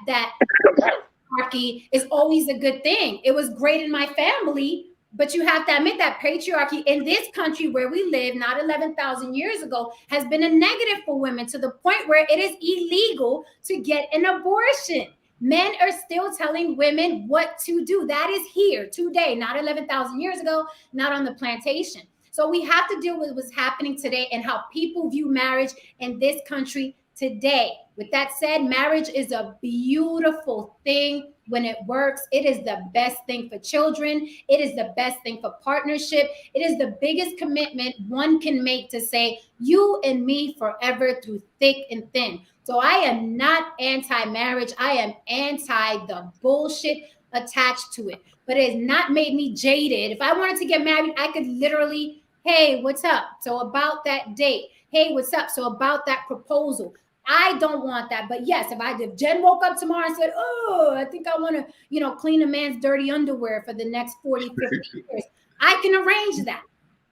patriarchy is always a good thing. It was great in my family, but you have to admit that patriarchy in this country where we live, not 11,000 years ago, has been a negative for women, to the point where it is illegal to get an abortion. Men are still telling women what to do. That is here today, not 11,000 years ago, not on the plantation. So we have to deal with what's happening today and how people view marriage in this country today. With that said, marriage is a beautiful thing when it works. It is the best thing for children. It is the best thing for partnership. It is the biggest commitment one can make to say, you and me forever through thick and thin. So I am not anti-marriage. I am anti the bullshit attached to it. But it has not made me jaded. If I wanted to get married, I could literally, hey, what's up? So about that date. Hey, what's up? So about that proposal. I don't want that. But yes, if Jen woke up tomorrow and said, oh, I think I want to, clean a man's dirty underwear for the next 40, 50 years, I can arrange that.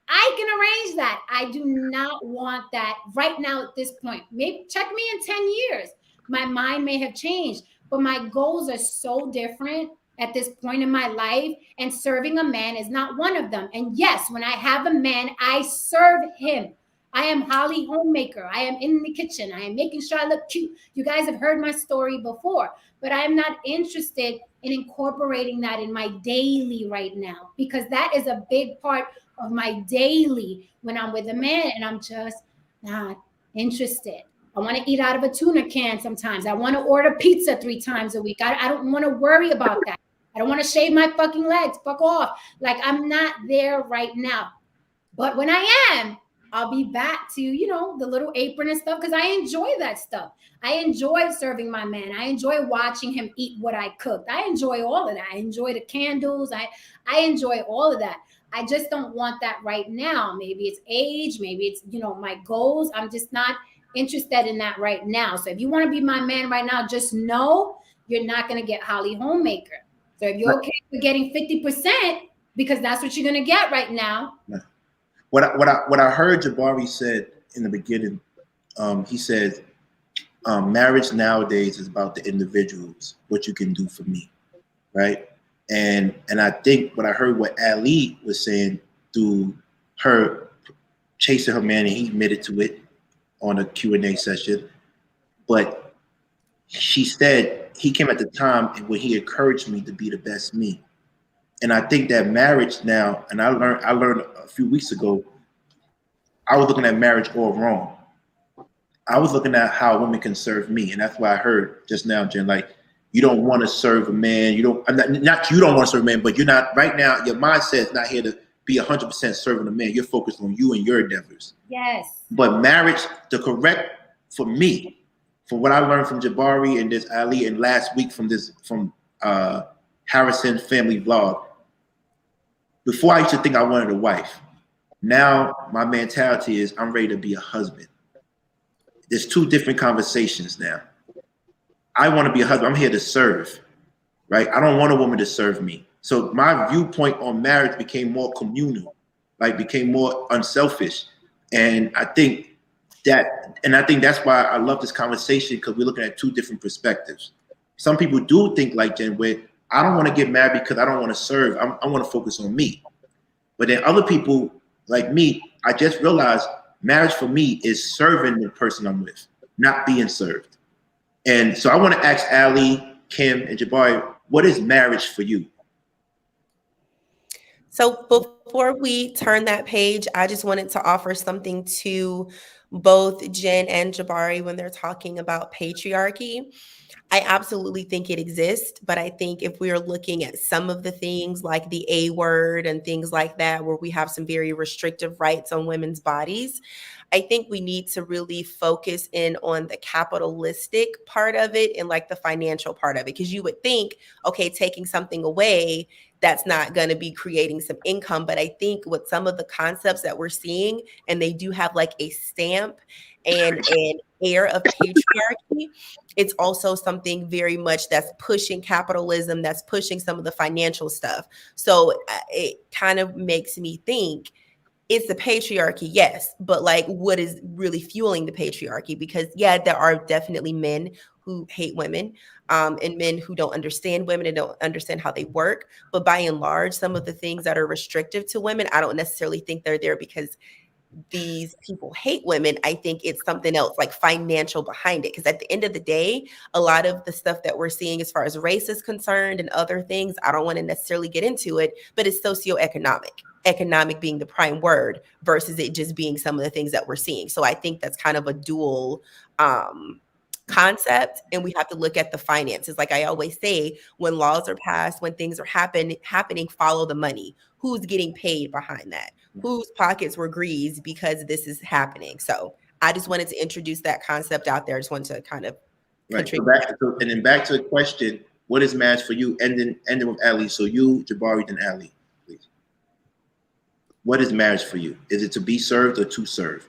I do not want that right now at this point. Maybe check me in 10 years. My mind may have changed, but my goals are so different at this point in my life, and serving a man is not one of them. And yes, when I have a man, I serve him. I am Holly Homemaker. I am in the kitchen. I am making sure I look cute. You guys have heard my story before, but I'm not interested in incorporating that in my daily right now, because that is a big part of my daily when I'm with a man, and I'm just not interested. I want to eat out of a tuna can sometimes. I want to order pizza 3 times a week. I don't want to worry about that. I don't want to shave my fucking legs. Fuck off. Like, I'm not there right now. But when I am, I'll be back to, the little apron and stuff, because I enjoy that stuff. I enjoy serving my man. I enjoy watching him eat what I cooked. I enjoy all of that. I enjoy the candles. I enjoy all of that. I just don't want that right now. Maybe it's age. Maybe it's, my goals. I'm just not interested in that right now. So if you want to be my man right now, just know you're not going to get Holly Homemaker. So if you're okay with getting 50%, because that's what you're going to get right now. What I heard Jabari said in the beginning, he said, marriage nowadays is about the individuals, what you can do for me, right? And I think what I heard what Ali was saying through her chasing her man, and he admitted to it on a Q&A session, but she said he came at the time when he encouraged me to be the best me. And I think that marriage now, and I learned a few weeks ago, I was looking at marriage all wrong. I was looking at how women can serve me. And that's why I heard just now, Jen, like, you don't want to serve a man. You don't want to serve a man, but you're not right now. Your mindset is not here to be 100% serving a man. You're focused on you and your endeavors. Yes. But marriage, the correct, for me, for what I learned from Jabari and this Ali, and last week from Harrison family vlog, before I used to think I wanted a wife. Now my mentality is I'm ready to be a husband. There's 2 different conversations now. I want to be a husband. I'm here to serve, right? I don't want a woman to serve me. So my viewpoint on marriage became more communal, like became more unselfish. And I think that's why I love this conversation, because we're looking at 2 different perspectives. Some people do think like Jen, where I don't want to get married because I don't want to serve. I want to focus on me. But then other people like me, I just realized marriage for me is serving the person I'm with, not being served. And so I want to ask Ali, Kim, and Jabari, what is marriage for you? So before we turn that page, I just wanted to offer something to both Jen and Jabari when they're talking about patriarchy. I absolutely think it exists, but I think if we are looking at some of the things like the A word and things like that, where we have some very restrictive rights on women's bodies, I think we need to really focus in on the capitalistic part of it and like the financial part of it. Because you would think, okay, taking something away, that's not going to be creating some income. But I think with some of the concepts that we're seeing, and they do have like a stamp and an air of patriarchy, it's also something very much that's pushing capitalism, that's pushing some of the financial stuff. So it kind of makes me think it's the patriarchy, yes, but like what is really fueling the patriarchy? Because yeah, there are definitely men who hate women, and men who don't understand women and don't understand how they work. But by and large, some of the things that are restrictive to women, I don't necessarily think they're there because these people hate women. I think it's something else, like financial behind it. Because at the end of the day, a lot of the stuff that we're seeing as far as race is concerned and other things, I don't want to necessarily get into it, but it's socioeconomic. Economic being the prime word versus it just being some of the things that we're seeing. So I think that's kind of a dual concept, and we have to look at the finances. Like I always say, when laws are passed, when things are happening, follow the money. Who's getting paid behind that? Whose pockets were greased because this is happening? So I just wanted to introduce that concept out there. I just wanted to kind of contribute. And then back to the question: what is marriage for you? Ending with Ali. So you, Jabari, then Ali, please. What is marriage for you? Is it to be served or to serve?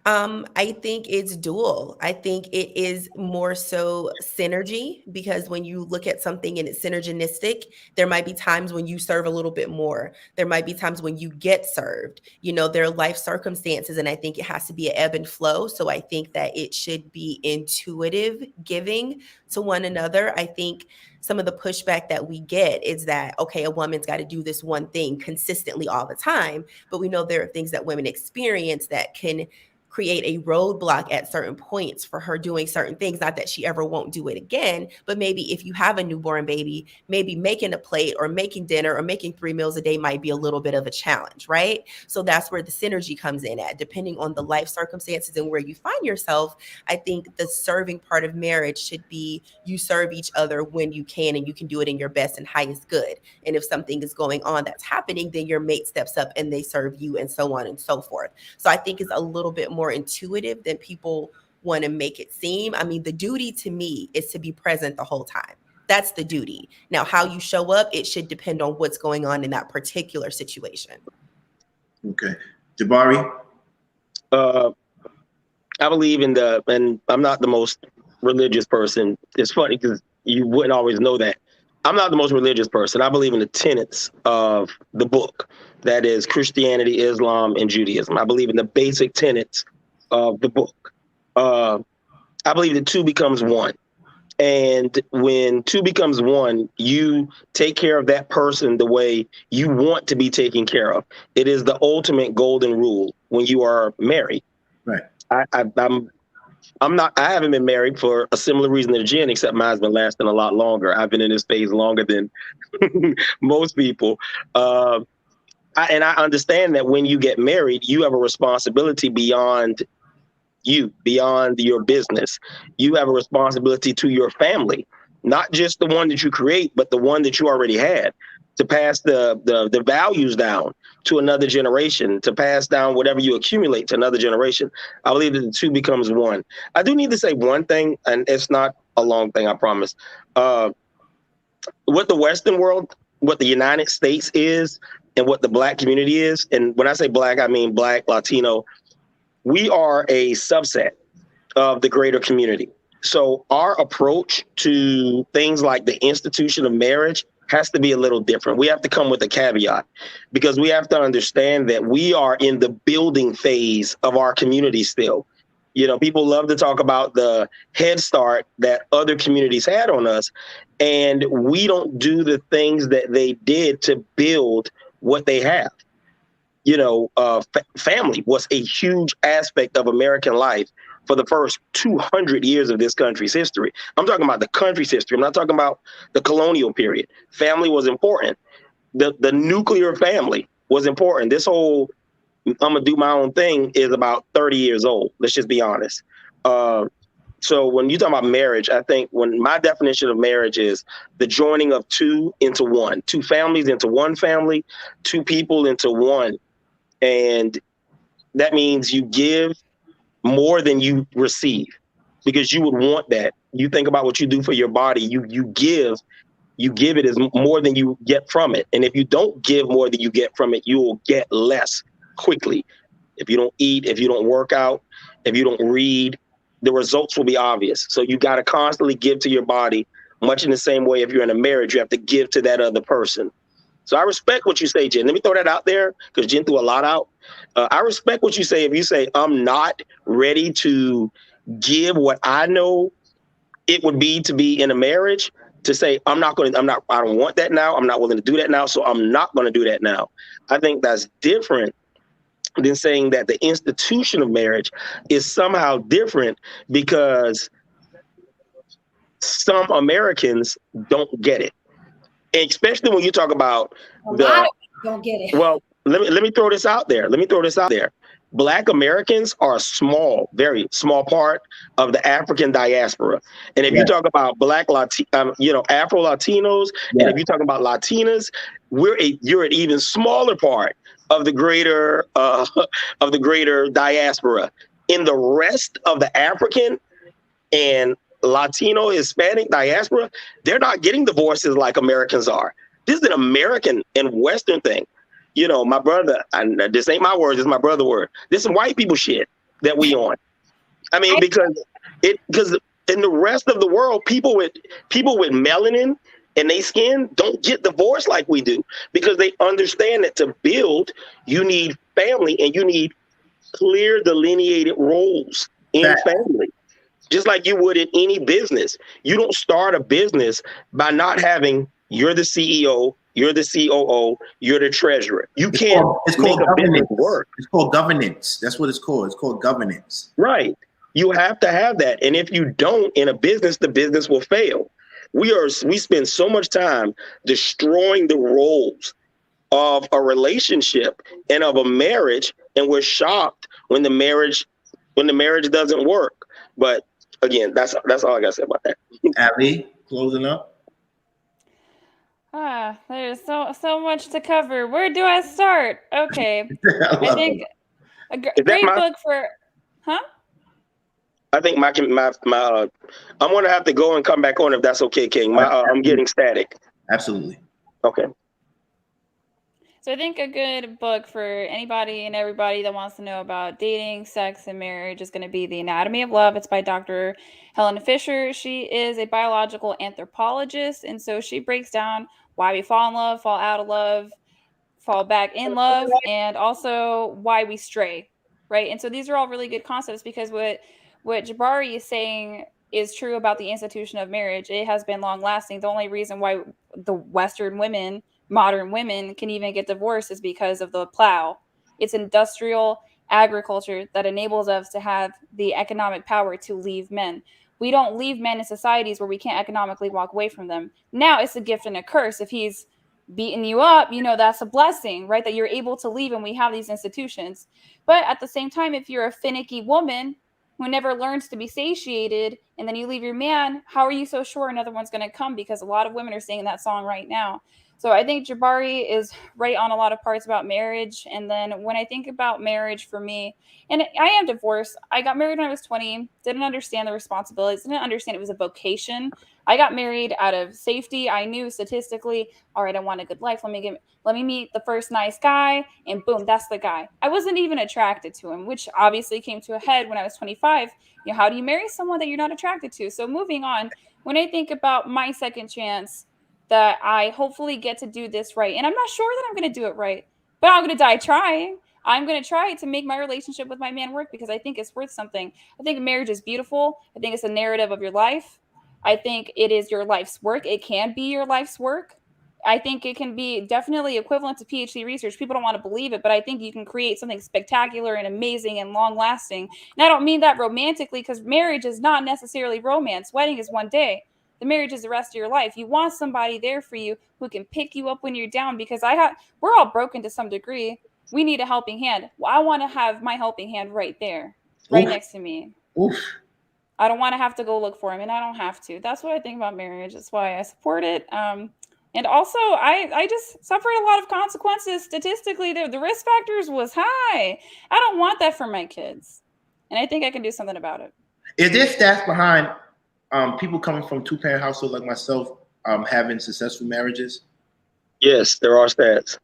I think it's dual. I think it is more so synergy, because when you look at something and it's synergistic, there might be times when you serve a little bit more. There might be times when you get served. You know, there are life circumstances, and I think it has to be an ebb and flow. So I think that it should be intuitive giving to one another. I think some of the pushback that we get is that, okay, a woman's got to do this one thing consistently all the time. But we know there are things that women experience that can create a roadblock at certain points for her doing certain things. Not that she ever won't do it again, but maybe if you have a newborn baby, maybe making a plate or making dinner or making 3 meals a day might be a little bit of a challenge, right? So that's where the synergy comes in at. Depending on the life circumstances and where you find yourself, I think the serving part of marriage should be you serve each other when you can, and you can do it in your best and highest good. And if something is going on that's happening, then your mate steps up and they serve you, and so on and so forth. So I think it's a little bit more intuitive than people want to make it seem. I mean, the duty to me is to be present the whole time. That's the duty. Now, how you show up, it should depend on what's going on in that particular situation. Okay. Jabari? I believe in and I'm not the most religious person. It's funny because you wouldn't always know that. I'm not the most religious person. I believe in the tenets of the book. That is Christianity, Islam, and Judaism. I believe in the basic tenets of the book. I believe that two becomes one. And when two becomes one, you take care of that person the way you want to be taken care of. It is the ultimate golden rule when you are married. Right. I haven't been married for a similar reason to Jen, except mine's been lasting a lot longer. I've been in this phase longer than most people. And I understand that when you get married, you have a responsibility beyond your business. You have a responsibility to your family, not just the one that you create, but the one that you already had, to pass the values down to another generation, to pass down whatever you accumulate to another generation. I believe that the two becomes one. I do need to say one thing, and it's not a long thing, I promise. What the Western world, what the United States is, and what the Black community is, and when I say Black, I mean Black, Latino, we are a subset of the greater community. So our approach to things like the institution of marriage has to be a little different. We have to come with a caveat, because we have to understand that we are in the building phase of our community still. You know, people love to talk about the head start that other communities had on us, and we don't do the things that they did to build what they have. You know, family was a huge aspect of American life for the first 200 years of this country's history. I'm talking about the country's history. I'm not talking about the colonial period. Family was important. the nuclear family was important. This whole I'm gonna do my own thing is about 30 years old. Let's just be honest. So when you talk about marriage, I think when my definition of marriage is the joining of two into one, two families into one family, two people into one. And that means you give more than you receive because you would want that. You think about what you do for your body, you give it as more than you get from it. And if you don't give more than you get from it, you will get less quickly. If you don't eat, if you don't work out, if you don't read, the results will be obvious. So you got to constantly give to your body, much in the same way if you're in a marriage, you have to give to that other person. So I respect what you say, Jen. Let me throw that out there because Jen threw a lot out. I respect what you say. If you say, I'm not ready to give what I know it would be to be in a marriage, to say, I don't want that now. I'm not willing to do that now. So I'm not going to do that now. I think that's different than saying that the institution of marriage is somehow different because some Americans don't get it. And especially when you talk about a lot of people don't get it. Well, let me throw this out there. Black Americans are a small, very small part of the African diaspora. And if you talk about Afro Latinos, and if you talk about Latinas, you're an even smaller part of the greater diaspora. In the rest of the African and Latino, Hispanic diaspora, they're not getting divorces like Americans are. This is an American and Western thing. You know, my brother, and this ain't my words, it's my brother's word. This is white people shit that we on. I mean, because in the rest of the world, people with melanin in their skin don't get divorced like we do because they understand that to build, you need family and you need clear delineated roles in family. Just like you would in any business. You don't start a business by not having, you're the CEO, you're the COO, you're the treasurer. You can't make a business work. It's called governance. That's what it's called. It's called governance. Right. You have to have that. And if you don't in a business, the business will fail. We spend so much time destroying the roles of a relationship and of a marriage, and we're shocked when the marriage doesn't work. But again, that's all I got to say about that. Ali, closing up. There's so much to cover. Where do I start? Okay. I think a great book for, I think I'm going to have to go and come back on if that's okay, King. I'm getting static. Absolutely. Okay. So I think a good book for anybody and everybody that wants to know about dating, sex, and marriage is going to be The Anatomy of Love. It's by Dr. Helen Fisher. She is a biological anthropologist, and so she breaks down why we fall in love, fall out of love, fall back in love, and also why we stray, right? And so these are all really good concepts because what Jabari is saying is true about the institution of marriage. It has been long lasting. The only reason why the Western women, modern women, can even get divorced is because of the plow. It's industrial agriculture that enables us to have the economic power to leave men. We don't leave men in societies where we can't economically walk away from them. Now it's a gift and a curse. If he's beating you up, that's a blessing, right? That you're able to leave and we have these institutions. But at the same time, if you're a finicky woman who never learns to be satiated and then you leave your man, how are you so sure another one's going to come? Because a lot of women are singing that song right now. So I think Jabari is right on a lot of parts about marriage. And then when I think about marriage for me, and I am divorced. I got married when I was 20, didn't understand the responsibilities, didn't understand it was a vocation. I got married out of safety. I knew statistically, all right, I want a good life. Let me meet the first nice guy, and boom, that's the guy. I wasn't even attracted to him, which obviously came to a head when I was 25. How do you marry someone that you're not attracted to? So moving on, when I think about my second chance, that I hopefully get to do this right. And I'm not sure that I'm going to do it right, but I'm going to die trying. I'm going to try to make my relationship with my man work because I think it's worth something. I think marriage is beautiful. I think it's a narrative of your life. I think it is your life's work. It can be your life's work. I think it can be definitely equivalent to PhD research. People don't want to believe it, but I think you can create something spectacular and amazing and long lasting. And I don't mean that romantically because marriage is not necessarily romance. Wedding is one day. the marriage is the rest of your life. You want somebody there for you who can pick you up when you're down, because we're all broken to some degree. We need a helping hand. Well, I want to have my helping hand right there, right next to me. I don't want to have to go look for him, and I don't have to. That's what I think about marriage. That's why I support it. And also, I just suffered a lot of consequences. Statistically, the risk factors was high. I don't want that for my kids. And I think I can do something about it. Is there stats behind people coming from two-parent households like myself having successful marriages? Yes, there are stats.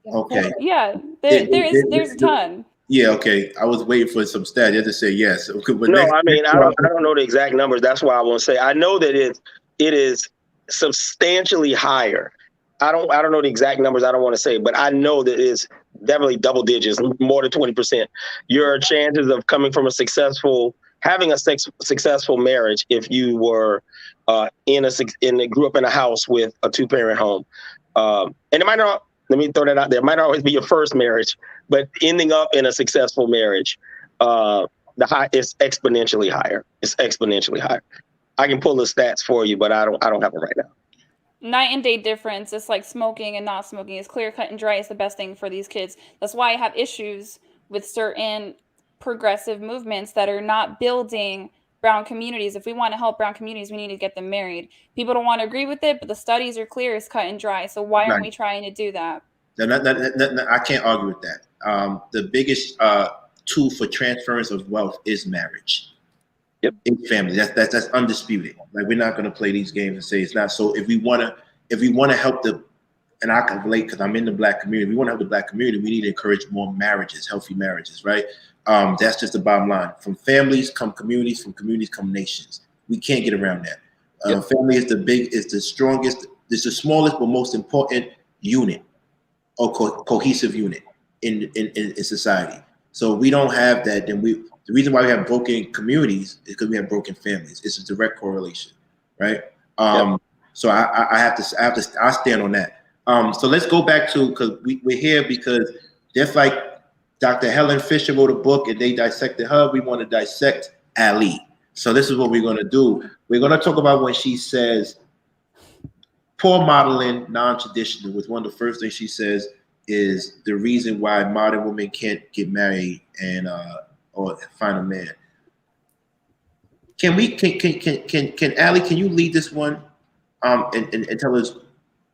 Okay. Yeah, there's a ton. Yeah, okay. I was waiting for some stats. You have to say yes. Okay, but no, I don't know the exact numbers. That's why I won't say. I know that it is substantially higher. I don't know the exact numbers. I don't want to say, but I know that it's definitely double digits, more than 20%. Your chances of coming from having a successful marriage, if you were grew up in a house with a two-parent home, and it might not. Let me throw that out there. It might not always be your first marriage, but ending up in a successful marriage, it's exponentially higher. It's exponentially higher. I can pull the stats for you, but I don't have them right now. Night and day difference. It's like smoking and not smoking. It's clear, cut, and dry. It's the best thing for these kids. That's why I have issues with certain progressive movements that are not building brown communities. If we want to help brown communities, we need to get them married. People don't want to agree with it, but the studies are clear, it's cut and dry. So why aren't we trying to do that? No, I can't argue with that. The biggest tool for transference of wealth is marriage. Yep. In family. That's undisputed. Like, we're not going to play these games and say it's not. So if we want to help and I can relate because I'm in the Black community, we want to help the Black community, we need to encourage more marriages, healthy marriages, right? That's just the bottom line. From families come communities, from communities come nations. We can't get around that. Yep. Family is the strongest, it's the smallest but most important unit or cohesive unit in society. So we don't have that, then the reason why we have broken communities is because we have broken families. It's a direct correlation, right? So I stand on that. So let's go back to, because we're here because just like Dr. Helen Fisher wrote a book and they dissected her, we want to dissect Ali. So this is what we're going to do. We're going to talk about when she says poor modeling, non-traditional, which one of the first things she says is the reason why modern women can't get married and or find a man. Can Ali, can you lead this one and tell us,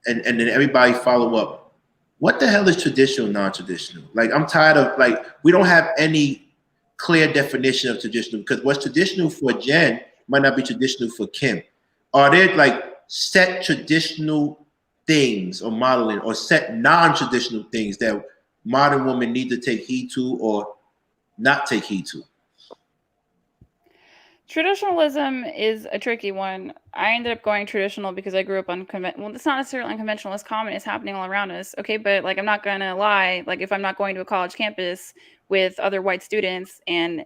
and then everybody follow up? What the hell is traditional, non-traditional? Like, I'm tired of, like, we don't have any clear definition of traditional, because what's traditional for Jen might not be traditional for Kim. Are there like set traditional things or modeling or set non-traditional things that modern women need to take heed to or not take heed to? Traditionalism is a tricky one. I ended up going traditional because I grew up well, it's not necessarily unconventional, it's common, it's happening all around us. Okay, but like, I'm not gonna lie, like, if I'm not going to a college campus with other white students, and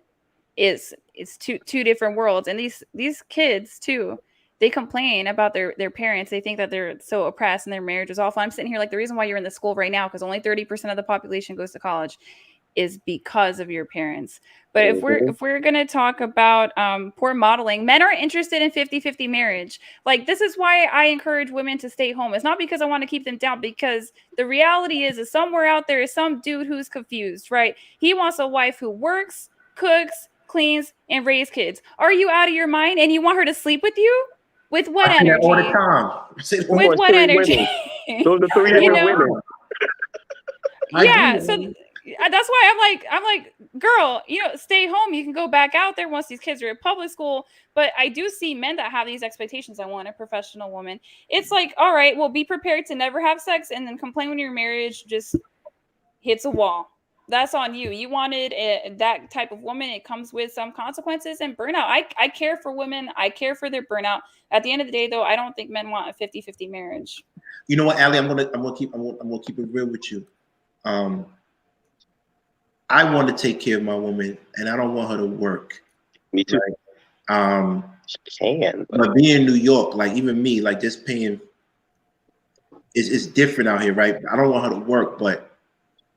it's two different worlds, and these kids too, they complain about their parents. They think that they're so oppressed and their marriage is awful. I'm sitting here like, the reason why you're in the school right now, because only 30% of the population goes to college, is because of your parents. But if we're going to talk about poor modeling, men are interested in 50-50 marriage. Like, this is why I encourage women to stay home. It's not because I want to keep them down, because the reality is somewhere out there is some dude who's confused, right? He wants a wife who works, cooks, cleans, and raises kids. Are you out of your mind? And you want her to sleep with you? With what energy? All the time. With what energy? Those are 3 different women. Yeah, so that's why I'm like, girl, stay home. You can go back out there once these kids are at public school. But I do see men that have these expectations. I want a professional woman. It's like, all right, well, be prepared to never have sex and then complain when your marriage just hits a wall. That's on you. You wanted that type of woman. It comes with some consequences and burnout. I care for women. I care for their burnout. At the end of the day, though, I don't think men want a 50-50 marriage. You know what, Ali? I'm gonna keep it real with you. I want to take care of my woman, and I don't want her to work. Me too. Right? But being in New York, like, even me, like, just paying, it's different out here, right? I don't want her to work, but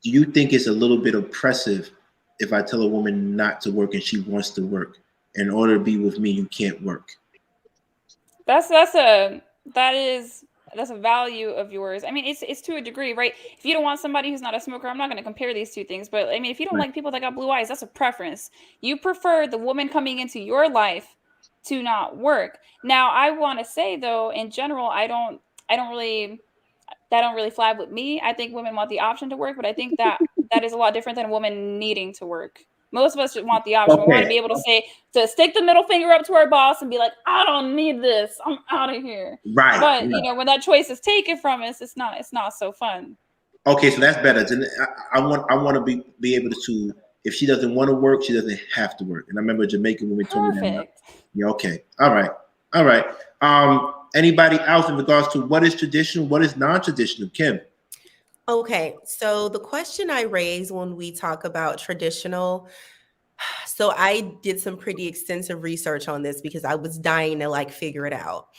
do you think it's a little bit oppressive if I tell a woman not to work and she wants to work? In order to be with me, you can't work. That's a value of yours. I mean, it's to a degree, right? If you don't want somebody who's not a smoker, I'm not going to compare these two things, but I mean, if you don't like people that got blue eyes, that's a preference. You prefer the woman coming into your life to not work. Now, I want to say though, in general, that don't really fly with me. I think women want the option to work, but I think that is a lot different than a woman needing to work. Most of us want the option. We want to be able to stick the middle finger up to our boss and be like, I don't need this. I'm out of here. Right. But when that choice is taken from us, it's not so fun. Okay, so that's better. I want to be able to. If she doesn't want to work, she doesn't have to work. And I remember a Jamaican woman told me that. Perfect. Yeah. Okay. All right. Anybody else in regards to what is traditional, what is non-traditional? Kim. Okay, so the question I raised when we talk about traditional, so I did some pretty extensive research on this because I was dying to figure it out.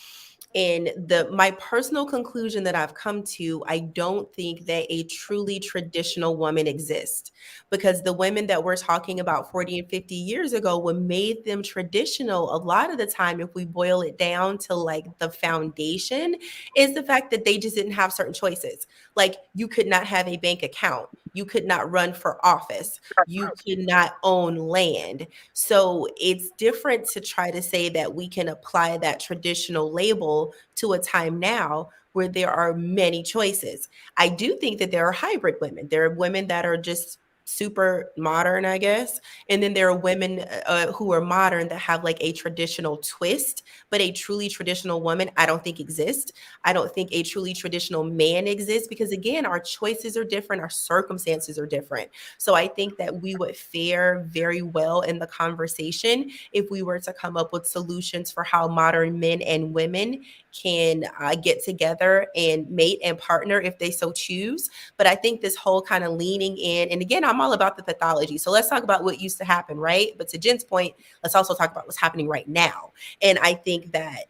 And my personal conclusion that I've come to, I don't think that a truly traditional woman exists, because the women that we're talking about 40 and 50 years ago, what made them traditional a lot of the time, if we boil it down to the foundation, is the fact that they just didn't have certain choices. Like, you could not have a bank account. You could not run for office. You could not own land. So it's different to try to say that we can apply that traditional label to a time now where there are many choices. I do think that there are hybrid women. There are women that are just super modern, I guess. And then there are women who are modern that have a traditional twist, but a truly traditional woman, I don't think exists. I don't think a truly traditional man exists because, again, our choices are different. Our circumstances are different. So I think that we would fare very well in the conversation if we were to come up with solutions for how modern men and women can get together and mate and partner if they so choose. But I think this whole kind of leaning in, and again, I'm all about the pathology. So let's talk about what used to happen, right? But to Jen's point, let's also talk about what's happening right now. And I think that,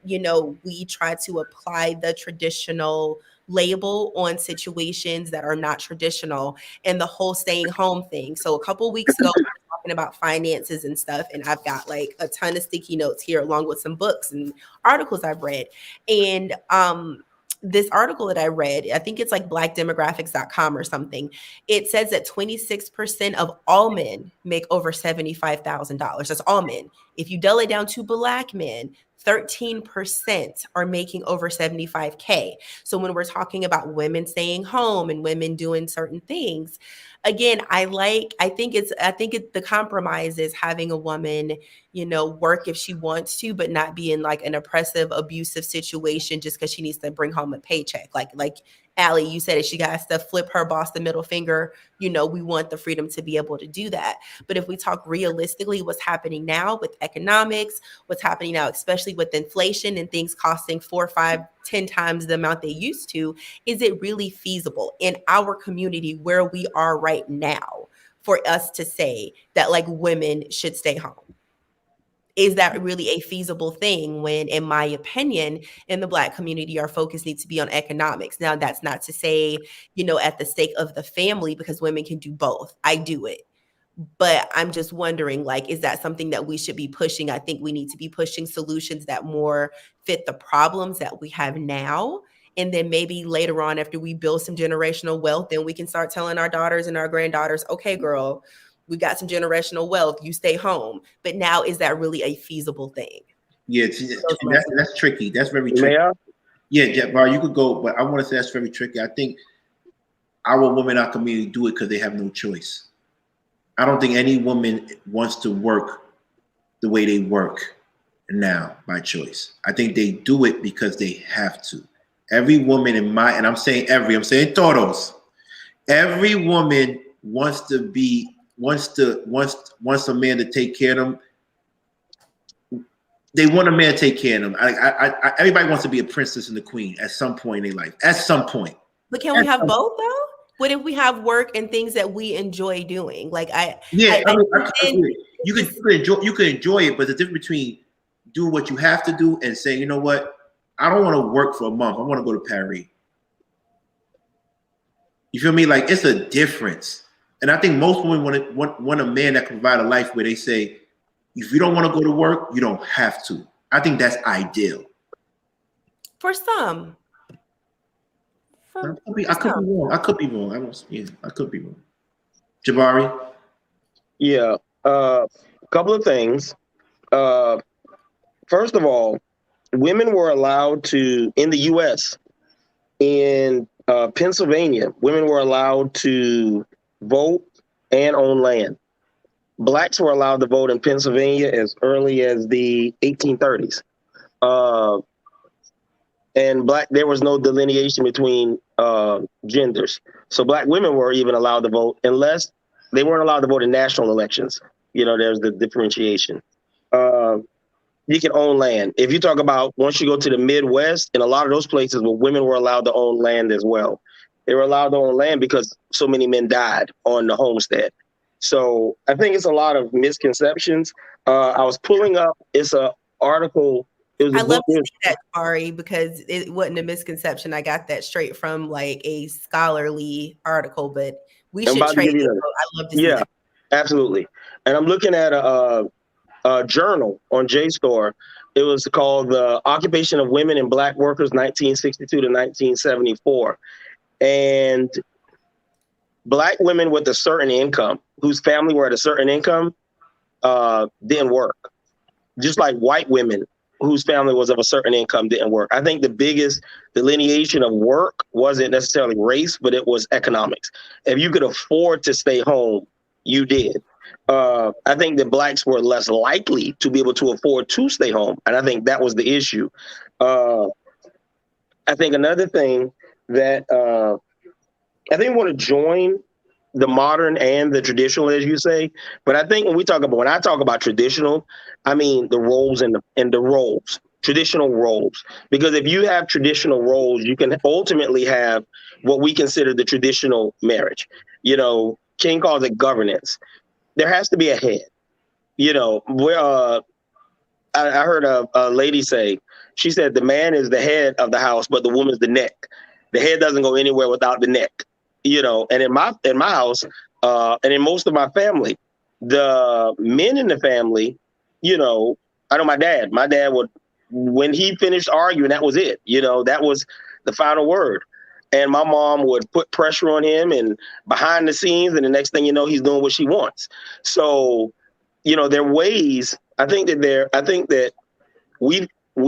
we try to apply the traditional label on situations that are not traditional, and the whole staying home thing. So a couple of weeks ago, we were talking about finances and stuff, and I've got a ton of sticky notes here along with some books and articles I've read. And this article that I read, I think it's blackdemographics.com or something. It says that 26% of all men make over $75,000. That's all men. If you dull it down to Black men, 13% are making over 75K. So when we're talking about women staying home and women doing certain things, again, I think the compromise is having a woman, work if she wants to, but not be in an oppressive, abusive situation just because she needs to bring home a paycheck. Like Allie, you said, if she got to flip her boss the middle finger, we want the freedom to be able to do that. But if we talk realistically, what's happening now with economics, what's happening now, especially with inflation and things costing 4, 5, 10 times the amount they used to, is it really feasible in our community where we are right now for us to say that women should stay home? Is that really a feasible thing when, in my opinion, in the Black community, our focus needs to be on economics? Now, that's not to say, at the stake of the family, because women can do both. I do it. But I'm just wondering, is that something that we should be pushing? I think we need to be pushing solutions that more fit the problems that we have now. And then maybe later on, after we build some generational wealth, then we can start telling our daughters and our granddaughters, okay, girl, we got some generational wealth, you stay home. But now, is that really a feasible thing? Yeah, that's tricky. That's very tricky. Yeah, Bar, you could go, but I want to say that's very tricky. I think our women in our community do it because they have no choice. I don't think any woman wants to work the way they work now by choice. I think they do it because they have to. Every woman and I'm saying todos. Every woman wants a man to take care of them. They want a man to take care of them. Everybody wants to be a princess and a queen at some point in their life. At some point. But can we have both though? What if we have work and things that we enjoy doing? You could enjoy it, but the difference between doing what you have to do and saying, you know what, I don't want to work for a month. I want to go to Paris. You feel me? It's a difference. And I think most women want a man that can provide a life where they say, if you don't want to go to work, you don't have to. I think that's ideal. For some. I could be wrong. I could be wrong. I could be wrong. Jabari? Yeah. A couple of things. First of all, women were allowed to, in the U.S., in Pennsylvania, women were allowed to vote and own land. Blacks were allowed to vote in Pennsylvania as early as the 1830s. And there was no delineation between genders. So black women were even allowed to vote unless they weren't allowed to vote in national elections. There's the differentiation. You can own land. If you talk about once you go to the Midwest, in a lot of those places where women were allowed to own land as well. They were allowed to own land because so many men died on the homestead. So I think it's a lot of misconceptions. I was pulling up, it's an article. I love to see that, Ari, because it wasn't a misconception. I got that straight from like a scholarly article, but we should trade it. I love to see that. Absolutely. And I'm looking at a journal on JSTOR. It was called The Occupation of Women and Black Workers, 1962 to 1974. And black women with a certain income, whose family were at a certain income, didn't work. Just like white women whose family was of a certain income didn't work. I think the biggest delineation of work wasn't necessarily race, but it was economics. If you could afford to stay home, you did. I think that blacks were less likely to be able to afford to stay home. And I think that was the issue. I think another thing that I think we want to join the modern and the traditional, as you say. But I think when I talk about traditional, I mean the roles and the roles, traditional roles. Because if you have traditional roles, you can ultimately have what we consider the traditional marriage. King calls it governance. There has to be a head. I heard a lady say, she said the man is the head of the house, but the woman's the neck. The head doesn't go anywhere without the neck. And in my house, and in most of my family, the men in the family, I know my dad would, when he finished arguing, that was it. That was the final word. And my mom would put pressure on him and behind the scenes, and the next thing you know, he's doing what she wants. So, there are ways. I think that we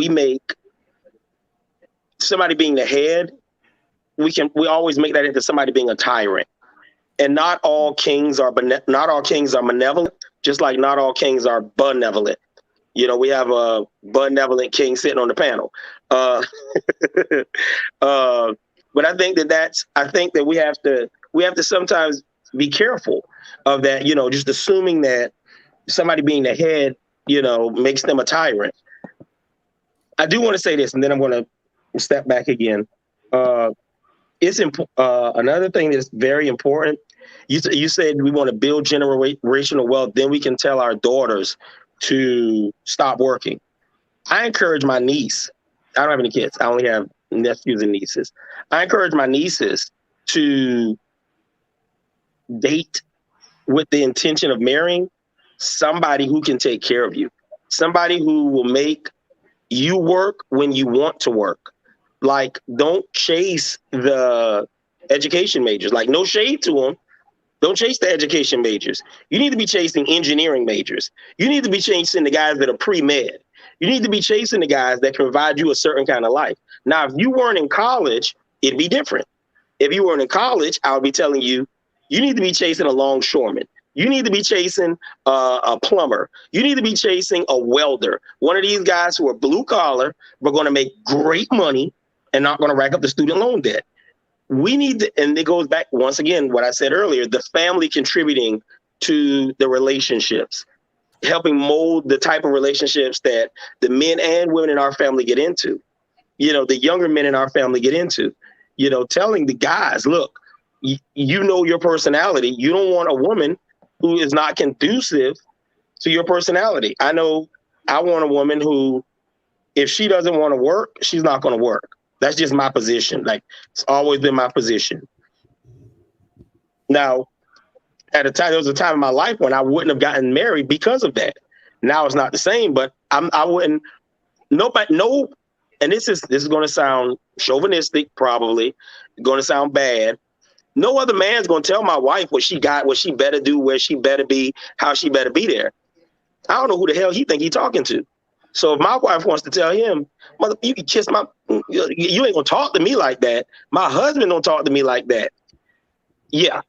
make somebody being the head. We always make that into somebody being a tyrant. And not all kings are malevolent, just like not all kings are benevolent. We have a benevolent king sitting on the panel. But I think that we have to sometimes be careful of that, just assuming that somebody being the head, makes them a tyrant. I do want to say this, and then I'm going to step back again. It's another thing that's very important. You said we want to build generational wealth, then we can tell our daughters to stop working. I encourage my niece. I don't have any kids. I only have nephews and nieces. I encourage my nieces to date with the intention of marrying somebody who can take care of you, somebody who will make you work when you want to work. Like, don't chase the education majors. Like, no shade to them. Don't chase the education majors. You need to be chasing engineering majors. You need to be chasing the guys that are pre-med. You need to be chasing the guys that can provide you a certain kind of life. Now, if you weren't in college, it'd be different. If you weren't in college, I would be telling you, you need to be chasing a longshoreman. You need to be chasing a plumber. You need to be chasing a welder. One of these guys who are blue collar, but going to make great money and not going to rack up the student loan debt. We need to, and it goes back once again, what I said earlier, the family contributing to the relationships, helping mold the type of relationships that the men and women in our family get into, the younger men in our family get into, telling the guys, look, you know your personality. You don't want a woman who is not conducive to your personality. I know I want a woman who, if she doesn't want to work, she's not going to work. That's just my position. Like, it's always been my position. Now, there was a time in my life when I wouldn't have gotten married because of that. Now it's not the same, but I wouldn't. No and this is going to sound chauvinistic, probably going to sound bad. No other man's going to tell my wife what she got, what she better do, where she better be, how she better be there. I don't know who the hell he think he talking to. So if my wife wants to tell him, mother, you can kiss my, you ain't gonna talk to me like that. My husband don't talk to me like that. Yeah.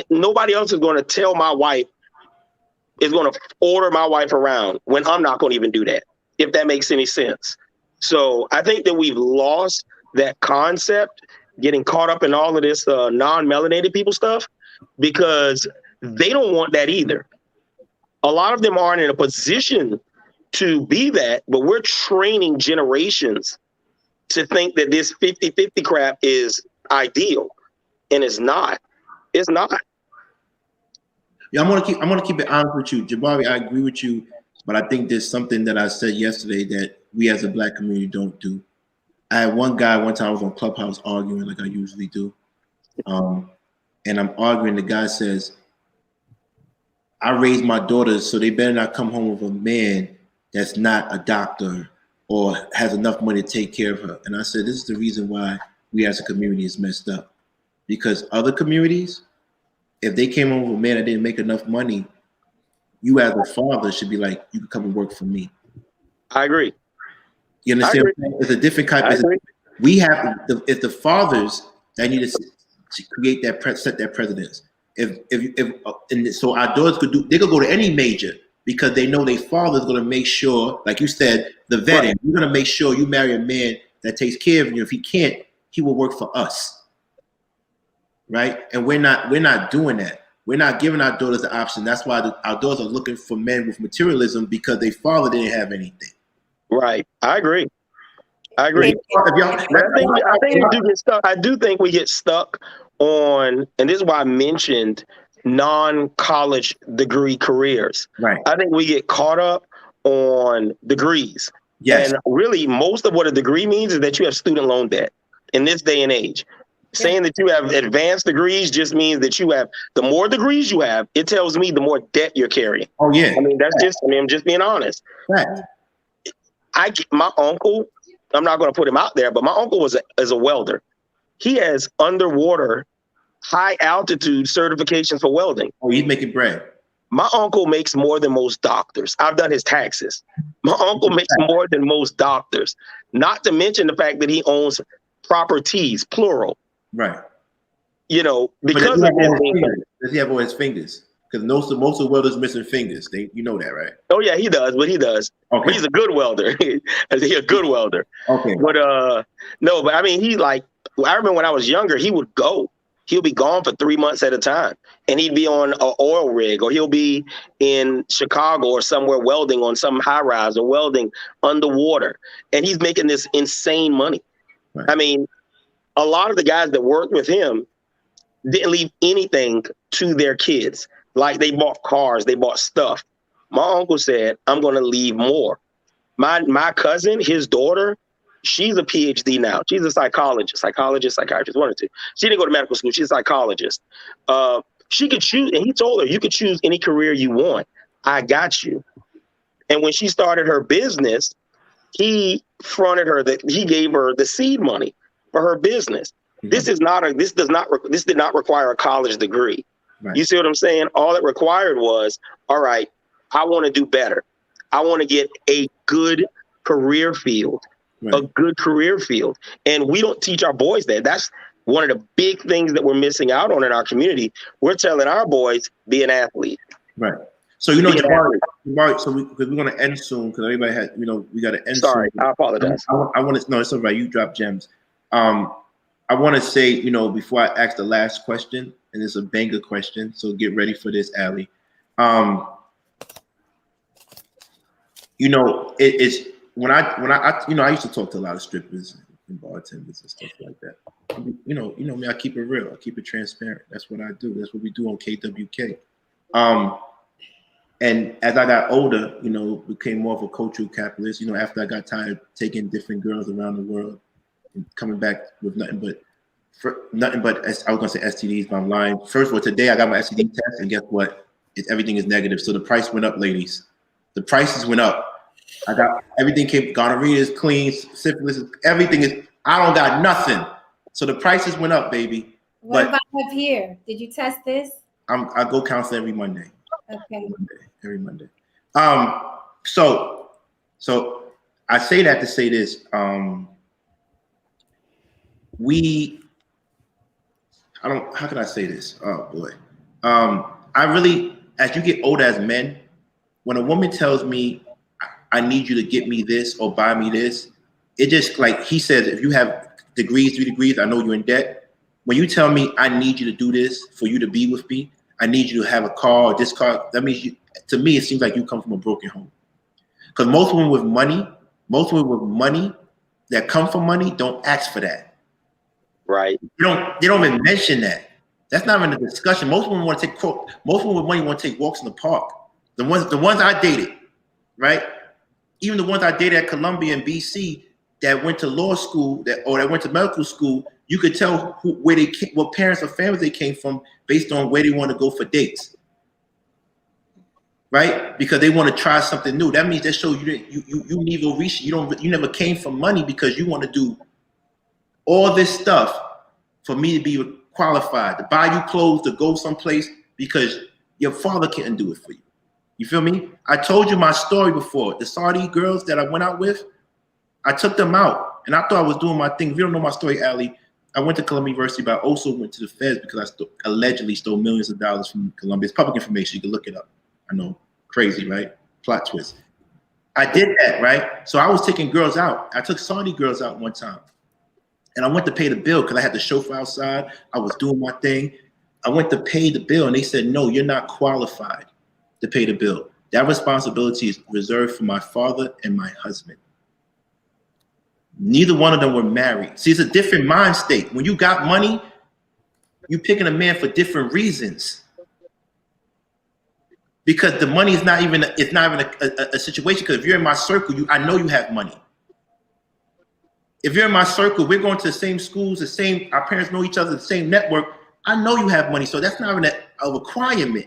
Nobody else is going to tell my wife, is going to order my wife around when I'm not going to even do that, if that makes any sense. So I think that we've lost that concept, getting caught up in all of this non-melanated people stuff, because they don't want that either. A lot of them aren't in a position to be that, but we're training generations to think that this 50-50 crap is ideal, and it's not. It's not. Yeah, I'm gonna keep it honest with you, Jabari. I agree with you, but I think there's something that I said yesterday that we as a Black community don't do. I had one guy one time I was on Clubhouse arguing like I usually do, and I'm arguing. The guy says, "I raised my daughters, so they better not come home with a man that's not a doctor or has enough money to take care of her." And I said, this is the reason why we as a community is messed up. Because other communities, if they came home with a man that didn't make enough money, you as a father should be like, you can come and work for me. I agree. You understand? It's a different kind. We have, it's the fathers that need to create that, set that precedence. And so our daughters they could go to any major, because they know their father's going to make sure, like you said, the vetting. Right. You're going to make sure you marry a man that takes care of you. If he can't, he will work for us, right? And we're not doing that. We're not giving our daughters the option. That's why our daughters are looking for men with materialism, because their father didn't have anything. Right. I agree. I think we do get stuck. I do think we get stuck on, and this is why I mentioned non-college degree careers. Right. I think we get caught up on degrees. Yes. And really, most of what a degree means is that you have student loan debt in this day and age. Yeah. Saying that you have advanced degrees just means that you have, the more degrees you have, it tells me the more debt you're carrying. Oh yeah. I mean, I'm just being honest. Right. My uncle, I'm not going to put him out there, but my uncle is a welder. He has underwater, high altitude certifications for welding. Oh, he's making bread. My uncle makes more than most doctors. I've done his taxes. My uncle makes more than most doctors. Not to mention the fact that he owns properties, plural. Right. You know, because of his income. Does he have all his fingers? Because most of welders missing fingers. You know that, right? Oh yeah, he does. But he does. Okay. But he's a good welder. He's a good welder. Okay. But no, but I mean, I remember when I was younger, he'll be gone for 3 months at a time, and he'd be on an oil rig, or he'll be in Chicago or somewhere welding on some high rise or welding underwater, and he's making this insane money. Right. I mean, a lot of the guys that worked with him didn't leave anything to their kids. Like, they bought cars, they bought stuff. My uncle said, I'm going to leave more. My cousin, his daughter, she's a PhD now. She's a psychologist, one or two. She didn't go to medical school. She's a psychologist. She could choose, and he told her, you could choose any career you want. I got you. And when she started her business, he gave her the seed money for her business. Mm-hmm. This did not require a college degree. Right. You see what I'm saying? All it required was, all right, I want to do better. I want to get a good career field. Right. A good career field. And we don't teach our boys that. That's one of the big things that we're missing out on in our community. We're telling our boys, be an athlete. Right. So, Jabari, so because we're going to end soon, because everybody had, we got to end Sorry, soon. I apologize. I want to, no, it's all right. You drop gems. I want to say, before I ask the last question, and it's a banger question, so get ready for this, Allie. It's when I used to talk to a lot of strippers and bartenders and stuff like that. Me, I keep it real. I keep it transparent. That's what I do. That's what we do on KWK. And as I got older, became more of a cultural capitalist. After I got tired of taking different girls around the world and coming back with nothing but I was gonna say STDs, but I'm lying. First of all, today I got my STD test, and guess what? Everything is negative. So the price went up, ladies. The prices went up. I got everything came. Gonorrhea is clean. Syphilis is everything is. I don't got nothing. So the prices went up, baby. What about up here? Did you test this? I go counsel every Monday. Okay. Every Monday. So I say that to say this. How can I say this? Oh boy. I really, as you get older as men, when a woman tells me, I need you to get me this or buy me this, it just like he says, if you have degrees, 3 degrees, I know you're in debt. When you tell me I need you to do this for you to be with me, I need you to have a car or this car, that means to me, it seems like you come from a broken home. Because most women with money that come from money don't ask for that. Right. They don't even mention that. That's not even a discussion. Most women want to take most women with money want to take walks in the park. The ones I dated, right? Even the ones I dated at Columbia and BC that went to law school that went to medical school, you could tell where they came, what parents or families they came from based on where they want to go for dates. Right? Because they want to try something new. That means they show you never reach, you never came from money because you want to do all this stuff for me to be qualified, to buy you clothes, to go someplace because your father couldn't do it for you. You feel me? I told you my story before. The Saudi girls that I went out with, I took them out and I thought I was doing my thing. If you don't know my story, Ali, I went to Columbia University, but I also went to the feds because I allegedly stole millions of dollars from Columbia. It's public information. You can look it up. I know, crazy, right? Plot twist. I did that, right? So I was taking girls out. I took Saudi girls out one time. And I went to pay the bill because I had the chauffeur outside. I was doing my thing. I went to pay the bill and they said, no, you're not qualified to pay the bill. That responsibility is reserved for my father and my husband. Neither one of them were married. See, it's a different mind state. When you got money, you're picking a man for different reasons. Because the money is not even a situation. Because if you're in my circle, I know you have money. If you're in my circle, we're going to the same schools, our parents know each other, the same network. I know you have money, so that's not even a requirement.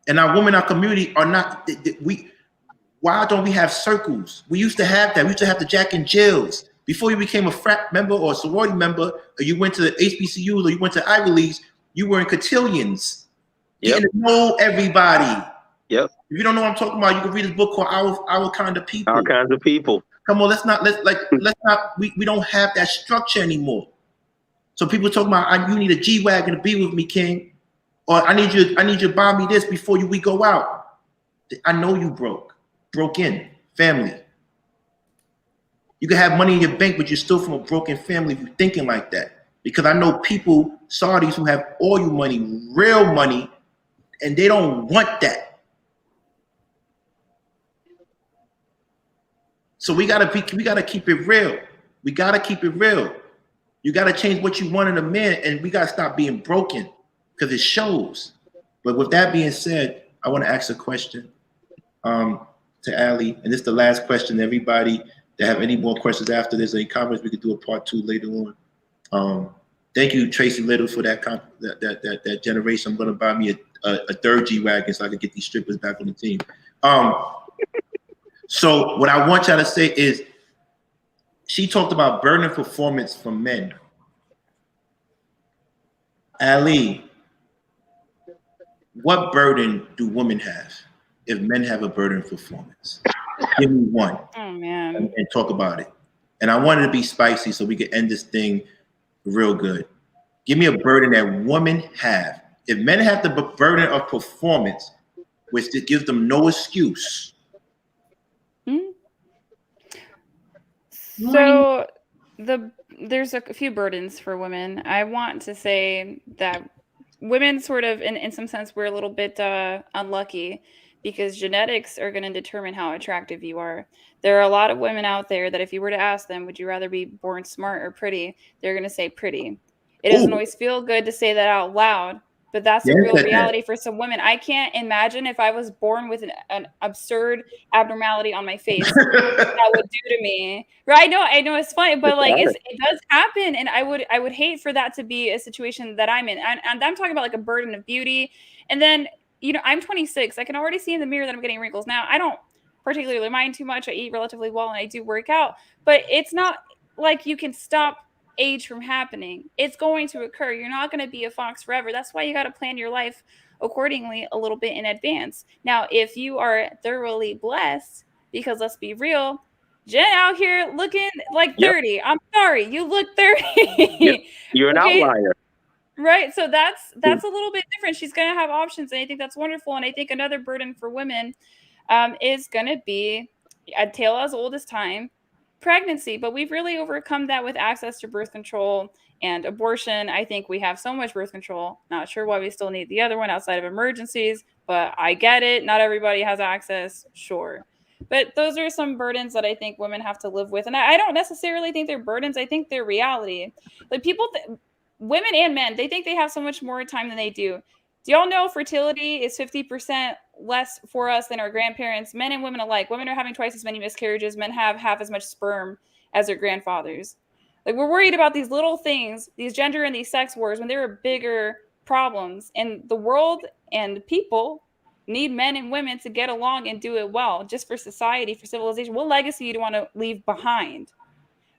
And our women in our community are not. Why don't we have circles? We used to have that. We used to have the Jack and Jills. Before you became a frat member or a sorority member, or you went to the HBCUs or you went to Ivy Leagues, you were in cotillions. Getting to know everybody. Yep. If you don't know what I'm talking about, you can read this book called Our Kind of People. Our Kinds of People. Come on, let's not. We don't have that structure anymore. So people talking about you need a G-Wagon to be with me, King, or I need you to buy me this before we go out. I know you broke in family. You can have money in your bank, but you're still from a broken family if you're thinking like that. Because I know people, Saudis, who have oil money, real money, and they don't want that. So we gotta keep it real. We gotta keep it real. You gotta change what you want in a man, and we gotta stop being broken because it shows. But with that being said, I want to ask a question to Ali, and this is the last question. Everybody that have any more questions after this, any comments, we could do a part 2 later on. Thank you, Tracy Little, for that generation. I'm gonna buy me a third G-Wagon so I can get these strippers back on the team. So what I want y'all to say is, she talked about burden performance from men. Ali, what burden do women have if men have a burden of performance? Give me one. Oh man. And talk about it. And I wanted to be spicy so we can end this thing real good. Give me a burden that women have. If men have the burden of performance, which gives them no excuse. So there's a few burdens for women. I want to say that women sort of, in some sense, we're a little bit unlucky because genetics are going to determine how attractive you are. There are a lot of women out there that if you were to ask them, would you rather be born smart or pretty? They're going to say pretty. It doesn't always feel good to say that out loud, but that's a real reality for some women. I can't imagine if I was born with an absurd abnormality on my face that would do to me. Right? I know it's funny, but like it does happen, and I would hate for that to be a situation that I'm in. And I'm talking about like a burden of beauty. And then, I'm 26. I can already see in the mirror that I'm getting wrinkles now. particularly mine, too much. I eat relatively well and I do work out, but it's not like you can stop age from happening. It's going to occur. You're not going to be a fox forever. That's why you got to plan your life accordingly a little bit in advance. Now, if you are thoroughly blessed, because let's be real, Jen out here looking like 30. Yep. I'm sorry, you look 30. Yep. You're an outlier. Right. So that's a little bit different. She's going to have options, and I think that's wonderful. And I think another burden for women is going to be a tale as old as time, pregnancy. But we've really overcome that with access to birth control and abortion. I think we have so much birth control. Not sure why we still need the other one outside of emergencies, but I get it. Not everybody has access. Sure. But those are some burdens that I think women have to live with. And I don't necessarily think they're burdens. I think they're reality. Like women and men, they think they have so much more time than they do. Do y'all know fertility is 50% less for us than our grandparents, men and women alike? Women are having twice as many miscarriages. Men have half as much sperm as their grandfathers. Like, we're worried about these little things, these gender and these sex wars, when there are bigger problems. And the world and people need men and women to get along and do it well, just for society, for civilization. What legacy do you want to leave behind?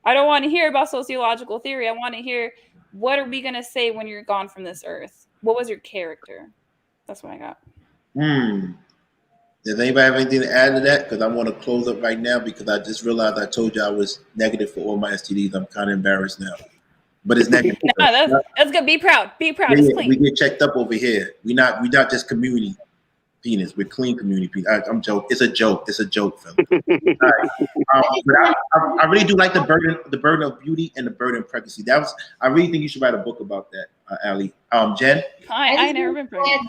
I don't want to hear about sociological theory. I want to hear, what are we going to say when you're gone from this earth? What was your character? That's what I got. Does anybody have anything to add to that? Because I want to close up right now because I just realized I told you I was negative for all my STDs. I'm kind of embarrassed now. But it's negative. No, that's good. Be proud. Be proud. It's clean. We get checked up over here. We're not just community penis. We're clean community penis. I'm joking. It's a joke. It's a joke, fella. All right. But I really do like the burden of beauty and the burden of pregnancy. I really think you should write a book about that, Allie. Jen? I never been pregnant.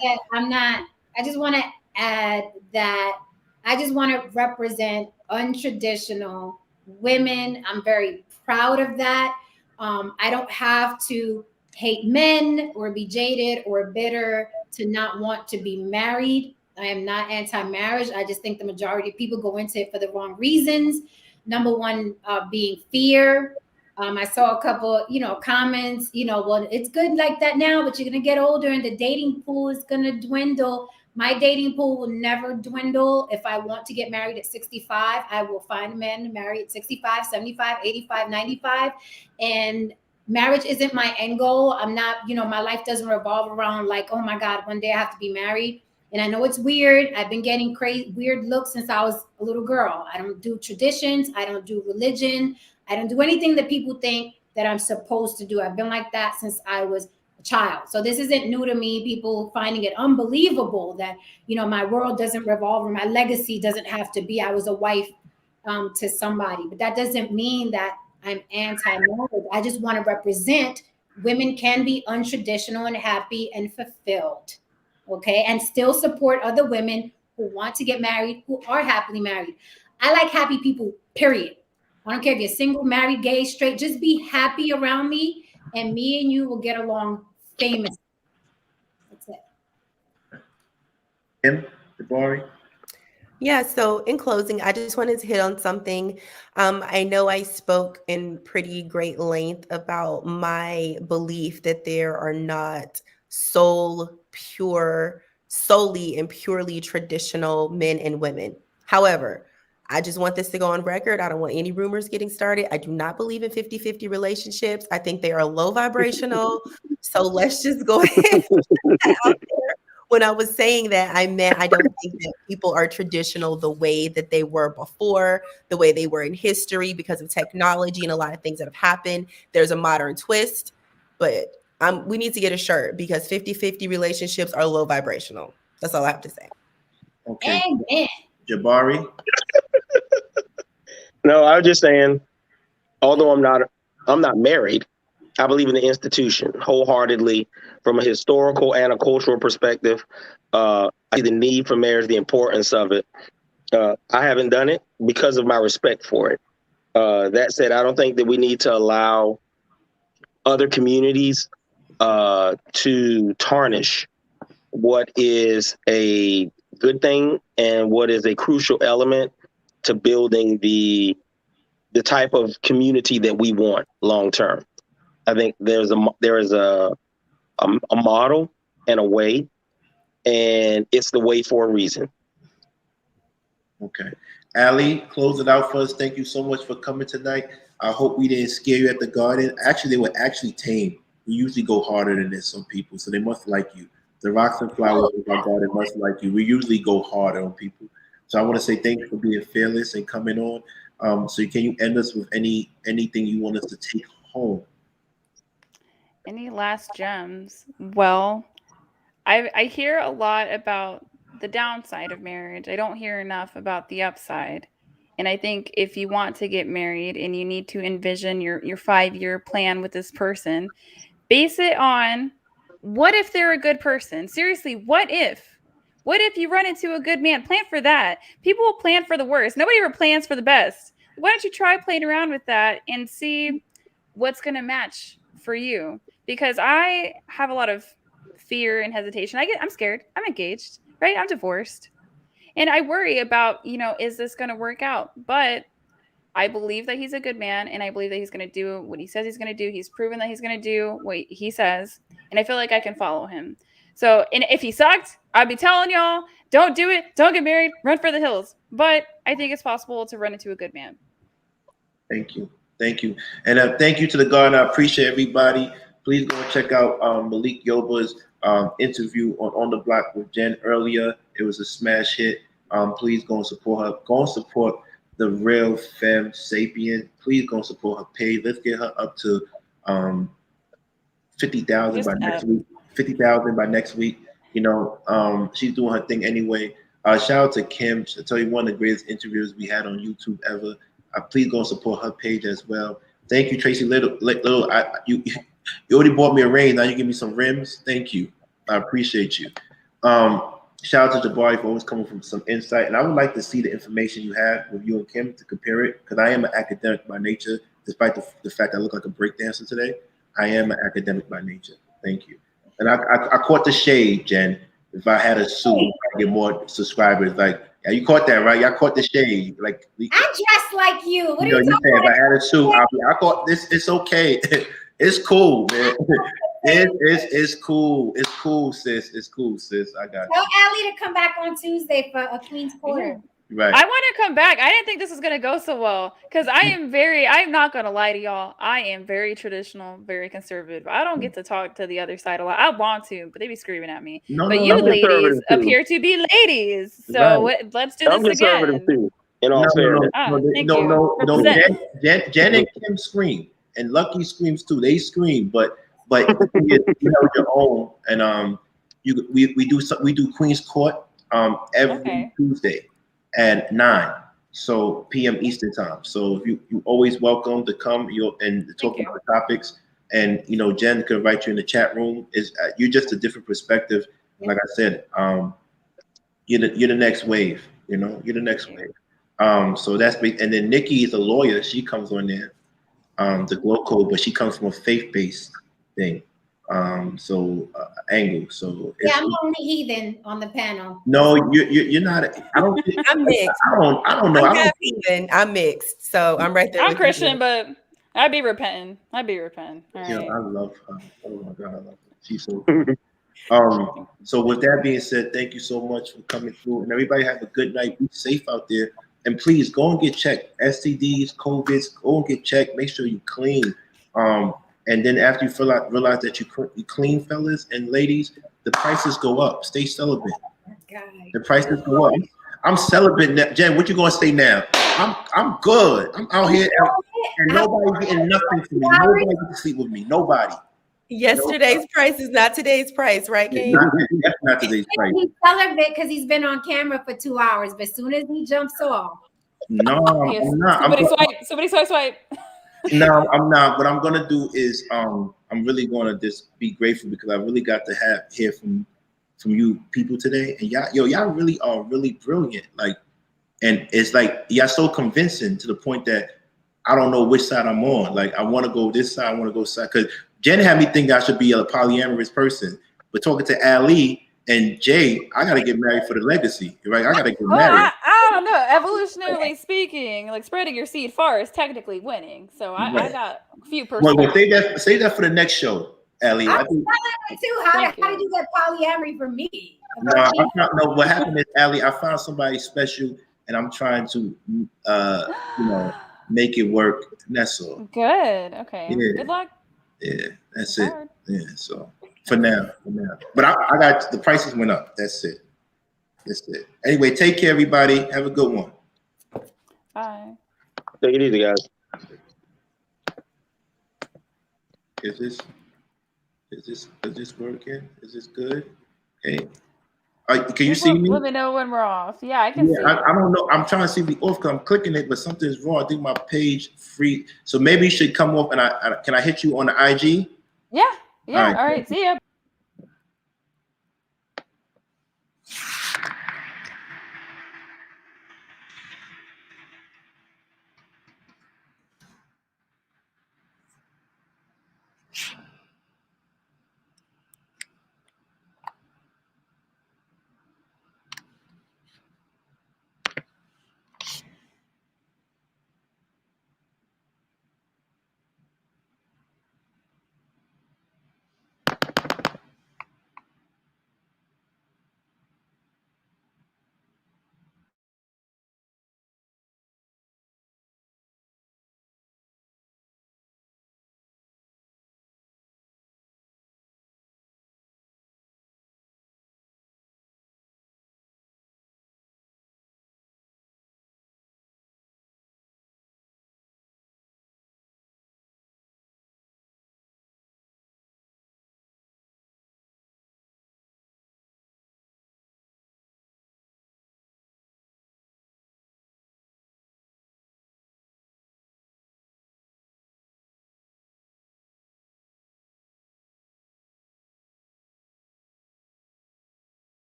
I just want to add that I just want to represent untraditional women. I'm very proud of that. I don't have to hate men or be jaded or bitter to not want to be married. I am not anti-marriage. I just think the majority of people go into it for the wrong reasons. Number one, being fear. I saw a couple, comments, well, it's good like that now, but you're going to get older and the dating pool is going to dwindle. My dating pool will never dwindle. If I want to get married at 65, I will find a man to marry at 65, 75, 85, 95. And marriage isn't my end goal. I'm not, my life doesn't revolve around like, oh my God, one day I have to be married. And I know it's weird. I've been getting crazy, weird looks since I was a little girl. I don't do traditions. I don't do religion. I don't do anything that people think that I'm supposed to do. I've been like that since I was a child. So this isn't new to me. People finding it unbelievable that, my world doesn't revolve, or my legacy doesn't have to be, I was a wife to somebody. But that doesn't mean that I'm anti-marriage. I just want to represent women can be untraditional and happy and fulfilled. Okay, and still support other women who want to get married, who are happily married. I like happy people, period. I don't care if you're single, married, gay, straight, just be happy around me, and me and you will get along famously. That's it. Kim, Jabari? Yeah, so in closing, I just wanted to hit on something. I know I spoke in pretty great length about my belief that there are not solely and purely traditional men and women. However, I just want this to go on record. I don't want any rumors getting started. I do not believe in 50-50 relationships. I think they are low vibrational. So let's just go ahead and put that out there. When I was saying that, I meant I don't think that people are traditional the way that they were before, the way they were in history because of technology and a lot of things that have happened. There's a modern twist, but we need to get a shirt because 50-50 relationships are low vibrational. That's all I have to say. Okay. Amen. Jabari? No, I was just saying, although I'm not married, I believe in the institution wholeheartedly from a historical and a cultural perspective. I see the need for marriage, the importance of it. I haven't done it because of my respect for it. That said, I don't think that we need to allow other communities to tarnish what is a good thing and what is a crucial element to building the type of community that we want long term. I think there is a model and a way, and it's the way for a reason. Okay. Ali, close it out for us. Thank you so much for coming tonight. I hope we didn't scare you at the garden. Actually, they were actually tame. We usually go harder than this on people, so they must like you. The rocks and flowers in our garden must like you. We usually go harder on people. So I want to say thank you for being fearless and coming on. So can you end us with anything you want us to take home? Any last gems? Well, I hear a lot about the downside of marriage. I don't hear enough about the upside. And I think if you want to get married and you need to envision your 5-year plan with this person, base it on what if they're a good person? Seriously, what if? What if you run into a good man? Plan for that. People will plan for the worst. Nobody ever plans for the best. Why don't you try playing around with that and see what's going to match for you? Because I have a lot of fear and hesitation. I'm scared. I'm engaged, right? I'm divorced. And I worry about, is this going to work out? But I believe that he's a good man, and I believe that he's going to do what he says he's going to do. He's proven that he's going to do what he says, and I feel like I can follow him. So, and if he sucked, I'd be telling y'all, don't do it. Don't get married. Run for the hills. But I think it's possible to run into a good man. Thank you. Thank you. And thank you to the garden. I appreciate everybody. Please go and check out Malik Yoba's interview on the Block with Jen earlier. It was a smash hit. Please go and support her. Go and support the Real Femme Sapien. Please go and support her page. Let's get her up to 50,000 by next week. 50,000 by next week. She's doing her thing anyway. Shout out to Kim. I'll tell you, one of the greatest interviews we had on YouTube ever. Please go and support her page as well. Thank you, Tracy Little. You already bought me a ring. Now you give me some rims. Thank you. I appreciate you. Shout out to Jabari for always coming from some insight. And I would like to see the information you have with you and Kim to compare it, because I am an academic by nature, despite the fact I look like a breakdancer today. I am an academic by nature. Thank you. And I caught the shade, Jen. If I had a suit, I'd get more subscribers. Like, yeah, you caught that, right? Y'all caught the shade. Like, I dress like you. What are you talking saying? about? If I had a suit, I caught this. It's okay. It's cool, man. It's cool. It's cool, sis. It's cool, sis. I got you. Tell Allie to come back on Tuesday for a Queen's Quarter. Right. I want to come back. I didn't think this was going to go so well, because I'm not going to lie to y'all. I am very traditional, very conservative. I don't get to talk to the other side a lot. I want to, but they be screaming at me. But you ladies appear to be ladies. So let's do this again. Too, in all fairness. No. Jen and Kim scream, and Lucky screams too. They scream, but you have your own, and we do Queen's Court every Tuesday at 9 p.m. Eastern time. So you always welcome to come and talk about the topics. And Jen could write you in the chat room. You're just a different perspective. Like I said, you're the next wave. You're the next wave. So that's big. And then Nikki is a lawyer. She comes on there, the Glow Code, but she comes from a faith-based thing. Angle. So I'm the only heathen on the panel. No, you're not. I don't. I'm mixed. I don't know. I'm mixed, so I'm right there. I'm Christian, but I'd be repenting. All right. Yeah, I love her. Oh my God, I love her. She's so good. So with that being said, thank you so much for coming through, and everybody have a good night. Be safe out there, and please go and get checked. STDs, COVIDs, go and get checked. Make sure you clean. And then after you realize that you clean, fellas and ladies, the prices go up. Stay celibate. The prices go up. I'm celibate now. Jen, what you gonna say now? I'm good. I'm out here and nobody's getting nothing from me. Nobody can sleep with me. Nobody. Yesterday's price is not today's price, right, King? That's not today's price. He's celibate because he's been on camera for 2 hours, but as soon as he jumps off. No, I'm not. Somebody swipe. No, I'm not. What I'm gonna do is I'm really gonna just be grateful, because I really got to hear from you people today, and y'all really are really brilliant. Like, and it's like y'all so convincing to the point that I don't know which side I'm on. Like, I want to go this side, I want to go side, because Jen had me think I should be a polyamorous person, but talking to Ali and Jay, I gotta get married for the legacy, right? I gotta get married. I don't know. Evolutionarily speaking, like spreading your seed far is technically winning. So I got a few perspectives. Well, say that for the next show, Ali. I'm celibate too. How did you get polyamory for me? No, I'm not. No, what happened is, Ali, I found somebody special and I'm trying to, make it work. That's all. Good. Okay. Yeah. Good luck. Yeah, that's It's it. hard. Yeah, so for now. But I got the prices went up. That's it. Anyway, take care, everybody. Have a good one. Bye. Take it easy, guys. Is this working? Is this good? Hey, can you see me? Let me know when we're off. Yeah, I can see. I don't know. I'm trying to see the off. I'm clicking it, but something's wrong. I think my page free. So maybe it should come off. And can I hit you on the IG? Yeah. All right. See ya.